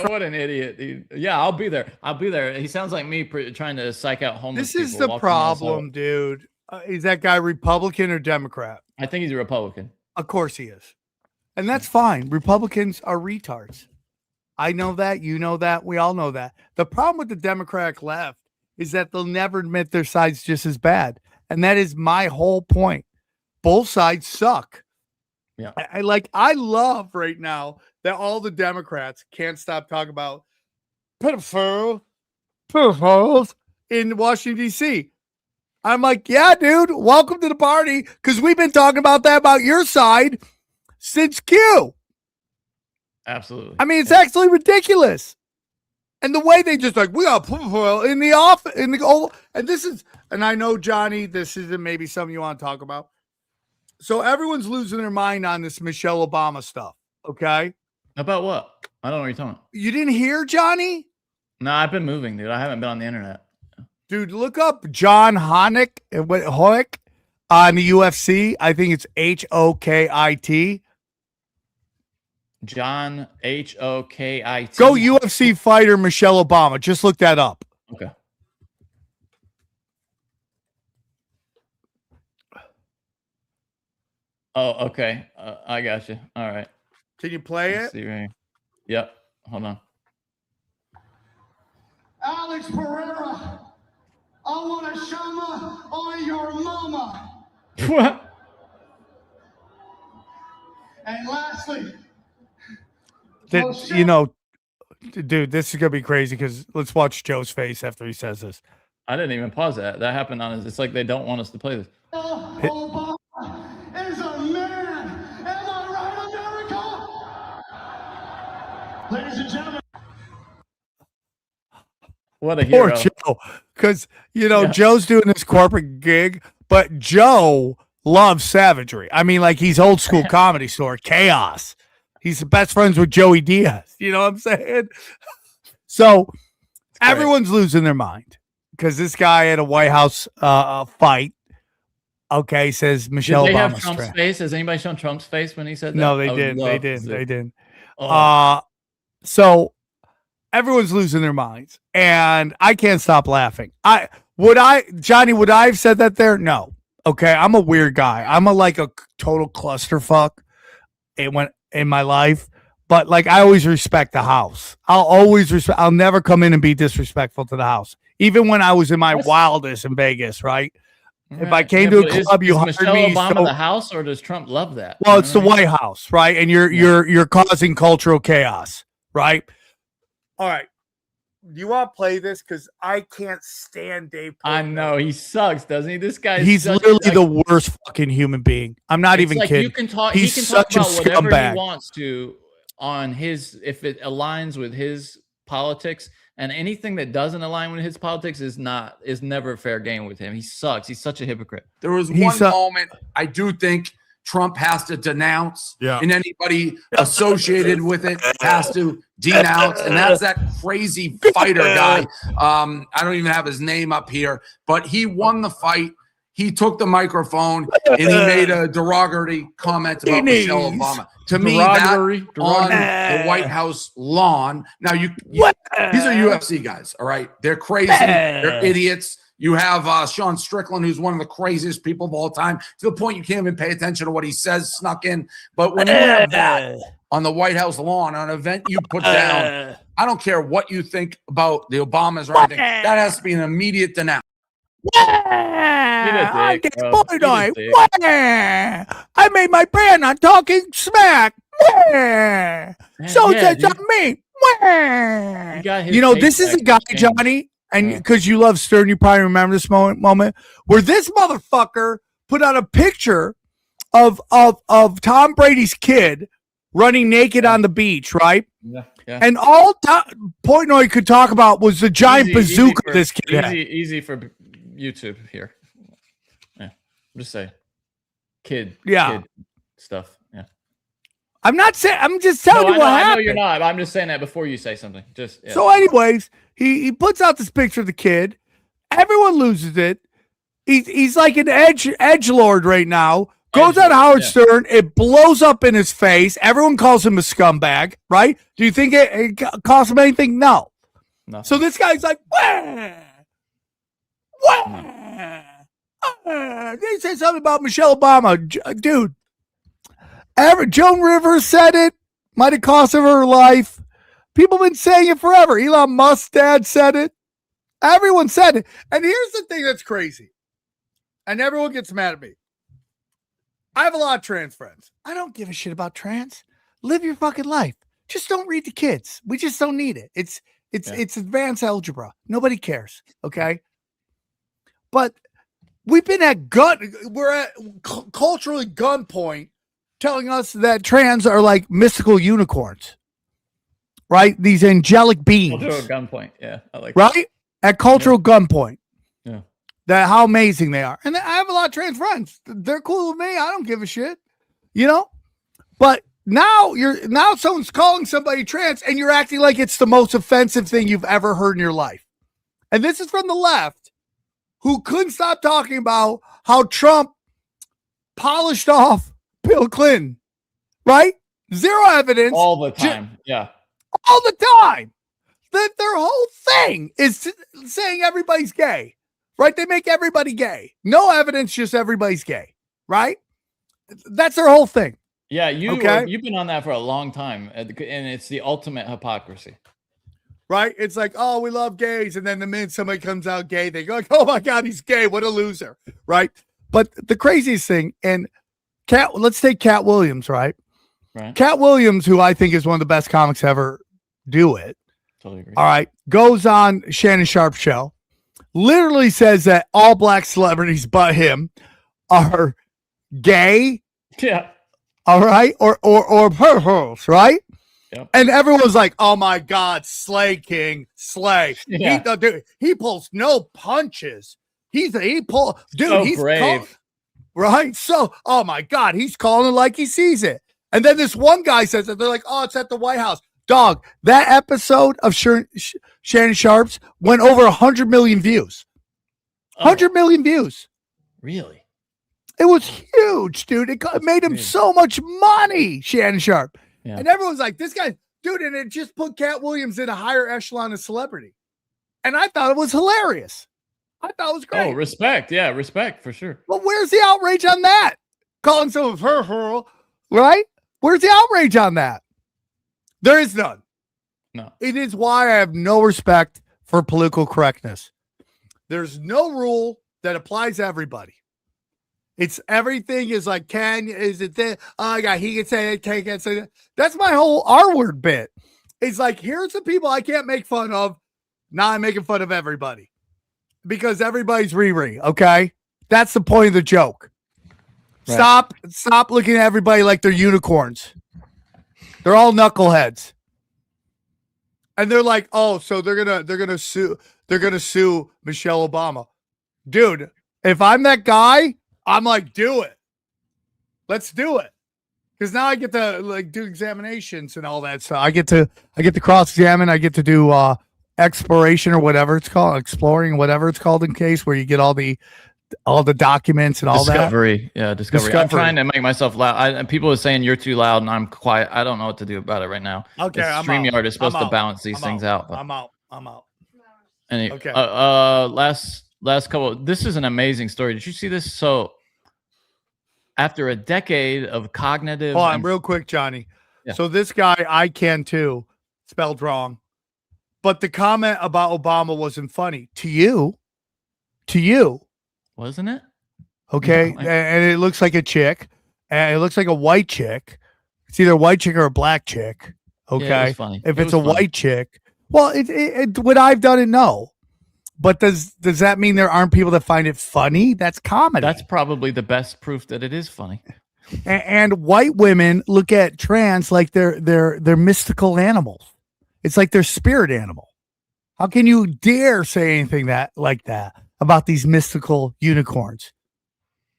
Speaker 3: what an idiot, dude. Yeah, I'll be there. He sounds like me trying to psych out homeless
Speaker 2: This is
Speaker 3: people
Speaker 2: the
Speaker 3: walking around the
Speaker 2: problem, dude. Is that guy Republican or Democrat?
Speaker 3: I think he's a Republican.
Speaker 2: Of course he is. And that's fine. Republicans are retards. I know that. You know that. We all know that. The problem with the Democratic left is that they'll never admit their side's just as bad. And that is my whole point. Both sides suck.
Speaker 3: Yeah.
Speaker 2: I love right now that all the Democrats can't stop talking about pedophiles in Washington, D.C. I'm like, yeah, dude, welcome to the party, because we've been talking about that about your side since Q.
Speaker 3: Absolutely.
Speaker 2: I mean, it's actually ridiculous. And the way they just like, we got pedophile in the office, and I know, Johnny, this isn't maybe something you want to talk about. So everyone's losing their mind on this Michelle Obama stuff, okay?
Speaker 3: About what? I don't know what you're talking about.
Speaker 2: You didn't hear, Johnny?
Speaker 3: No, I've been moving, dude. I haven't been on the internet.
Speaker 2: Dude, look up John Honik on the UFC. I think it's Hokit.
Speaker 3: John Hokit.
Speaker 2: Go UFC fighter Michelle Obama. Just look that up.
Speaker 3: Okay. Oh, okay. I got you. All right.
Speaker 2: Can you play
Speaker 3: Let's
Speaker 2: it?
Speaker 3: see right here. Yep. Hold on.
Speaker 9: Alex Pereira, I want a shama on your mama.
Speaker 3: What?
Speaker 9: And lastly,
Speaker 2: dude, this is gonna be crazy, because let's watch Joe's face after he says this.
Speaker 3: I didn't even pause that. That happened on us. It's like they don't want us to play this.
Speaker 9: Obama is a man. Am I right, America? Ladies and gentlemen.
Speaker 3: What a hero.
Speaker 2: Poor Joe, because Joe's doing this corporate gig, but Joe loves savagery. I mean, like, he's old school Comedy Store chaos. He's the best friends with Joey Diaz. You know what I'm saying? So everyone's losing their mind because this guy at a White House fight, okay, says Michelle
Speaker 3: Did they
Speaker 2: Obama's
Speaker 3: have Trump's
Speaker 2: friend.
Speaker 3: face? Has anybody shown Trump's face when he said that?
Speaker 2: No, they
Speaker 3: I would
Speaker 2: didn't.
Speaker 3: love
Speaker 2: They
Speaker 3: to
Speaker 2: didn't.
Speaker 3: see.
Speaker 2: They didn't.
Speaker 3: Oh.
Speaker 2: So everyone's losing their minds, and I can't stop laughing. Johnny, would I have said that there? No. Okay, I'm a weird guy. I'm a total clusterfuck. It went in my life, but I always respect the house. I'll never come in and be disrespectful to the house, even when I was in my wildest in Vegas. Right? If I came to a club, you
Speaker 3: is
Speaker 2: hired me.
Speaker 3: Michelle Obama the house, or does Trump love that?
Speaker 2: Well, it's the White House, right? And you're causing cultural chaos, right? All right. Do you want to play this? Because I can't stand Dave Portnoy.
Speaker 3: I know he sucks, doesn't he? This guy.
Speaker 2: He's literally the worst fucking human being. I'm not even kidding.
Speaker 3: You can talk.
Speaker 2: He's
Speaker 3: he can talk
Speaker 2: such
Speaker 3: about
Speaker 2: a
Speaker 3: whatever
Speaker 2: scumbag.
Speaker 3: he wants to on his, if it aligns with his politics, and anything that doesn't align with his politics is never fair game with him. He sucks. He's such a hypocrite.
Speaker 12: There was one moment I do think Trump has to denounce, and anybody associated with it has to denounce, and that's that crazy fighter guy. I don't even have his name up here, but he won the fight. He took the microphone and he made a derogatory comment about Michelle Obama. To me, that on the White House lawn. Now, these are UFC guys, all right? They're crazy. They're idiots. You have Sean Strickland, who's one of the craziest people of all time, to the point you can't even pay attention to what he says snuck in. But when you have that on the White House lawn, on an event you put down, I don't care what you think about the Obamas or anything. That has to be an immediate denounce.
Speaker 2: I made my brand on talking smack. So that's on me. This is a guy, Johnny, and because you love Stern, you probably remember this moment where this motherfucker put out a picture of Tom Brady's kid running naked on the beach, right?
Speaker 3: Yeah. Yeah.
Speaker 2: And all Portnoy could talk about was the giant bazooka this kid had.
Speaker 3: Easy for YouTube here. Yeah, I'm just saying, kid stuff. Yeah,
Speaker 2: I'm not saying. I'm just telling you what happened.
Speaker 3: I know you're not. I'm just saying that before you say something. Just
Speaker 2: So, anyways, he puts out this picture of the kid. Everyone loses it. He's like an edgelord right now. Goes on Howard Stern. It blows up in his face. Everyone calls him a scumbag, right? Do you think it cost him anything? No. So this guy's like, wah, wah. They said something about Michelle Obama. Dude, Joan Rivers said it. Might have cost her life. People have been saying it forever. Elon Musk's dad said it. Everyone said it. And here's the thing that's crazy. And everyone gets mad at me. I have a lot of trans friends. I don't give a shit about trans. Live your fucking life. Just don't read the kids. We just don't need it. It's advanced algebra. Nobody cares. Okay. But we've been we're at culturally gunpoint telling us that trans are like mystical unicorns. Right? These angelic beings.
Speaker 3: Cultural gunpoint. Yeah. I like
Speaker 2: right? That. At cultural gunpoint.
Speaker 3: Yeah.
Speaker 2: That how amazing they are. And I have a lot of trans friends. They're cool with me. I don't give a shit. You know? But now someone's calling somebody trans and you're acting like it's the most offensive thing you've ever heard in your life. And this is from the left, who couldn't stop talking about how Trump polished off Bill Clinton. Right? Zero evidence.
Speaker 3: All the time. Yeah.
Speaker 2: All the time. Their whole thing is saying everybody's gay. Right? They make everybody gay. No evidence, just everybody's gay. Right? That's their whole thing.
Speaker 3: Yeah, you've been on that for a long time, and it's the ultimate hypocrisy.
Speaker 2: Right? It's like, oh, we love gays, and then the minute somebody comes out gay, they go, like, oh my God, he's gay. What a loser. Right? But the craziest thing, and let's take Cat Williams, right?
Speaker 3: Right.
Speaker 2: Cat Williams, who I think is one of the best comics ever do it.
Speaker 3: Totally agree.
Speaker 2: All right. Goes on Shannon Sharp's show. Literally says that all black celebrities but him are gay.
Speaker 3: Yeah.
Speaker 2: All right. Or perverts, right?
Speaker 3: Yep.
Speaker 2: And everyone's like, oh my God, Slay King, Slay.
Speaker 3: Yeah.
Speaker 2: He pulls no punches. He's
Speaker 3: brave.
Speaker 2: Right? So, oh my God, he's calling it like he sees it. And then this one guy says that they're like, oh, it's at the White House. Dog, that episode of Shannon Sharp's went over 100 million views. 100 million views.
Speaker 3: Really?
Speaker 2: It was huge, dude. It made him so much money, Shannon Sharp.
Speaker 3: Yeah.
Speaker 2: And everyone's like, this guy, dude, and it just put Cat Williams in a higher echelon of celebrity. And I thought it was hilarious. I thought it was great.
Speaker 3: Oh, respect. Yeah, respect for sure.
Speaker 2: Well, where's the outrage on that? Calling someone of her, right? Where's the outrage on that? There is none.
Speaker 3: No.
Speaker 2: It is why I have no respect for political correctness. There's no rule that applies to everybody. It's everything is like, is it this? Oh, God, he can say it, can't say that. That's my whole R-word bit. It's like, here's the people I can't make fun of. Now I'm making fun of everybody. Because everybody's Riri, okay? That's the point of the joke. Right. Stop looking at everybody like they're unicorns. They're all knuckleheads. And they're like, oh, so they're gonna sue Michelle Obama. Dude, if I'm that guy, I'm like, do it. Let's do it. Because now I get to like do examinations and all that stuff. I get to cross-examine, I get to do exploration or whatever it's called, exploring, whatever it's called in case where you get all the documents and all
Speaker 3: discovery.
Speaker 2: that.
Speaker 3: Yeah, discovery. I'm trying to make myself loud. People are saying you're too loud and I'm quiet. I don't know what to do about it right now.
Speaker 2: Okay,
Speaker 3: StreamYard is supposed to balance these things out.
Speaker 2: I'm out.
Speaker 3: Anyway,
Speaker 2: okay.
Speaker 3: Last couple. This is an amazing story. Did you see this? So after a decade of cognitive.
Speaker 2: Hold on, real quick, Johnny.
Speaker 3: Yeah.
Speaker 2: So this guy, I can too, spelled wrong. But the comment about Obama wasn't funny to you.
Speaker 3: Wasn't it?
Speaker 2: Okay.
Speaker 3: No,
Speaker 2: and it looks like a chick. And it looks like a white chick. It's either a white chick or a black chick. Okay.
Speaker 3: Yeah, it was funny.
Speaker 2: If it's a white chick, well, it would I've done it? No. But does that mean there aren't people that find it funny? That's comedy.
Speaker 3: That's probably the best proof that it is funny.
Speaker 2: And white women look at trans like they're mystical animals. It's like their spirit animal. How can you dare say anything like that about these mystical unicorns?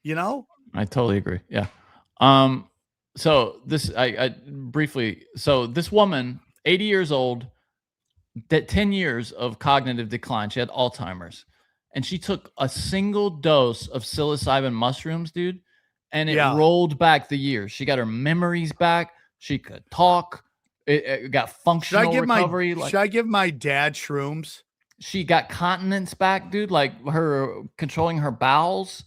Speaker 2: You know?
Speaker 3: I totally agree. Yeah. So this, I briefly, so this woman, 80 years old, that 10 years of cognitive decline. She had Alzheimer's, and she took a single dose of psilocybin mushrooms, dude, and it rolled back the years. She got her memories back. She could talk. It got functional recovery.
Speaker 2: Should I give my dad shrooms?
Speaker 3: She got continence back, dude, like her controlling her bowels.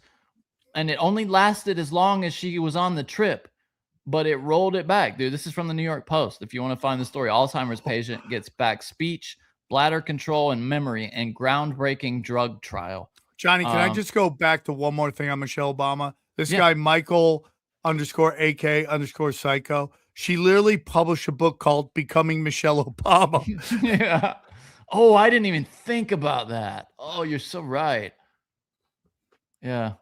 Speaker 3: And it only lasted as long as she was on the trip, but it rolled it back, dude. This is from the New York Post. If you want to find the story, Alzheimer's patient gets back speech, bladder control, and memory, and groundbreaking drug trial.
Speaker 2: Johnny, can I just go back to one more thing on Michelle Obama? This guy, Michael _AK_psycho. She literally published a book called Becoming Michelle Obama.
Speaker 3: Yeah. Oh, I didn't even think about that. Oh, you're so right. Yeah.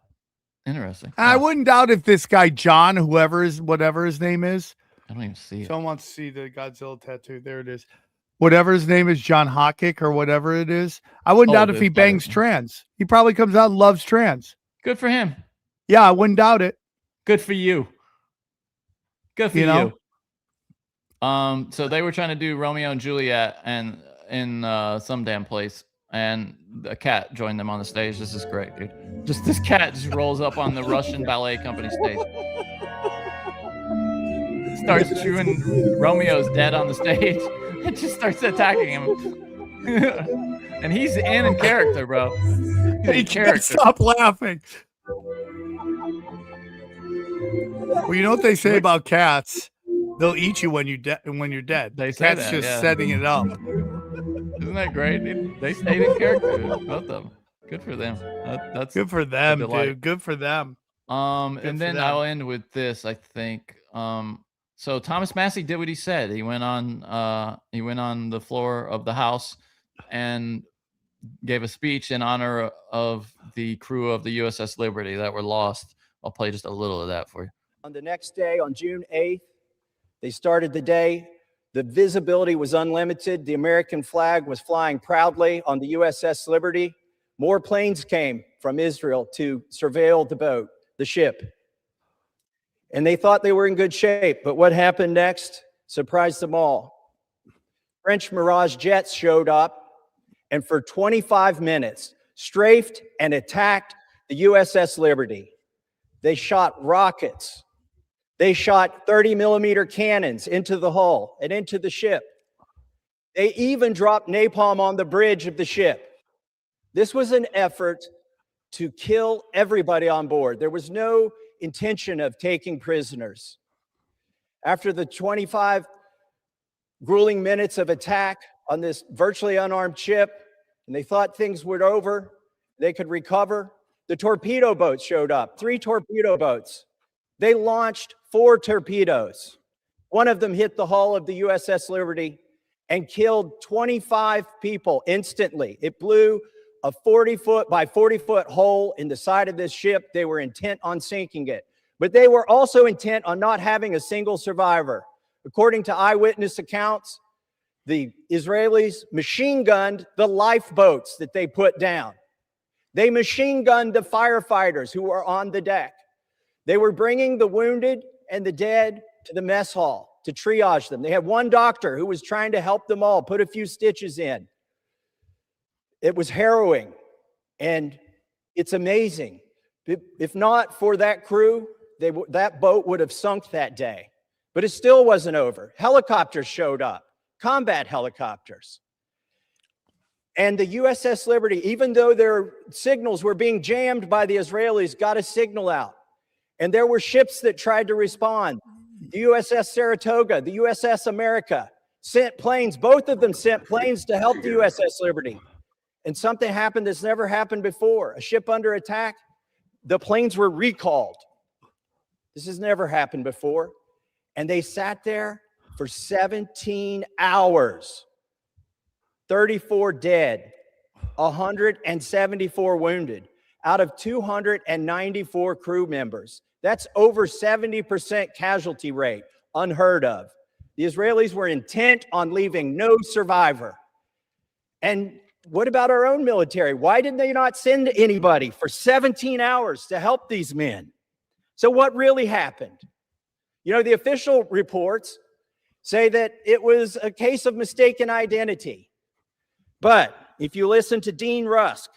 Speaker 3: Interesting.
Speaker 2: I wouldn't doubt if this guy, John, whatever his name is.
Speaker 3: I don't even see it.
Speaker 2: Someone wants to see the Godzilla tattoo. There it is. Whatever his name is, John Hockick or whatever it is. I wouldn't doubt if he bangs trans. He probably comes out and loves trans.
Speaker 3: Good for him.
Speaker 2: Yeah, I wouldn't doubt it.
Speaker 3: Good for you. Good for you. So they were trying to do Romeo and Juliet and in some damn place, and a cat joined them on the stage. This is great, dude. Just this cat just rolls up on the Russian ballet company stage. Starts chewing Romeo's dead on the stage. It just starts attacking him. And he's in character, bro.
Speaker 2: He can't stop laughing. Well, you know what they say about cats? They'll eat you when you're dead.
Speaker 3: They say
Speaker 2: Cat's
Speaker 3: that,
Speaker 2: just setting it up.
Speaker 3: Isn't that great, dude? They stayed in character, dude. Both of them. Good for them. That's
Speaker 2: good for them, dude. Good for them.
Speaker 3: And then I'll end with this, I think. So Thomas Massie did what he said. He went on the floor of the House and gave a speech in honor of the crew of the USS Liberty that were lost. I'll play just a little of that for you.
Speaker 11: On the next day, on June 8th, they started the day. The visibility was unlimited. The American flag was flying proudly on the USS Liberty. More planes came from Israel to surveil the boat, the ship. And they thought they were in good shape. But what happened next surprised them all. French Mirage jets showed up and for 25 minutes strafed and attacked the USS Liberty. They shot rockets. They shot 30-millimeter cannons into the hull and into the ship. They even dropped napalm on the bridge of the ship. This was an effort to kill everybody on board. There was no intention of taking prisoners. After the 25 grueling minutes of attack on this virtually unarmed ship, and they thought things were over, they could recover, the torpedo boats showed up, 3 torpedo boats. They launched 4 torpedoes. One of them hit the hull of the USS Liberty and killed 25 people instantly. It blew a 40-foot by 40-foot hole in the side of this ship. They were intent on sinking it. But they were also intent on not having a single survivor. According to eyewitness accounts, the Israelis machine gunned the lifeboats that they put down. They machine gunned the firefighters who were on the deck. They were bringing the wounded and the dead to the mess hall to triage them. They had one doctor who was trying to help them all, put a few stitches in. It was harrowing, and it's amazing. If not for that crew, that boat would have sunk that day. But it still wasn't over. Helicopters showed up, combat helicopters. And the USS Liberty, even though their signals were being jammed by the Israelis, got a signal out. And there were ships that tried to respond. The USS Saratoga, the USS America sent planes. Both of them sent planes to help the USS Liberty. And something happened that's never happened before. A ship under attack, the planes were recalled. This has never happened before. And they sat there for 17 hours. 34 dead, 174 wounded out of 294 crew members. That's over 70% casualty rate, unheard of. The Israelis were intent on leaving no survivor. And what about our own military? Why did they not send anybody for 17 hours to help these men? So what really happened? You know, the official reports say that it was a case of mistaken identity. But if you listen to Dean Rusk,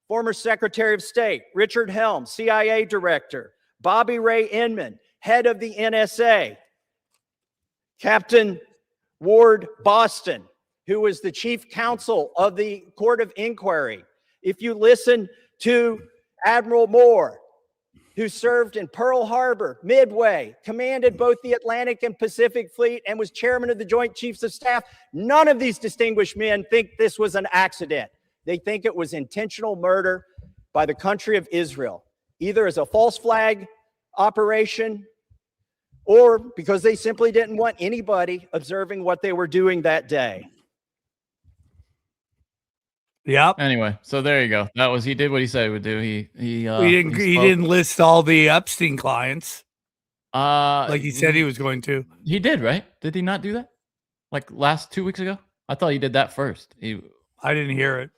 Speaker 11: former Secretary of State, Richard Helms, CIA Director, Bobby Ray Inman, head of the NSA, Captain Ward Boston, who was the chief counsel of the Court of Inquiry. If you listen to Admiral Moore, who served in Pearl Harbor, Midway, commanded both the Atlantic and Pacific Fleet, and was chairman of the Joint Chiefs of Staff, none of these distinguished men think this was an accident. They think it was intentional murder by the country of Israel, either as a false flag operation or because they simply didn't want anybody observing what they were doing that day.
Speaker 2: Yep.
Speaker 3: Anyway, so there you go. That was, he did what he said he would do. He
Speaker 2: didn't list all the Epstein clients. Like he said he was going to.
Speaker 3: He did, right? Did he not do that? Like last 2 weeks ago? I thought he did that first.
Speaker 2: I didn't hear it.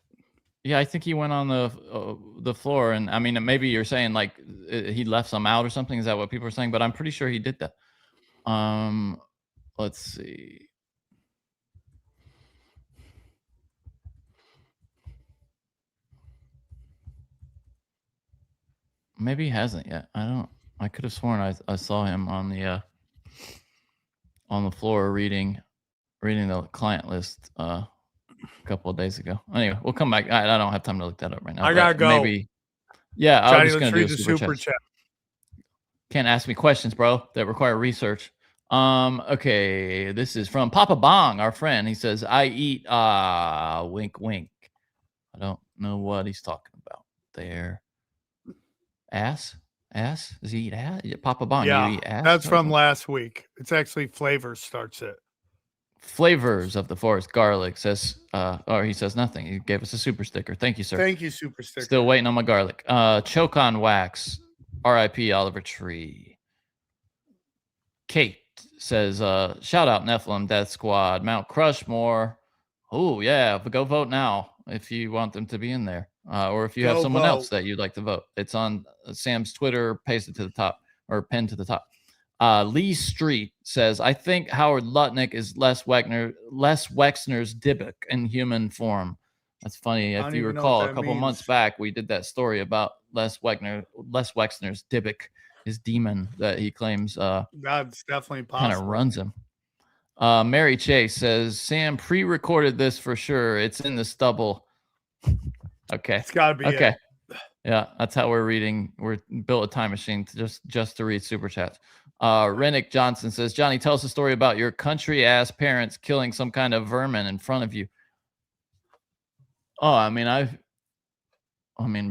Speaker 3: Yeah, I think he went on the floor, and I mean, maybe you're saying like he left some out or something. Is that what people are saying? But I'm pretty sure he did that. Let's see. Maybe he hasn't yet. I could have sworn I saw him on the floor reading the client list a couple of days ago. Anyway, we'll come back. I don't have time to look that up right now.
Speaker 2: I gotta go.
Speaker 3: Maybe. Yeah, I was just gonna do a
Speaker 2: super chat.
Speaker 3: Can't ask me questions, bro, that require research. Okay, this is from Papa Bong, our friend. He says, I eat wink wink. I don't know what he's talking about there. Ass? Does he eat ass? Papa Bong,
Speaker 2: Yeah,
Speaker 3: you eat ass?
Speaker 2: that's from last week. It's actually Flavors starts it.
Speaker 3: Flavors of the Forest Garlic says, or he says nothing. He gave us a super sticker. Thank you, sir.
Speaker 2: Thank you, super sticker.
Speaker 3: Still waiting on my garlic. Choke on Wax, RIP Oliver Tree. Kate says, shout out Nephilim Death Squad, Mount Crushmore. Oh, yeah, but go vote now if you want them to be in there. Or if you have someone else that you'd like to vote. It's on Sam's Twitter, pasted to the top, or pinned to the top. Lee Street says, I think Howard Lutnick is Les Wexner's Dybbuk in human form. That's funny. If you recall, a couple months back, we did that story about Les Wexner's Dybbuk, his demon that he claims
Speaker 2: that's definitely possible.
Speaker 3: Kind of runs him. Mary Chase says, Sam pre-recorded this for sure. It's in the stubble. Okay.
Speaker 2: It's got to be
Speaker 3: okay. Yeah, that's how we're reading. We're built a time machine to just to read super chats. Rennick Johnson says, Johnny, tell us a story about your country ass parents killing some kind of vermin in front of you. Oh, I mean,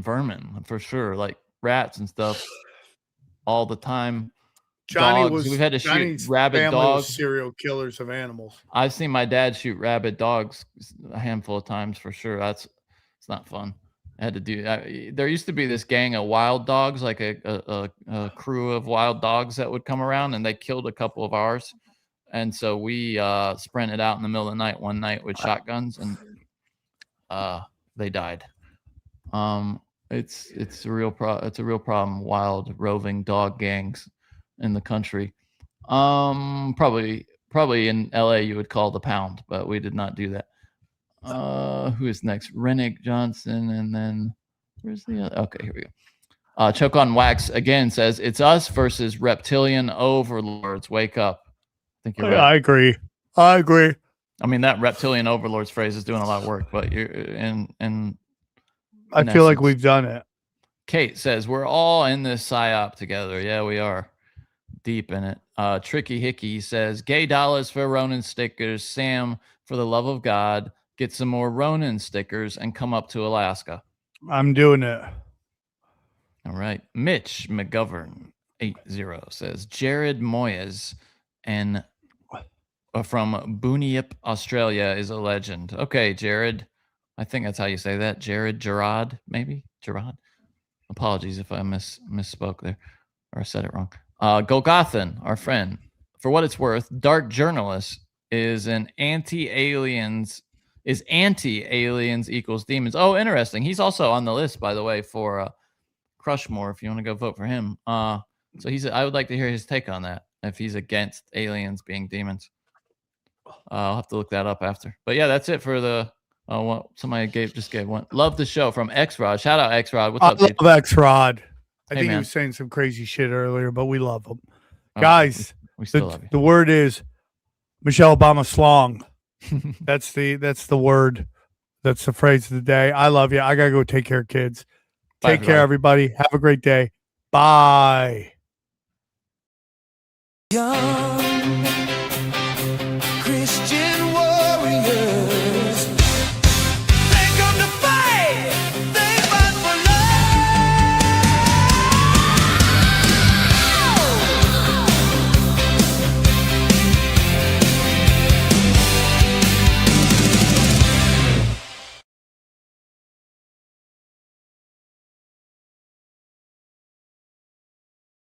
Speaker 3: vermin for sure, like rats and stuff all the time. We've had to shoot rabid dogs.
Speaker 2: Serial killers of animals.
Speaker 3: I've seen my dad shoot rabid dogs a handful of times for sure. It's not fun. I had to do that. There used to be this gang of wild dogs, like a crew of wild dogs that would come around, and they killed a couple of ours. And so we sprinted out in the middle of the night one night with shotguns, and they died. It's a real problem. Wild roving dog gangs in the country. Probably in LA you would call the Pound, but we did not do that. Who is next? Rennick Johnson, and then where's the other? Okay, here we go. Choke on Wax again says, it's us versus reptilian overlords. Wake up. I think you're right.
Speaker 2: I agree.
Speaker 3: I mean, that reptilian overlords phrase is doing a lot of work, but you're in
Speaker 2: I feel like we've done it.
Speaker 3: Kate says, we're all in this psyop together. Yeah, we are deep in it. Tricky Hickey says, gay dollars for Ronin stickers. Sam, for the love of God, get some more Ronin stickers and come up to Alaska.
Speaker 2: I'm doing it.
Speaker 3: All right. Mitch McGovern 80 says, Jared Moyes and from Booniep, Australia is a legend. Okay, Jared. I think that's how you say that. Gerard, maybe? Gerard? Apologies if I misspoke there or said it wrong. Golgothan, our friend. For what it's worth, dark journalist is an anti-aliens equals demons. Oh, interesting. He's also on the list, by the way, for Crushmore, if you want to go vote for him. So I would like to hear his take on that, if he's against aliens being demons. I'll have to look that up after. But yeah, that's it for the somebody just gave one. Love the show from X-Rod. Shout out X-Rod. What's up, dude?
Speaker 2: I love X-Rod. I think
Speaker 3: man.
Speaker 2: he was saying some crazy shit earlier, but we love him.
Speaker 3: Oh,
Speaker 2: Guys,
Speaker 3: we still love you.
Speaker 2: The word is Michelle Obama slong. That's the word. That's the phrase of the day. I love you. I gotta go take care of kids.
Speaker 3: Bye,
Speaker 2: Take care, everybody. Have a great day. Bye.
Speaker 13: Young